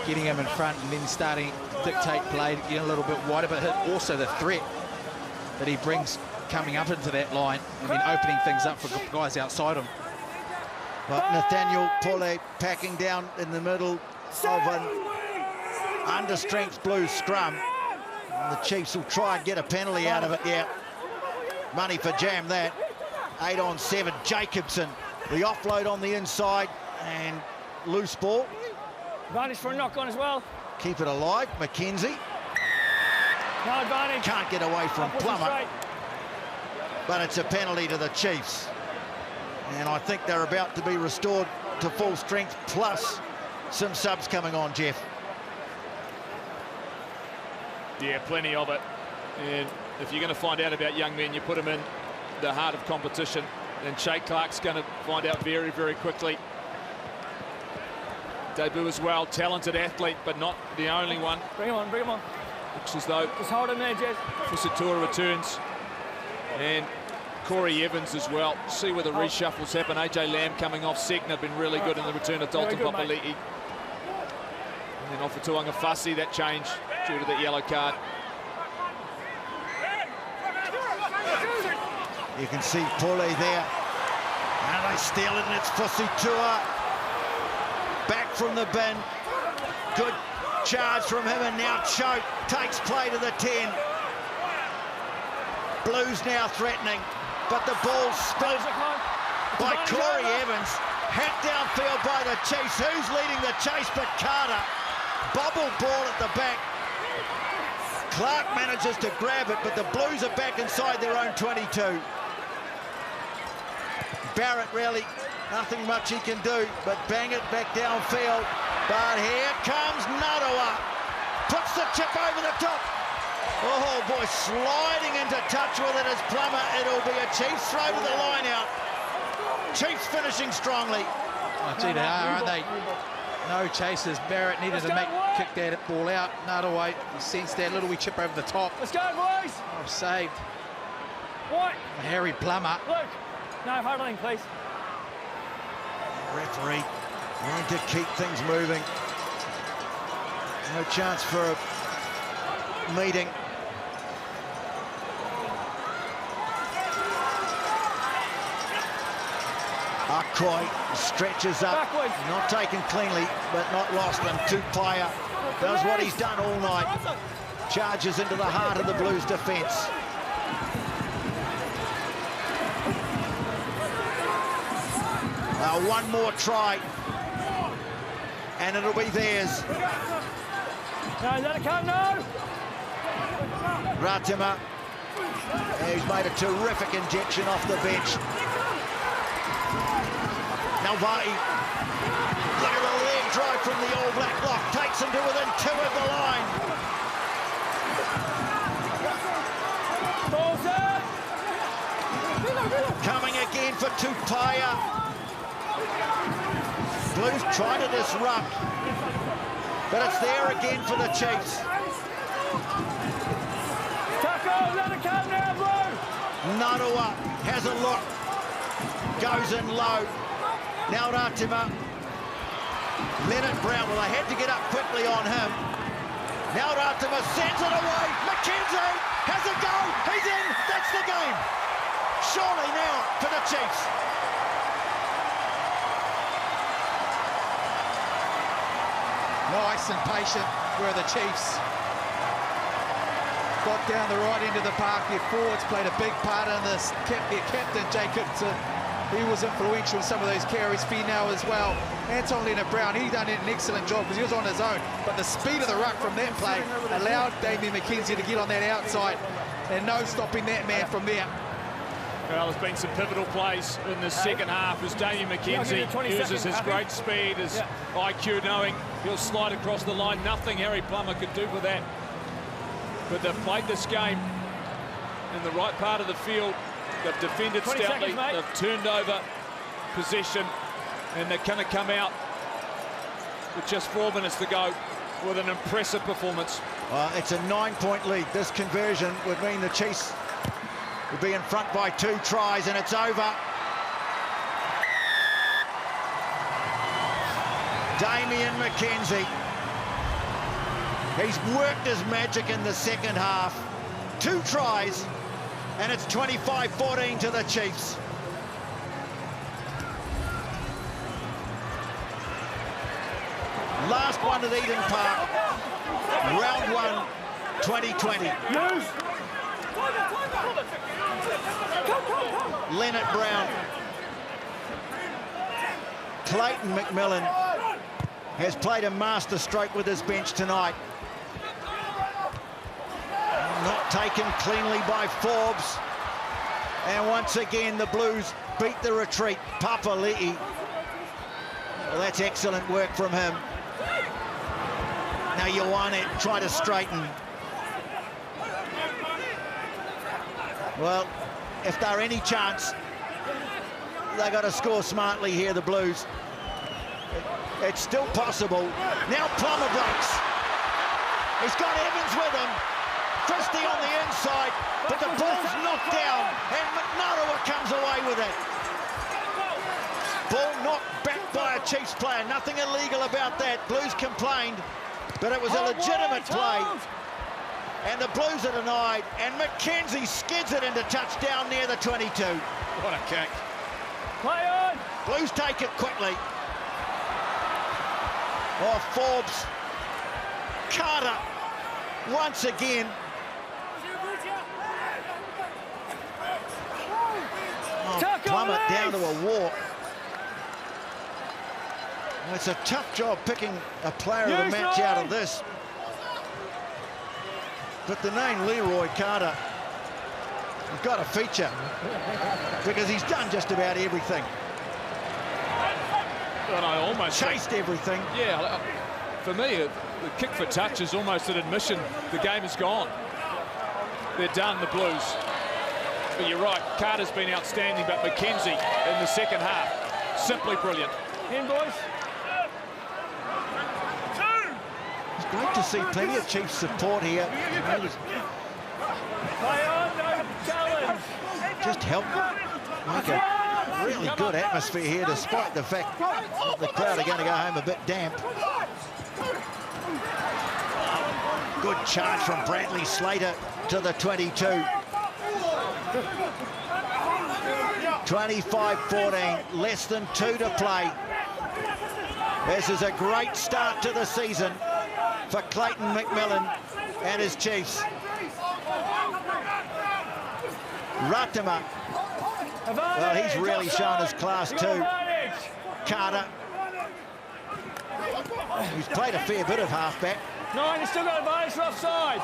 getting him in front and then starting to dictate play, getting a little bit wider, but also the threat that he brings coming up into that line and then opening things up for guys outside him. But Nathaniel Paulet packing down in the middle of an under-strength Blues scrum. And the Chiefs will try and get a penalty out of it. Yeah, money for jam that. 8 on 7. Jacobson, the offload on the inside and loose ball. Advantage for a knock on as well. Keep it alive. McKenzie. No advantage. Can't get away from Plummer. But it's a penalty to the Chiefs. And I think they're about to be restored to full strength, plus some subs coming on, Jeff. Yeah, plenty of it. And if you're going to find out about young men, you put them in the heart of competition. And Shay Clark's going to find out very, very quickly. Debut as well, talented athlete, but not the only one. Bring him on, bring him on. Looks as though just hold him there, Jez. Fusatura returns. And Corey Evans as well. See where the reshuffles happen. AJ Lamb coming off. Segner been really good in the return of Dalton Papali'i. And then off for Tu'ungafasi, that change due to the yellow card. You can see Paulet there. And they steal it, and it's Fusatura. Back from the bin. Good charge from him, and now Choke takes play to the 10. Blues now threatening, but the ball spilled by Corey Evans. Hacked downfield by the Chiefs. Who's leading the chase but Carter? Bobble ball at the back. Clark manages to grab it, but the Blues are back inside their own 22. Barrett really, nothing much he can do, but bang it back downfield. But here comes Narawa. Puts the chip over the top. Oh boy, sliding into touch with it as Plummer. It'll be a Chiefs throw to the line out. Chiefs finishing strongly. Oh, gee, they are, aren't they? No chasers. Barrett needed to kick that ball out. Narawa, he sensed that little wee chip over the top. Let's go, boys. Oh, saved. What? Harry Plummer. Luke, no huddling, please. Referee wanting to keep things moving. No chance for a meeting. Akoi stretches up, backwards. Not taken cleanly, but not lost. And Tupaia does what he's done all night. Charges into the heart of the Blues defence. One more try, and it'll be theirs. No, let it come, no! Ratima, he's made a terrific injection off the bench. Nalvai, look at the leg drive from the All Black lock, takes him to within 2 of the line. Coming again for Tupaia. Blues trying to disrupt, but it's there again for the Chiefs. Taco, let it come now, Blue! Narawa has a look, goes in low. Now Ratima. Leonard Brown, well, they had to get up quickly on him. Now Ratima sends it away. McKenzie has a go. He's in. That's the game. Surely now for the Chiefs. Nice and patient were the Chiefs. Got down the right end of the park. Their forwards played a big part in this. Their captain, Jacobson, he was influential in some of those carries. Finau as well. Anton Leonard-Brown, he done an excellent job because he was on his own. But the speed of the ruck from that play allowed Damien McKenzie to get on that outside. And no stopping that man from there. Well, there's been some pivotal plays in the second half as Damien McKenzie uses his great speed, his IQ, knowing he'll slide across the line. Nothing Harry Plummer could do for that. But they've played this game in the right part of the field. They've defended stoutly. They've turned over possession, and they're going to come out with just 4 minutes to go with an impressive performance. It's a 9-point lead. This conversion would mean the Chiefs will be in front by 2 tries, and it's over. Damien McKenzie. He's worked his magic in the second half. 2 tries, and it's 25-14 to the Chiefs. Last one at Eden Park. Round 1, 2020. Leonard Brown. Clayton McMillan has played a master stroke with his bench tonight. Not taken cleanly by Forbes. And once again, the Blues beat the retreat. Papali'i. Well, that's excellent work from him. Now Ioane try to straighten. Well, if they're any chance, they got to score smartly here, the Blues. It's still possible. Now Plummer breaks. He's got Evans with him. Christie on the inside, but the ball's knocked down, and McNarawa comes away with it. Ball knocked back by a Chiefs player. Nothing illegal about that. Blues complained, but it was a legitimate play. And the Blues are denied, and McKenzie skids it into touchdown near the 22. What a kick. Play on! Blues take it quickly. Oh, Forbes Carter, once again. Oh, plummet down to a walk. Well, it's a tough job picking a player of the match out of this. But the name Leroy Carter, you've got a feature because he's done just about everything. And I almost chased everything. Yeah, for me, the kick for touch is almost an admission. The game is gone. They're done, the Blues. But you're right, Carter's been outstanding, but McKenzie in the second half, simply brilliant. In, boys. It's great to see plenty of Chiefs support here. Just help make a really good atmosphere here, despite the fact that the crowd are going to go home a bit damp. Good charge from Bradley Slater to the 22. 25-14, less than 2 to play. This is a great start to the season for Clayton McMillan and his Chiefs. Ratima, well, he's really shown his class too. Carter, he's played a fair bit of halfback. 9, he's still got advantage for offside.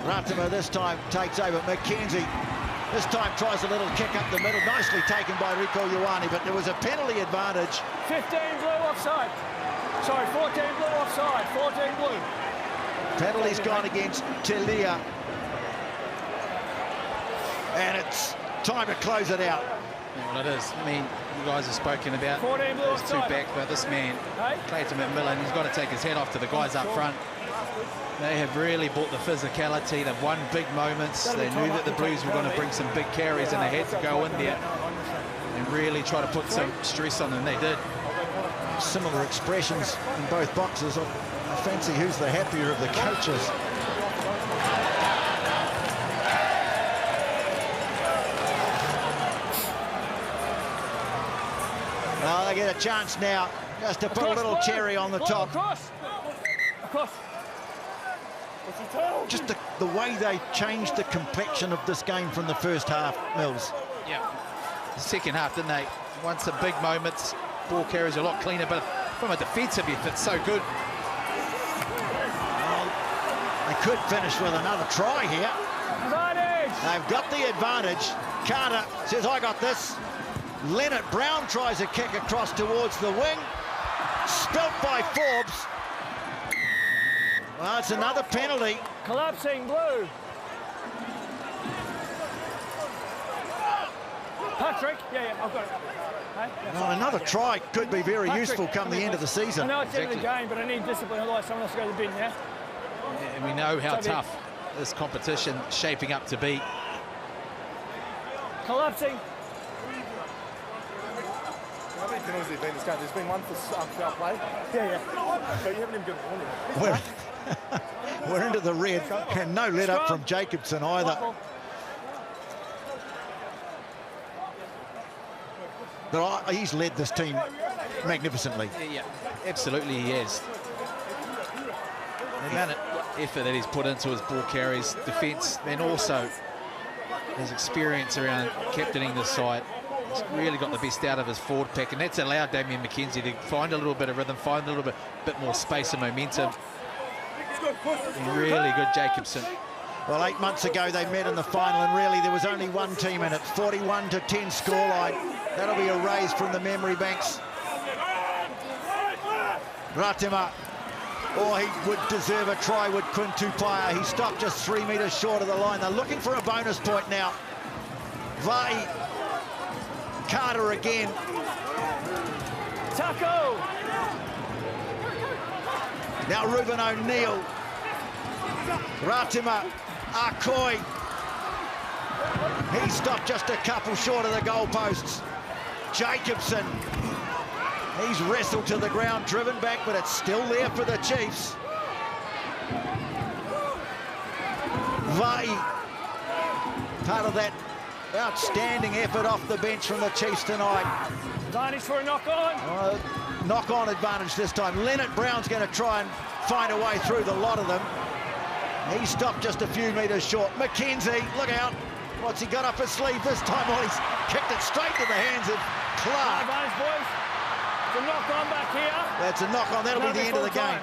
Ratima this time takes over. McKenzie this time tries a little kick up the middle, nicely taken by Rico Ioane, but there was a penalty advantage. 15 blue offside. Sorry, 14 blue offside, 14 blue. Penalty's gone against Telia. And it's time to close it out. Yeah, well, it is. I mean, you guys have spoken about those two back, but this man, Clayton McMillan, he's got to take his head off to the guys up front. They have really brought the physicality. They've won big moments. They knew that the Blues were going to bring some big carries, and they had to go in there and really try to put some stress on them. They did. Similar expressions in both boxes. I fancy who's the happier of the coaches. Well, they get a chance now just to put a little cherry on the top. Across. Just the way they changed the complexion of this game from the first half, Mills. Yeah. The second half, didn't they? Won some big moments. Ball carries a lot cleaner, but from a defensive effort, so good. Well, they could finish with another try here. Advantage. They've got the advantage. Carter says, I got this. Leonard Brown tries a kick across towards the wing. Spilt by Forbes. Well, it's another penalty. Collapsing blue. Patrick, yeah, I've got it. Hey, well, another try could be very useful come the end of the season. I know it's the end of the game, but I need discipline, otherwise someone else will go to the bin, yeah? And we know how tough this competition shaping up to be. Collapsing. How many penalties have been in this game? There's been one for foul play. Yeah. So you haven't even given one yet. We're into the red, and no let up from Jacobson either. But he's led this team magnificently. Yeah, absolutely he has. The amount of effort that he's put into his ball carries, defence, and also his experience around captaining the side. He's really got the best out of his forward pack, and that's allowed Damien McKenzie to find a little bit of rhythm, find a little bit more space and momentum. Really good Jacobson. Well, 8 months ago they met in the final, and really there was only one team in it. 41-10 scoreline. That'll be a raise from the memory banks. Ratima. Oh, he would deserve a try, would Quinn Tupaia. He stopped just 3 metres short of the line. They're looking for a bonus point now. Vai. Carter again. Taco. Now Ruben O'Neill. Ratima. Akoi. He stopped just a couple short of the goalposts. Jacobson. He's wrestled to the ground, driven back, but it's still there for the Chiefs. Vai. Part of that outstanding effort off the bench from the Chiefs tonight. Advantage for a knock-on. knock-on advantage this time. Leonard Brown's going to try and find a way through the lot of them. He stopped just a few metres short. Mackenzie, look out. What's he got up his sleeve this time? Well, he's kicked it straight to the hands of Clark. Advantage, boys. It's a knock-on back here. That's a knock-on. That'll be the end of the game.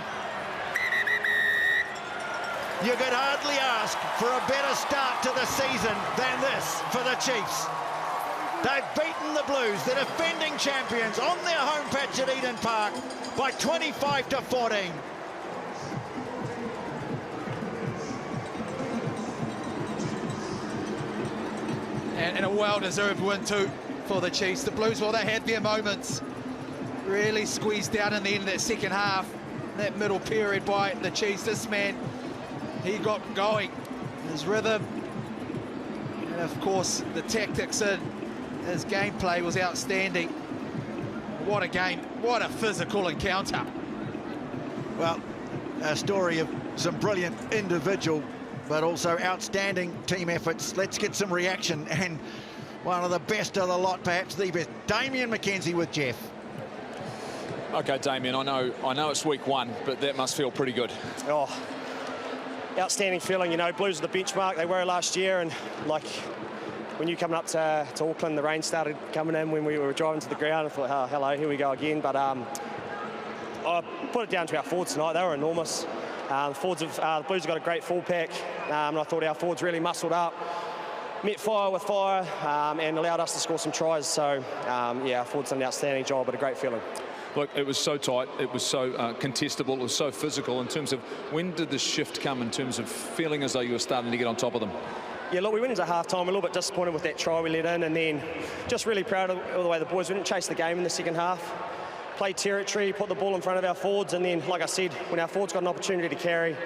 You could hardly ask for a better start to the season than this for the Chiefs. They've beaten the Blues, the defending champions, on their home patch at Eden Park by 25-14. And a well-deserved win too for the Chiefs. The Blues, well, they had their moments. Really squeezed down in the end of that second half. That middle period by the Chiefs. This man, he got going. His rhythm, and of course the tactics in his gameplay was outstanding. What a game, what a physical encounter. Well, a story of some brilliant individual but also outstanding team efforts. Let's get some reaction, and one of the best of the lot, perhaps the best, Damien McKenzie with Jeff. Okay, Damien, I know it's week one, but that must feel pretty good. Oh, outstanding feeling. You know, Blues are the benchmark. They were last year, and like when you coming up to Auckland, the rain started coming in when we were driving to the ground. I thought, oh, hello, here we go again. But I put it down to our forwards tonight. They were enormous. The Blues have got a great full pack, and I thought our forwards really muscled up, met fire with fire, and allowed us to score some tries. So, yeah, our forwards done an outstanding job, but a great feeling. Look, it was so tight, it was so contestable, it was so physical. In terms of when did the shift come in terms of feeling as though you were starting to get on top of them? Yeah, look, we went into half-time, a little bit disappointed with that try we let in, and then just really proud of the way the boys didn't chase the game in the second half. Played territory, put the ball in front of our forwards, and then, like I said, when our forwards got an opportunity to carry,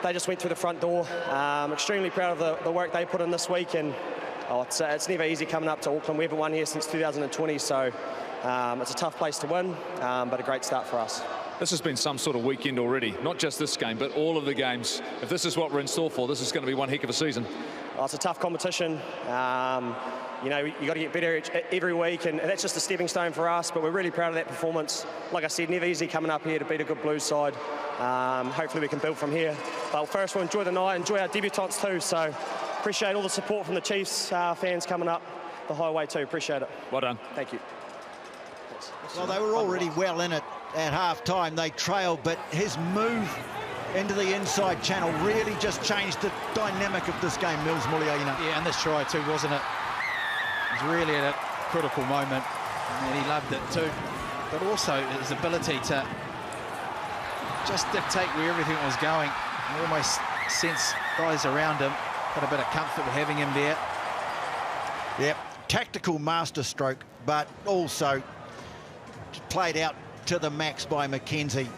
they just went through the front door. Extremely proud of the work they put in this week, and it's never easy coming up to Auckland. We haven't won here since 2020, so it's a tough place to win, but a great start for us. This has been some sort of weekend already, not just this game, but all of the games. If this is what we're in store for, this is going to be one heck of a season. It's a tough competition. You know, you got to get better every week, and that's just a stepping stone for us, but we're really proud of that performance. Like I said, never easy coming up here to beat a good Blues side. Hopefully we can build from here. But first, we'll enjoy the night, enjoy our debutants too, so appreciate all the support from the Chiefs fans coming up the highway too. Appreciate it. Well done. Thank you. Well, they were already well in it at half-time. They trailed, but his move into the inside channel really just changed the dynamic of this game, Mills Muliaina. Yeah, and this try too, wasn't it? It was really at a critical moment, and he loved it too. But also his ability to just dictate where everything was going. I almost sense guys around him got a bit of comfort with having him there. Yep, tactical masterstroke, but also played out to the max by McKenzie.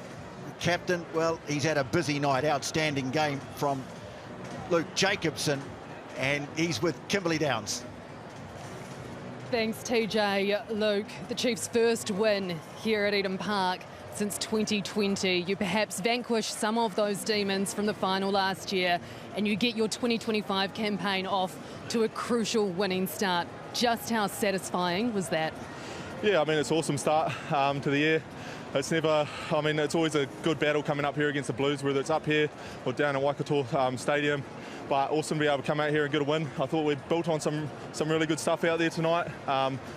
Captain, well, he's had a busy night. Outstanding game from Luke Jacobson, and he's with Kimberley Downs. Thanks, TJ. Luke, the Chiefs' first win here at Eden Park since 2020. You perhaps vanquish some of those demons from the final last year, and you get your 2025 campaign off to a crucial winning start. Just how satisfying was that? Yeah, I mean, it's an awesome start to the year. It's never, I mean, it's always a good battle coming up here against the Blues, whether it's up here or down at Waikato Stadium. But awesome to be able to come out here and get a win. I thought we built on some really good stuff out there tonight.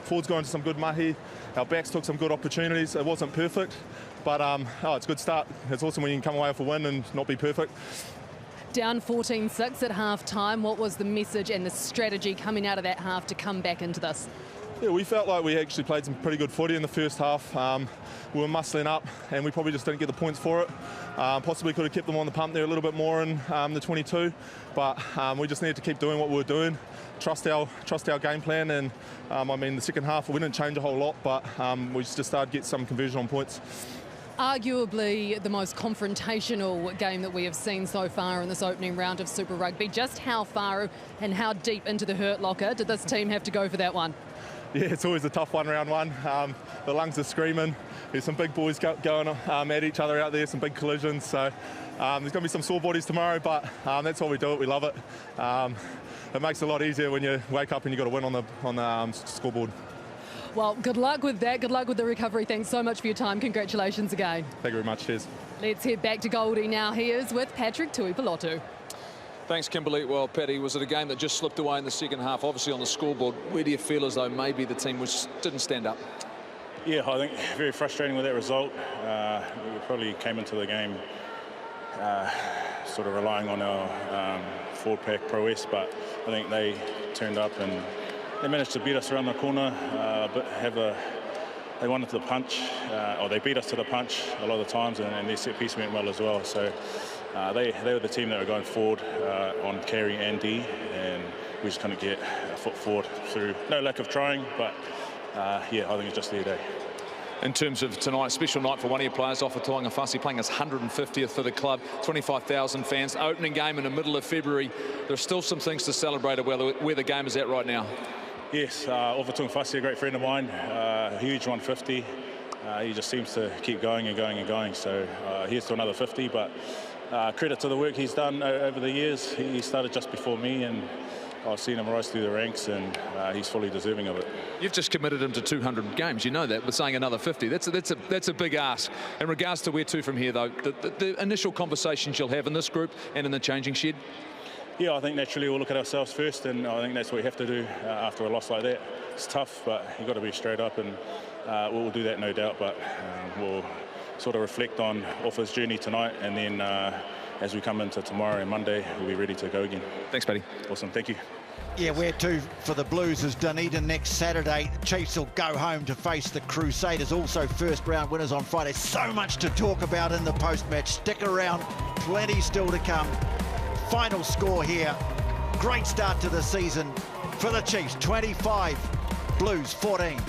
Forwards got into some good mahi. Our backs took some good opportunities. It wasn't perfect, but it's a good start. It's awesome when you can come away with a win and not be perfect. Down 14-6 at half-time. What was the message and the strategy coming out of that half to come back into this? Yeah, we felt like we actually played some pretty good footy in the first half. We were muscling up, and we probably just didn't get the points for it. Possibly could have kept them on the pump there a little bit more in the 22, but we just needed to keep doing what we were doing, trust our game plan, and I mean, the second half we didn't change a whole lot, but we just started to get some conversion on points. Arguably the most confrontational game that we have seen so far in this opening round of Super Rugby. Just how far and how deep into the hurt locker did this team have to go for that one? Yeah, it's always a tough one, round one. The lungs are screaming. There's some big boys going at each other out there, some big collisions. So there's going to be some sore bodies tomorrow, but that's why we do it. We love it. It makes it a lot easier when you wake up and you've got to win on the scoreboard. Well, good luck with that. Good luck with the recovery. Thanks so much for your time. Congratulations again. Thank you very much. Cheers. Let's head back to Goldie now. He is with Patrick Tuipilotu. Thanks, Kimberly. Well, Paddy, was it a game that just slipped away in the second half? Obviously on the scoreboard, where do you feel as though maybe the team didn't stand up? Yeah, I think very frustrating with that result. We probably came into the game sort of relying on our forward pack prowess, but I think they turned up and they managed to beat us around the corner, but they wanted to the punch, or they beat us to the punch a lot of the times, and their set piece went well as well. So they were the team that were going forward on carry and D, and we just couldn't get a foot forward through no lack of trying, but yeah, I think it's just their day. In terms of tonight, special night for one of your players, Ofa To'ungafasi, playing his 150th for the club, 25,000 fans, opening game in the middle of February. There's still some things to celebrate about where the game is at right now. Yes, Ofa To'ungafasi, a great friend of mine, huge 150. He just seems to keep going and going and going. So here's to another 50, but credit to the work he's done over the years. He started just before me, and I've seen him rise through the ranks, and he's fully deserving of it. You've just committed him to 200 games, you know that, but saying another 50, that's a big ask. In regards to where to from here, though, the initial conversations you'll have in this group and in the changing shed? Yeah, I think naturally we'll look at ourselves first, and I think that's what we have to do after a loss like that. It's tough, but you've got to be straight up, and we'll do that, no doubt, but we'll sort of reflect on Ofa's journey tonight, and then as we come into tomorrow and Monday, we'll be ready to go again. Thanks, Paddy. Awesome, thank you. Yeah, where to for the Blues is Dunedin next Saturday. The Chiefs will go home to face the Crusaders, also first round winners on Friday. So much to talk about in the post-match. Stick around, plenty still to come. Final score here. Great start to the season for the Chiefs, 25, Blues 14.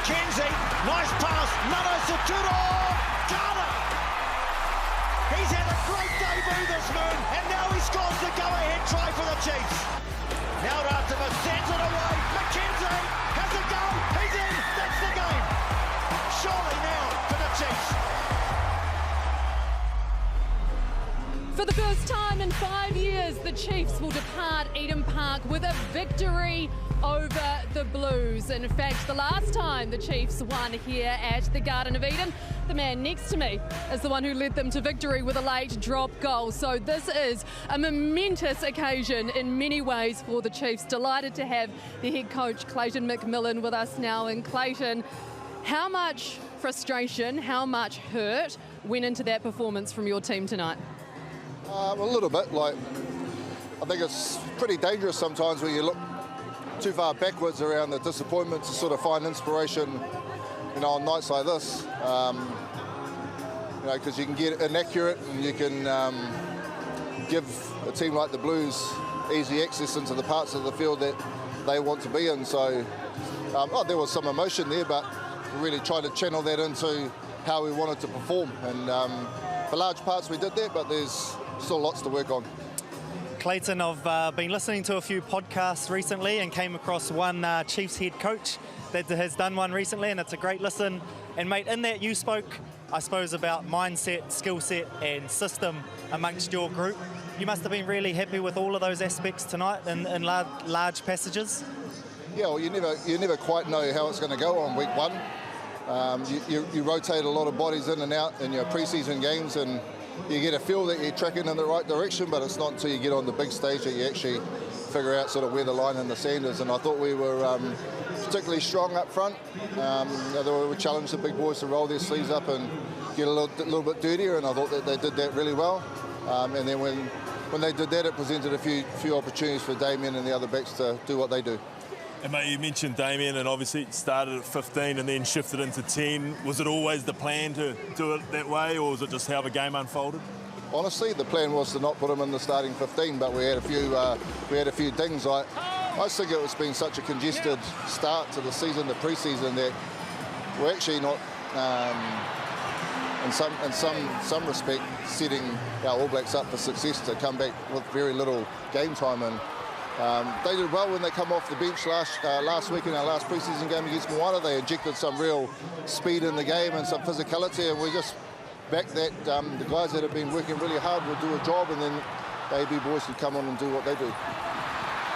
McKenzie, nice pass, Nana Saturo, Ghana! He's had a great debut this moon, and now he scores the go-ahead try for the Chiefs. Now Ratama sends it away, McKenzie has a go, he's in, that's the game. Surely now for the Chiefs. For the first time in 5 years, the Chiefs will depart Eden Park with a victory over the Blues. In fact, the last time the Chiefs won here at the Garden of Eden, the man next to me is the one who led them to victory with a late drop goal. So this is a momentous occasion in many ways for the Chiefs. Delighted to have the head coach, Clayton McMillan, with us now. And Clayton, how much frustration, how much hurt went into that performance from your team tonight? A little bit. Like, I think it's pretty dangerous sometimes when you look too far backwards around the disappointment to sort of find inspiration, you know, on nights like this. You know, because you can get inaccurate and you can give a team like the Blues easy access into the parts of the field that they want to be in. So there was some emotion there, but we really tried to channel that into how we wanted to perform. And for large parts we did that, but there's still lots to work on. Clayton, I've been listening to a few podcasts recently and came across one Chiefs head coach that has done one recently, and it's a great listen. And mate, in that you spoke, I suppose, about mindset, skill set and system amongst your group. You must have been really happy with all of those aspects tonight in large passages. Yeah, well, you never quite know how it's going to go on week one. You rotate a lot of bodies in and out in your pre-season games, and you get a feel that you're tracking in the right direction, but it's not until you get on the big stage that you actually figure out sort of where the line in the sand is. And I thought we were particularly strong up front. We challenged the big boys to roll their sleeves up and get a little bit dirtier, and I thought that they did that really well. And then when they did that, it presented a few opportunities for Damien and the other backs to do what they do. And mate, you mentioned Damien, and obviously it started at 15 and then shifted into 10. Was it always the plan to do it that way, or was it just how the game unfolded? Honestly, the plan was to not put him in the starting 15, but we had a few dings. I just think it's been such a congested start to the season, the pre-season, that we're actually not, in some respect, setting our All Blacks up for success to come back with very little game time. And they did well when they come off the bench last week in our last pre-season game against Moana. They injected some real speed in the game and some physicality, and we just back that the guys that have been working really hard will do a job, and then the AB boys can come on and do what they do.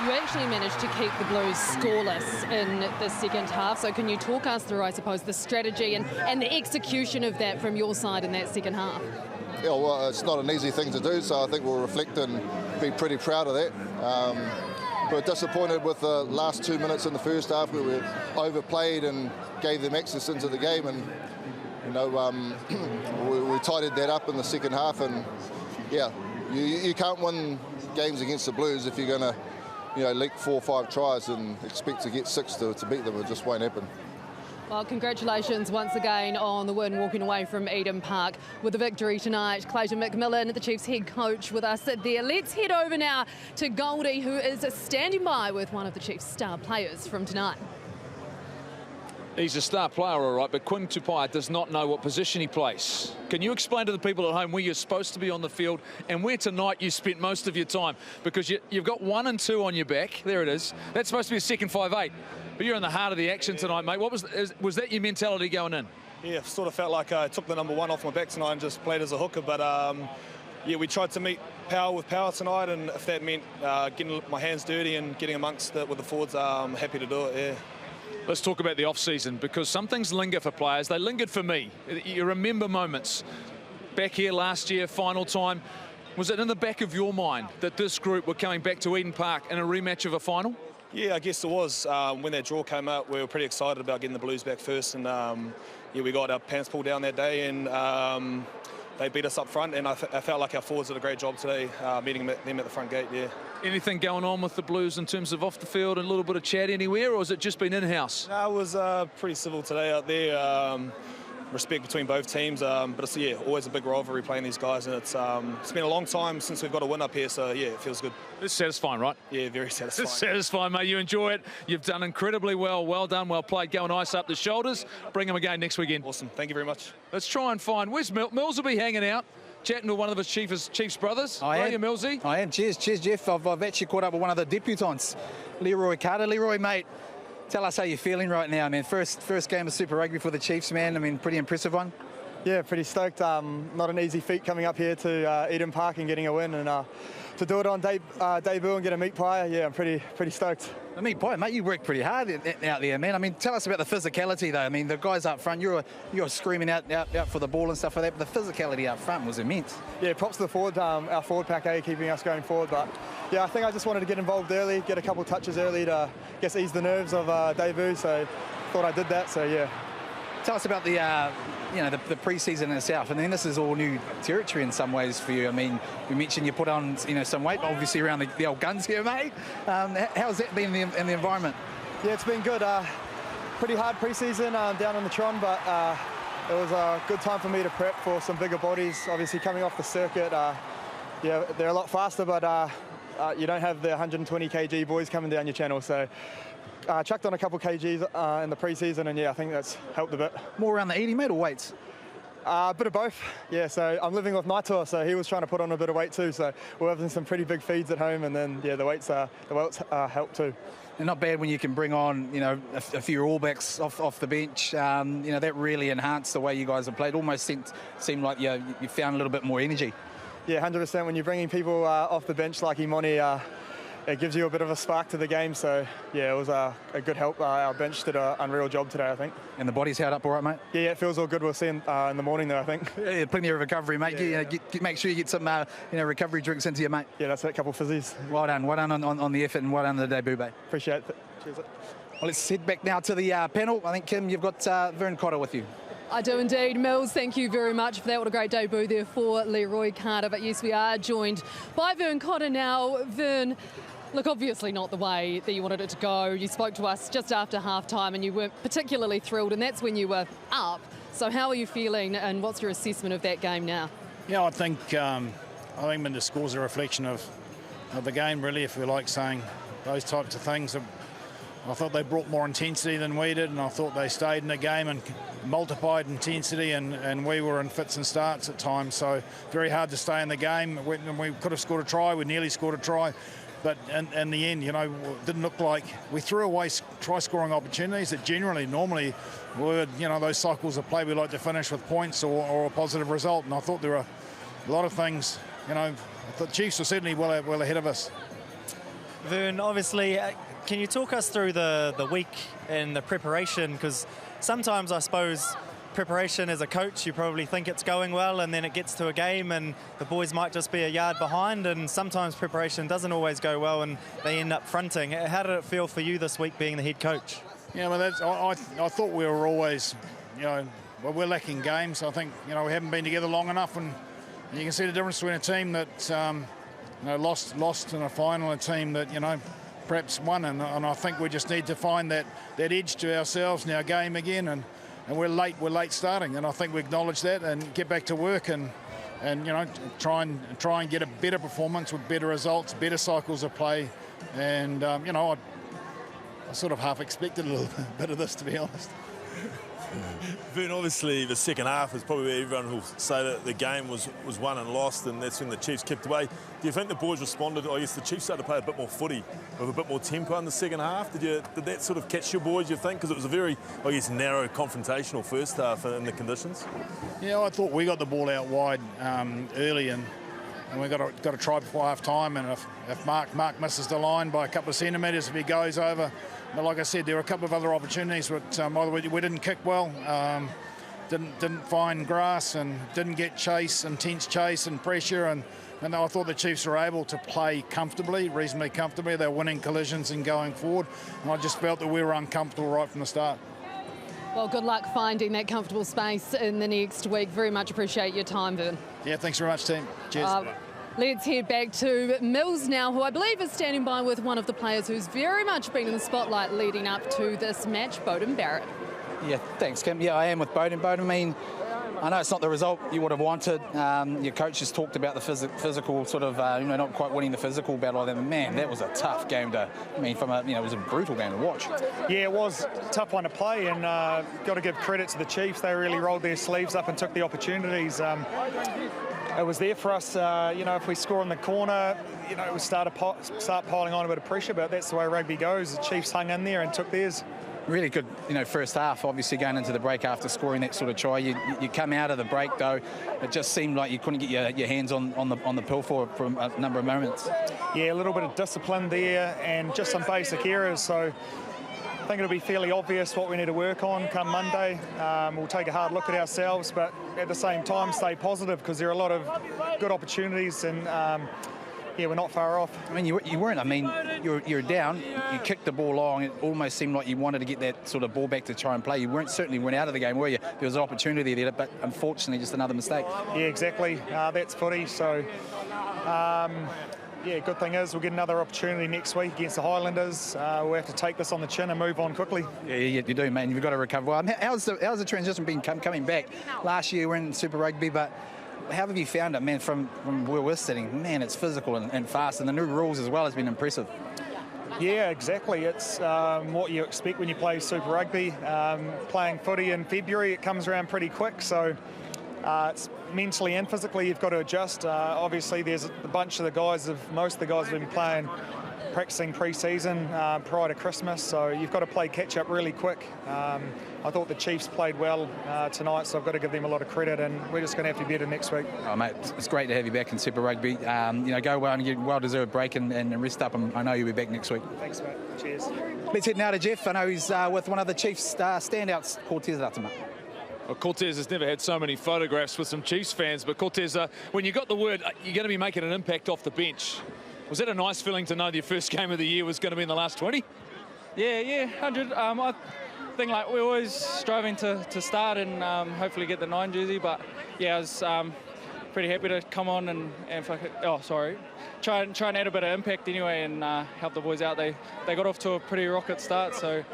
You actually managed to keep the Blues scoreless in the second half, so can you talk us through, I suppose, the strategy and the execution of that from your side in that second half? Yeah, well, it's not an easy thing to do, so I think we'll reflect and be pretty proud of that. We're disappointed with the last 2 minutes in the first half where we overplayed and gave them access into the game, and you know, we tidied that up in the second half. And yeah, you can't win games against the Blues if you're going to, you know, leak 4 or 5 tries and expect to get 6 to beat them. It just won't happen. Well, congratulations once again on the win, walking away from Eden Park with the victory tonight. Clayton McMillan, the Chiefs head coach, with us there. Let's head over now to Goldie, who is standing by with one of the Chiefs' star players from tonight. He's a star player, all right, but Quinn Tupai does not know what position he plays. Can you explain to the people at home where you're supposed to be on the field and where tonight you spent most of your time? Because you've got 1 and 2 on your back. There it is. That's supposed to be a second 5'8". But you're in the heart of the action tonight, mate. What was that your mentality going in? Yeah, sort of felt like I took the number 1 off my back tonight and just played as a hooker. But yeah, we tried to meet power with power tonight, and if that meant getting my hands dirty and getting amongst it with the forwards, I'm happy to do it. Yeah. Let's talk about the off-season, because some things linger for players. They lingered for me. You remember moments. Back here last year, final time. Was it in the back of your mind that this group were coming back to Eden Park in a rematch of a final? Yeah, I guess it was. When that draw came out, we were pretty excited about getting the Blues back first, and yeah, we got our pants pulled down that day, and they beat us up front, and I felt like our forwards did a great job today, meeting them at the front gate. Yeah. Anything going on with the Blues in terms of off the field and a little bit of chat anywhere, or has it just been in-house? No, it was pretty civil today out there. respect between both teams. But it's always a big rivalry playing these guys, and it's been a long time since we've got a win up here. So yeah, it feels good. It's satisfying, right? Yeah, very satisfying. It's satisfying, mate. You enjoy it. You've done incredibly well. Well done, well played. Go and ice up the shoulders. Bring them again next weekend. Awesome. Thank you very much. Let's try and find. Where's Mills? Will be hanging out, chatting to one of his Chiefs brothers. I am. You, Millsy? I am. Cheers, Jeff. I've actually caught up with one of the debutants, Leroy Carter. Leroy, mate, tell us how you're feeling right now, man. First game of Super Rugby for the Chiefs, man. I mean, pretty impressive one. Yeah, pretty stoked. Not an easy feat coming up here to Eden Park and getting a win, and to do it on debut and get a meat pie. Yeah, I'm pretty stoked. The meat pie, mate. You worked pretty hard out there, man. I mean, tell us about the physicality, though. I mean, the guys up front, you're screaming out for the ball and stuff like that, but the physicality up front was immense. Yeah, props to the forward, our forward pack, keeping us going forward. But yeah, I think I just wanted to get involved early, get a couple of touches early to, I guess, ease the nerves of debut. So thought I did that. So yeah. Tell us about the the pre-season itself. I mean, this is all new territory in some ways for you. I mean, you mentioned you put on some weight, obviously around the old guns here, mate. How's that been in the environment? Yeah, it's been good. Pretty hard pre-season down on the Tron, but it was a good time for me to prep for some bigger bodies. Obviously, coming off the circuit, yeah, they're a lot faster, but you don't have the 120 kg boys coming down your channel, so. Chucked on a couple kgs in the pre-season, and yeah, I think that's helped a bit. More around the eating, mate, or weights? A bit of both. Yeah, so I'm living with Naitor, so he was trying to put on a bit of weight too. So we're having some pretty big feeds at home, and then yeah, the weights help too. And not bad when you can bring on a few All Blacks off the bench. That really enhanced the way you guys have played. Almost seemed like you found a little bit more energy. Yeah, 100%. When you're bringing people off the bench like Imoni, it gives you a bit of a spark to the game. So, yeah, it was a good help. Our bench did an unreal job today, I think. And the body's held up all right, mate? Yeah, it feels all good. We'll see in the morning, though, I think. Yeah, plenty of recovery, mate. Make sure you get some recovery drinks into you, mate. Yeah, that's it. A couple of fizzies. Well done. Well done on the effort, and well done on the debut, mate. Appreciate it. Cheers. Well, let's head back now to the panel. I think, Kim, you've got Vern Cotter with you. I do indeed. Mills, thank you very much for that. What a great debut there for Leroy Carter. But yes, we are joined by Vern Cotter now. Vern, look, obviously not the way that you wanted it to go. You spoke to us just after half-time and you weren't particularly thrilled, and that's when you were up. So how are you feeling, and what's your assessment of that game now? Yeah, I think when the score's a reflection of the game, really, if we like saying those types of things. I thought they brought more intensity than we did, and I thought they stayed in the game and multiplied intensity, and we were in fits and starts at times. So very hard to stay in the game. We could have scored a try. We nearly scored a try. But in the end, it didn't look like we threw away try-scoring opportunities that normally were, those cycles of play we like to finish with points or a positive result. And I thought there were a lot of things, I thought Chiefs were certainly well ahead of us. Vern, obviously, can you talk us through the week and the preparation? Because sometimes I suppose preparation as a coach, you probably think it's going well, and then it gets to a game and the boys might just be a yard behind, and sometimes preparation doesn't always go well and they end up fronting. How did it feel for you this week being the head coach? Yeah, well, I thought we were always, we're lacking games. I think, we haven't been together long enough, and you can see the difference between a team that lost in a final and a team that, perhaps won, and I think we just need to find that edge to ourselves in our game again, and we're late starting, and I think we acknowledge that and get back to work and try and get a better performance with better results, better cycles of play, and I sort of half expected a little bit of this, to be honest. Vern, obviously the second half is probably where everyone will say that the game was won and lost, and that's when the Chiefs kept away. Do you think the boys responded? I guess the Chiefs started to play a bit more footy with a bit more tempo in the second half. Did that sort of catch your boys, you think? Because it was a very, narrow, confrontational first half in the conditions. Yeah, I thought we got the ball out wide early, and we got a try before half time, and if Mark misses the line by a couple of centimetres, if he goes over. But like I said, there were a couple of other opportunities, but either we didn't kick well, didn't find grass, and didn't get intense chase and pressure, and I thought the Chiefs were able to play reasonably comfortably. They were winning collisions and going forward, and I just felt that we were uncomfortable right from the start. Well, good luck finding that comfortable space in the next week. Very much appreciate your time, Vern. Yeah, thanks very much, team. Cheers. Let's head back to Mills now, who I believe is standing by with one of the players who's very much been in the spotlight leading up to this match, Beauden Barrett. Yeah, thanks, Kim. Yeah, I am with Beauden. Beauden, I mean, I know it's not the result you would have wanted. Your coach has talked about the physical sort of, not quite winning the physical battle. Man, that was a tough game to, it was a brutal game to watch. Yeah, it was a tough one to play, and got to give credit to the Chiefs. They really rolled their sleeves up and took the opportunities. It was there for us, if we score in the corner, we start piling on a bit of pressure, but that's the way rugby goes. The Chiefs hung in there and took theirs. Really good, first half. Obviously, going into the break after scoring that sort of try, you come out of the break though. It just seemed like you couldn't get your hands on the pill for a number of moments. Yeah, a little bit of discipline there, and just some basic errors. So I think it'll be fairly obvious what we need to work on come Monday. We'll take a hard look at ourselves, but at the same time, stay positive because there are a lot of good opportunities and. Yeah, we're not far off. You weren't. You're down. You kicked the ball long. It almost seemed like you wanted to get that sort of ball back to try and play. You certainly weren't out of the game, were you? There was an opportunity there, but unfortunately, just another mistake. Yeah, exactly. That's footy. So, good thing is we'll get another opportunity next week against the Highlanders. We'll have to take this on the chin and move on quickly. Yeah, you do, man. You've got to recover well. How's the transition been coming back? Last year, we're in Super Rugby, but how have you found it, man, from where we're sitting? Man, it's physical and fast, and the new rules as well has been impressive. Yeah, exactly. It's what you expect when you play Super Rugby. Playing footy in February, it comes around pretty quick, so it's mentally and physically you've got to adjust. Obviously, there's a bunch of most of the guys have been practicing pre-season prior to Christmas, so you've got to play catch-up really quick. I thought the Chiefs played well tonight, so I've got to give them a lot of credit, and we're just going to have to be better next week. Oh, mate, it's great to have you back in Super Rugby. Go well and get a well-deserved break and rest up, and I know you'll be back next week. Thanks, mate. Cheers. Let's head now to Jeff. I know he's with one of the Chiefs standouts, Cortez Atama. Well, Cortez has never had so many photographs with some Chiefs fans, but Cortez, when you got the word you're going to be making an impact off the bench, was that a nice feeling to know your first game of the year was going to be in the last 20? Yeah, 100. I think we're always striving to start and hopefully get the 9 jersey, but yeah, I was pretty happy to come on and try and add a bit of impact anyway and help the boys out. They got off to a pretty rocket start, so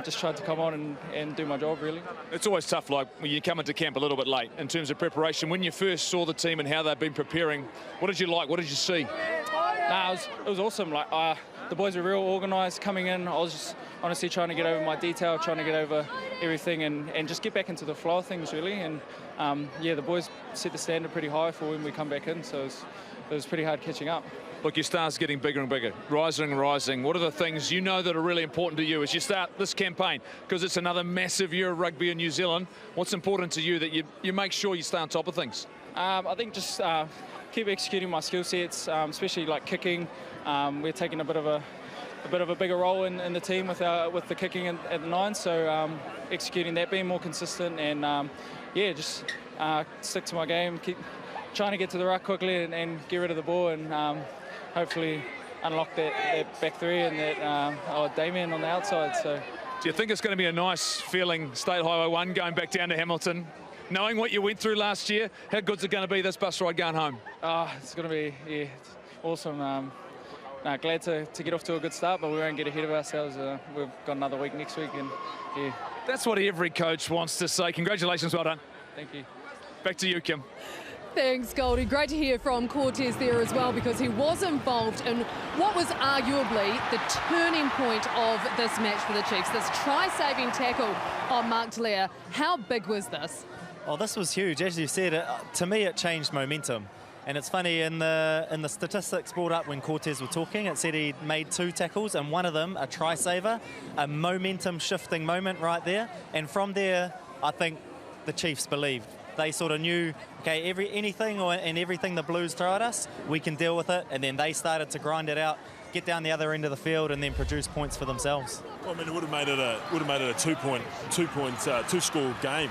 just tried to come on and do my job, really. It's always tough, when you come into camp a little bit late in terms of preparation. When you first saw the team and how they've been preparing, what did you like? What did you see? It was awesome. The boys were real organised coming in. I was just honestly trying to get over my detail, trying to get over everything and just get back into the flow of things, really. And the boys set the standard pretty high for when we come back in, so it was pretty hard catching up. Look, your star's getting bigger and bigger, rising and rising. What are the things you know that are really important to you as you start this campaign? Because it's another massive year of rugby in New Zealand. What's important to you that you make sure you stay on top of things? I think just keep executing my skill sets, especially kicking. We're taking a bit of a bigger role in the team with the kicking at the 9, so executing that, being more consistent, and just stick to my game, keep trying to get to the ruck quickly and get rid of the ball, and hopefully unlock that back three and that Damien on the outside. So, do you think it's going to be a nice feeling, State Highway 1, going back down to Hamilton, knowing what you went through last year? How good's it going to be this bus ride going home? It's going to be it's awesome. Glad to get off to a good start, but we won't get ahead of ourselves. We've got another week next week, and that's what every coach wants to say. Congratulations, well done. Thank you. Back to you, Kim. Thanks, Goldie. Great to hear from Cortez there as well, because he was involved in what was arguably the turning point of this match for the Chiefs. This try-saving tackle on Mark Tlair. How big was this? Oh, this was huge. As you said, to me it changed momentum. And it's funny, in the statistics brought up when Cortez were talking, it said he made 2 tackles, and one of them, a try-saver, a momentum-shifting moment right there. And from there, I think the Chiefs believed. They sort of knew, okay, anything and everything the Blues throw at us, we can deal with it. And then they started to grind it out, get down the other end of the field, and then produce points for themselves. Well, it would have made it a 2-score game.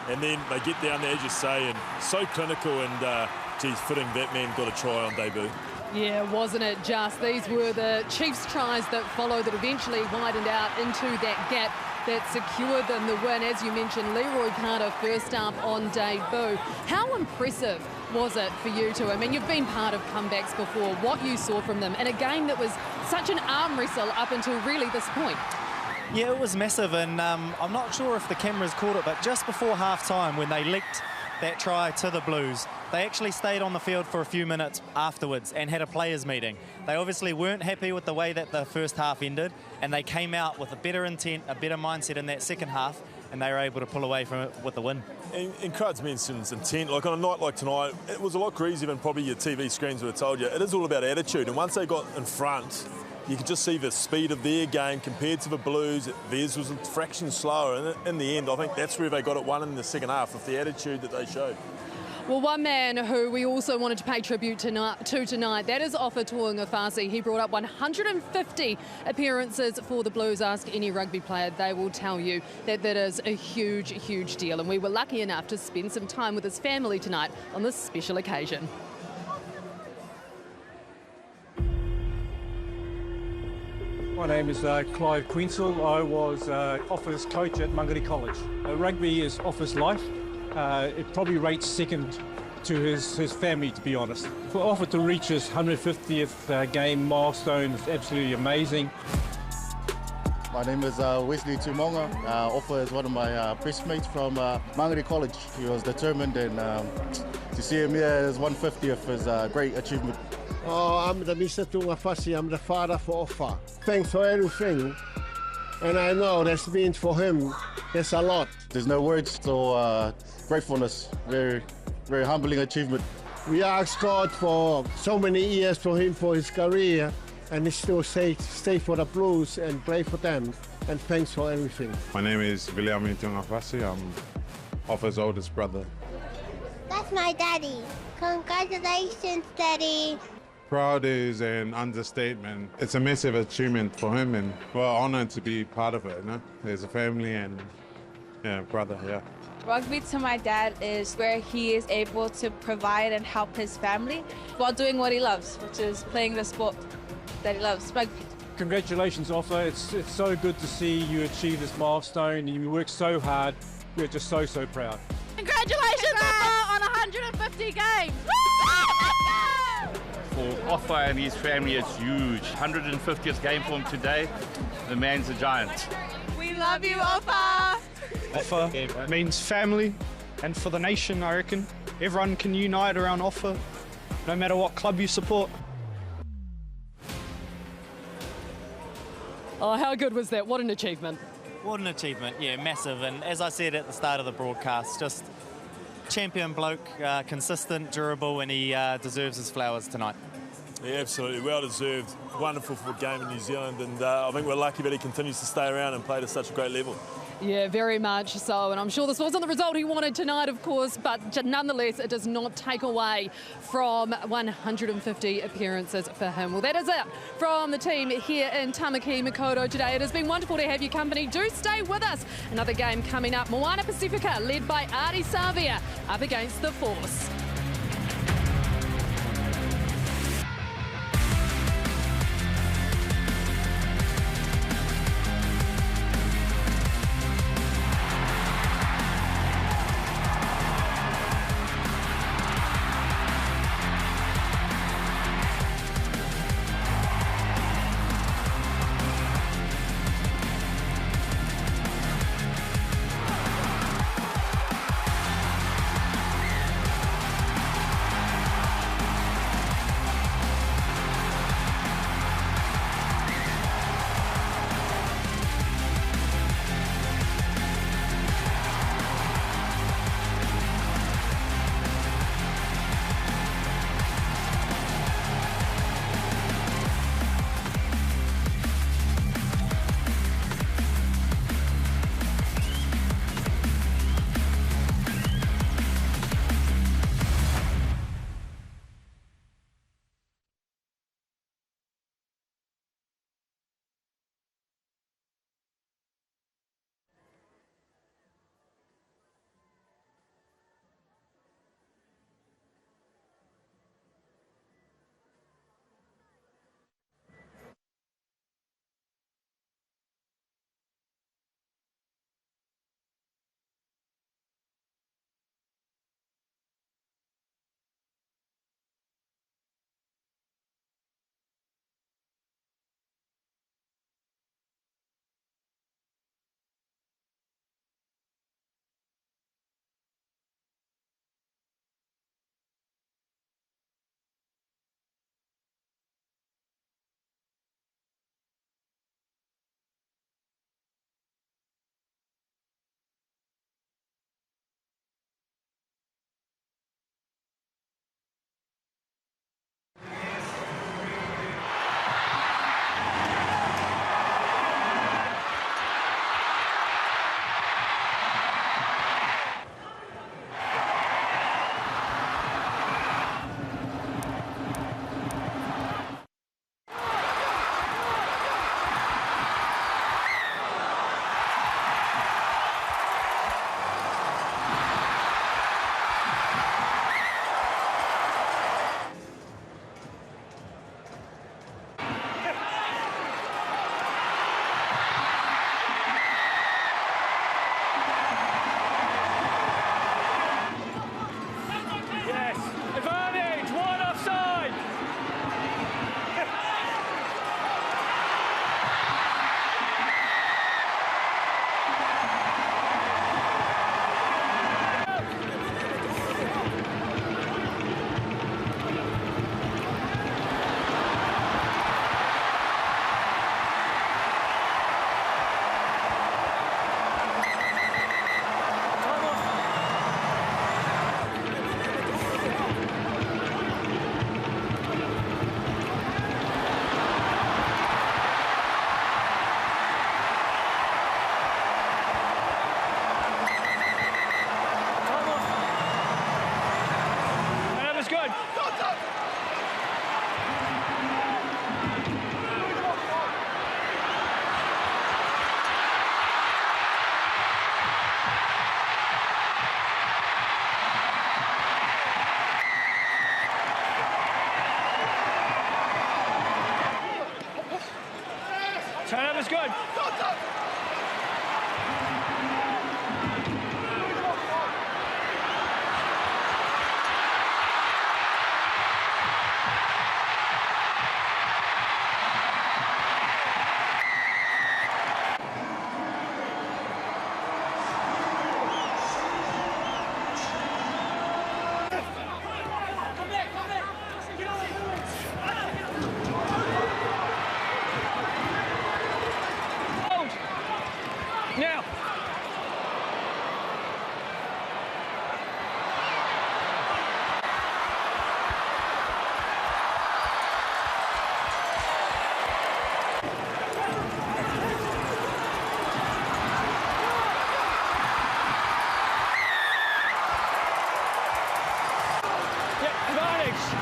And then they get down there, as you say, and so clinical, and fitting that man got a try on debut. Yeah, wasn't it just? These were the Chiefs' tries that followed that eventually widened out into that gap that secured them the win. As you mentioned, Leroy Carter first up on debut. How impressive was it for you two? I mean, you've been part of comebacks before. What you saw from them in a game that was such an arm wrestle up until really this point. Yeah, it was massive, and I'm not sure if the cameras caught it, but just before half-time, when they leaked that try to the Blues, they actually stayed on the field for a few minutes afterwards and had a players' meeting. They obviously weren't happy with the way that the first half ended, and they came out with a better intent, a better mindset in that second half, and they were able to pull away from it with the win. And Crud's mentioned intent. Like on a night like tonight, it was a lot easier than probably your TV screens would have told you. It is all about attitude, and once they got in front, you could just see the speed of their game compared to the Blues. Theirs was a fraction slower, and in the end, I think that's where they got it won in the second half, with the attitude that they showed. Well, one man who we also wanted to pay tribute to tonight, that is Ofa Tu'ungafasi. He brought up 150 appearances for the Blues. Ask any rugby player, they will tell you that that is a huge, huge deal. And we were lucky enough to spend some time with his family tonight on this special occasion. My name is Clive Queensell. I was Ofa's coach at Mangere College. Rugby is Ofa's life. It probably rates second to his family, to be honest. For Ofa to reach his 150th game milestone is absolutely amazing. My name is Wesley Tumonga. Ofa is one of my best mates from Mangere College. He was determined, and to see him here as 150th is a great achievement. Oh, I'm the Mr. Tu'ungafasi. I'm the father for Ofa. Thanks for everything. And I know that's means for him, there's a lot. There's no words, so gratefulness. Very, very humbling achievement. We asked God for so many years for him for his career, and he still stay for the Blues and play for them. And thanks for everything. My name is William Tu'ungafasi. I'm Ofa's oldest brother. That's my daddy. Congratulations, Daddy. Proud is an understatement. It's a massive achievement for him, and we're honoured to be part of it. You know? There's a family and brother, yeah. Rugby to my dad is where he is able to provide and help his family while doing what he loves, which is playing the sport that he loves, rugby. Congratulations, Ofa. It's so good to see you achieve this milestone. You worked so hard. We're just so proud. Congratulations, Ofa, on 150 games. For Ofa and his family, it's huge. 150th game for him today. The man's a giant. We love you, Ofa. Ofa means family, and for the nation, I reckon. Everyone can unite around Ofa, no matter what club you support. Oh, how good was that? What an achievement. What an achievement, yeah, massive. And as I said at the start of the broadcast, just champion bloke, consistent, durable, and he deserves his flowers tonight. Yeah, absolutely. Well deserved. Wonderful for a game in New Zealand, and I think we're lucky that he continues to stay around and play to such a great level. Yeah, very much so. And I'm sure this wasn't the result he wanted tonight, of course, but nonetheless, it does not take away from 150 appearances for him. Well, that is it from the team here in Tamaki Makaurau today. It has been wonderful to have your company. Do stay with us. Another game coming up. Moana Pacifica, led by Ari Savia, up against the Force. Turnover's good. Now. Yep, advantage.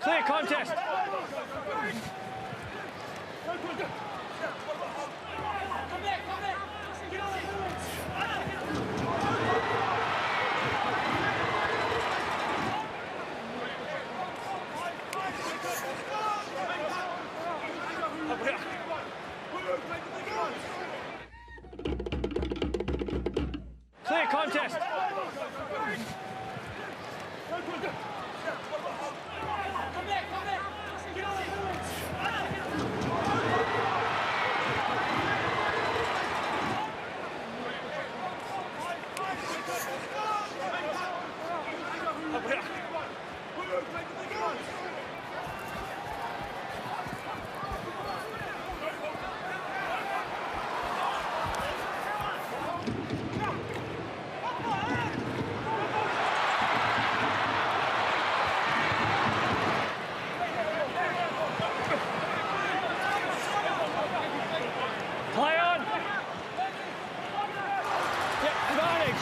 Clear contest. Clear contest. Play on. Yep, advantage.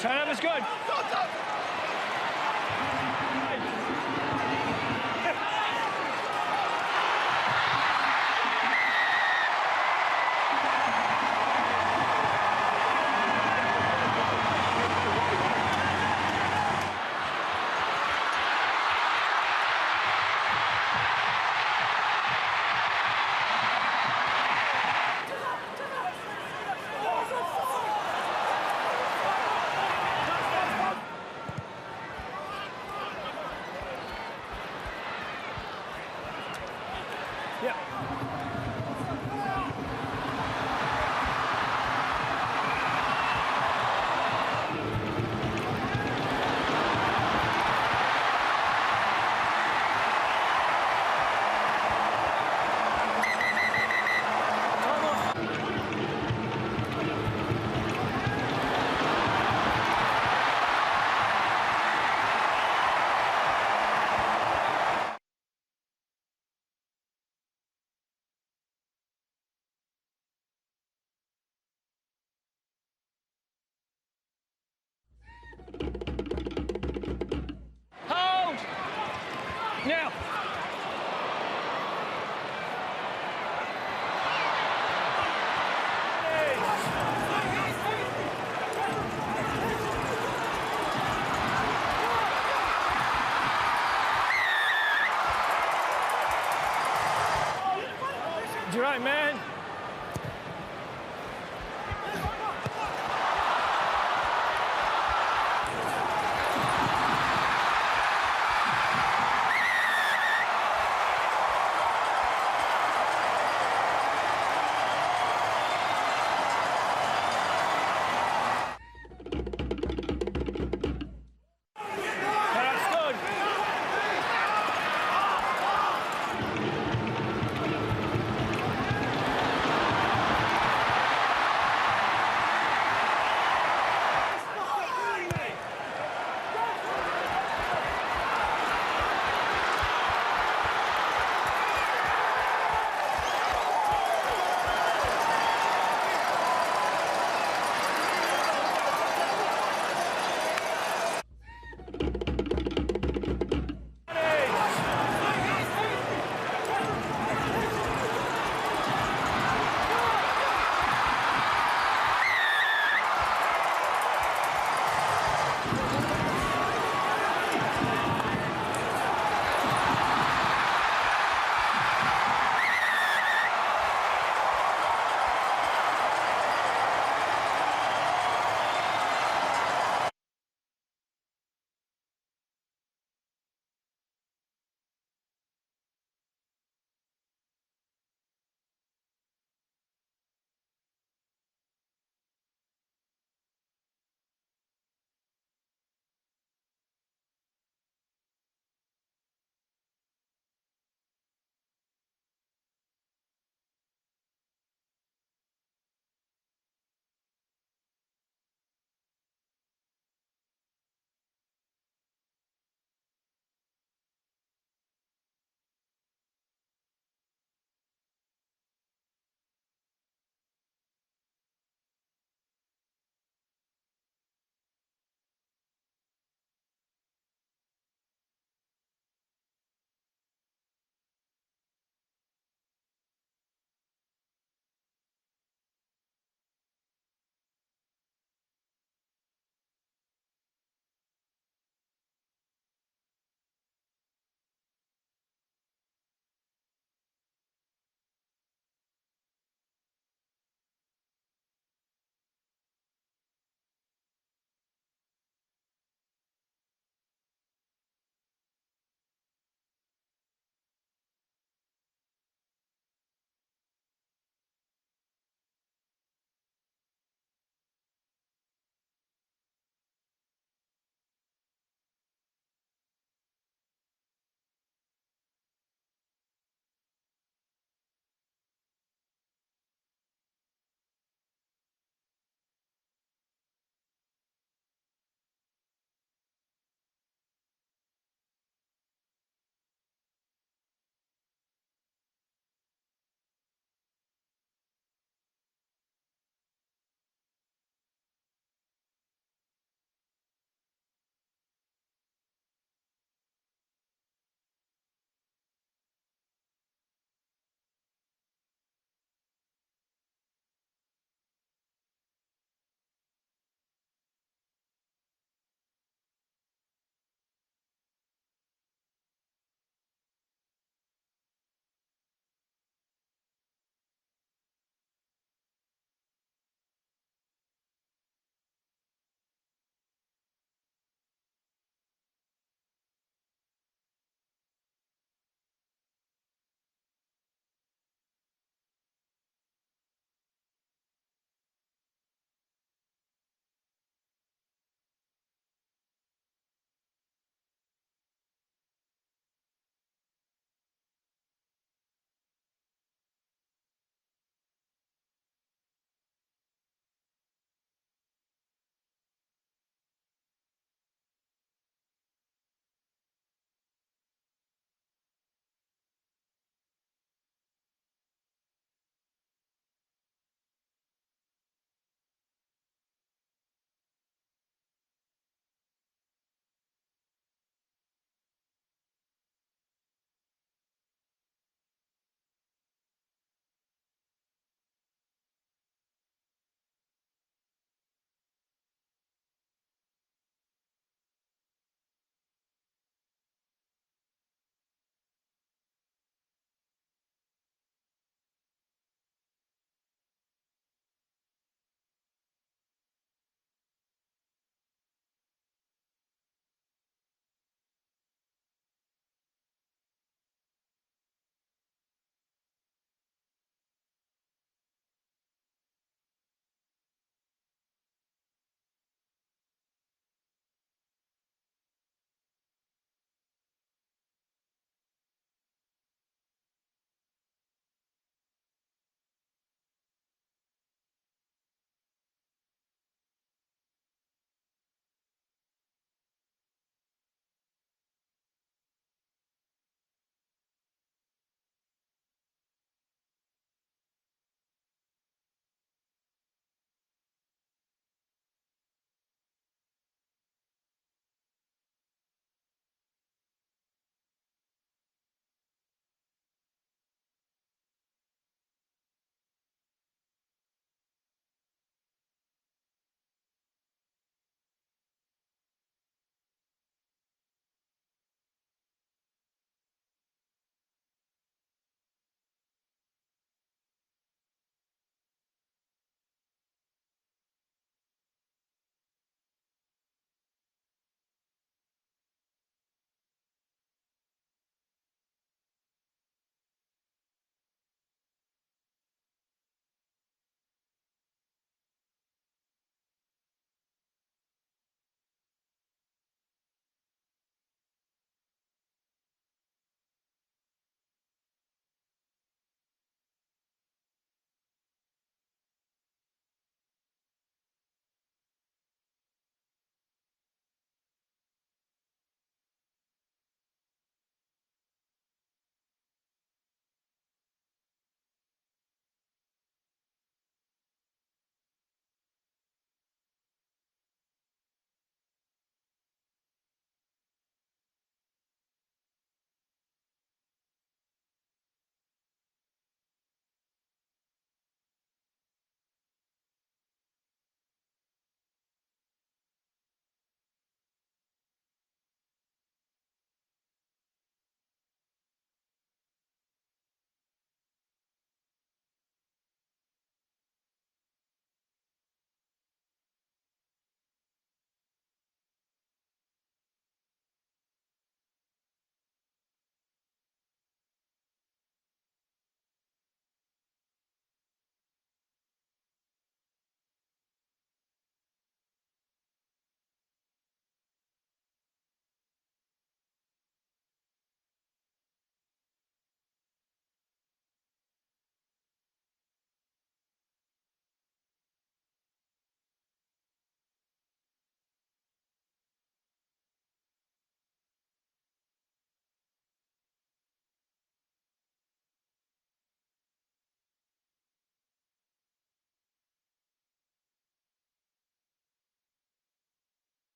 Turnover's good. Yep. Now. You're right, man.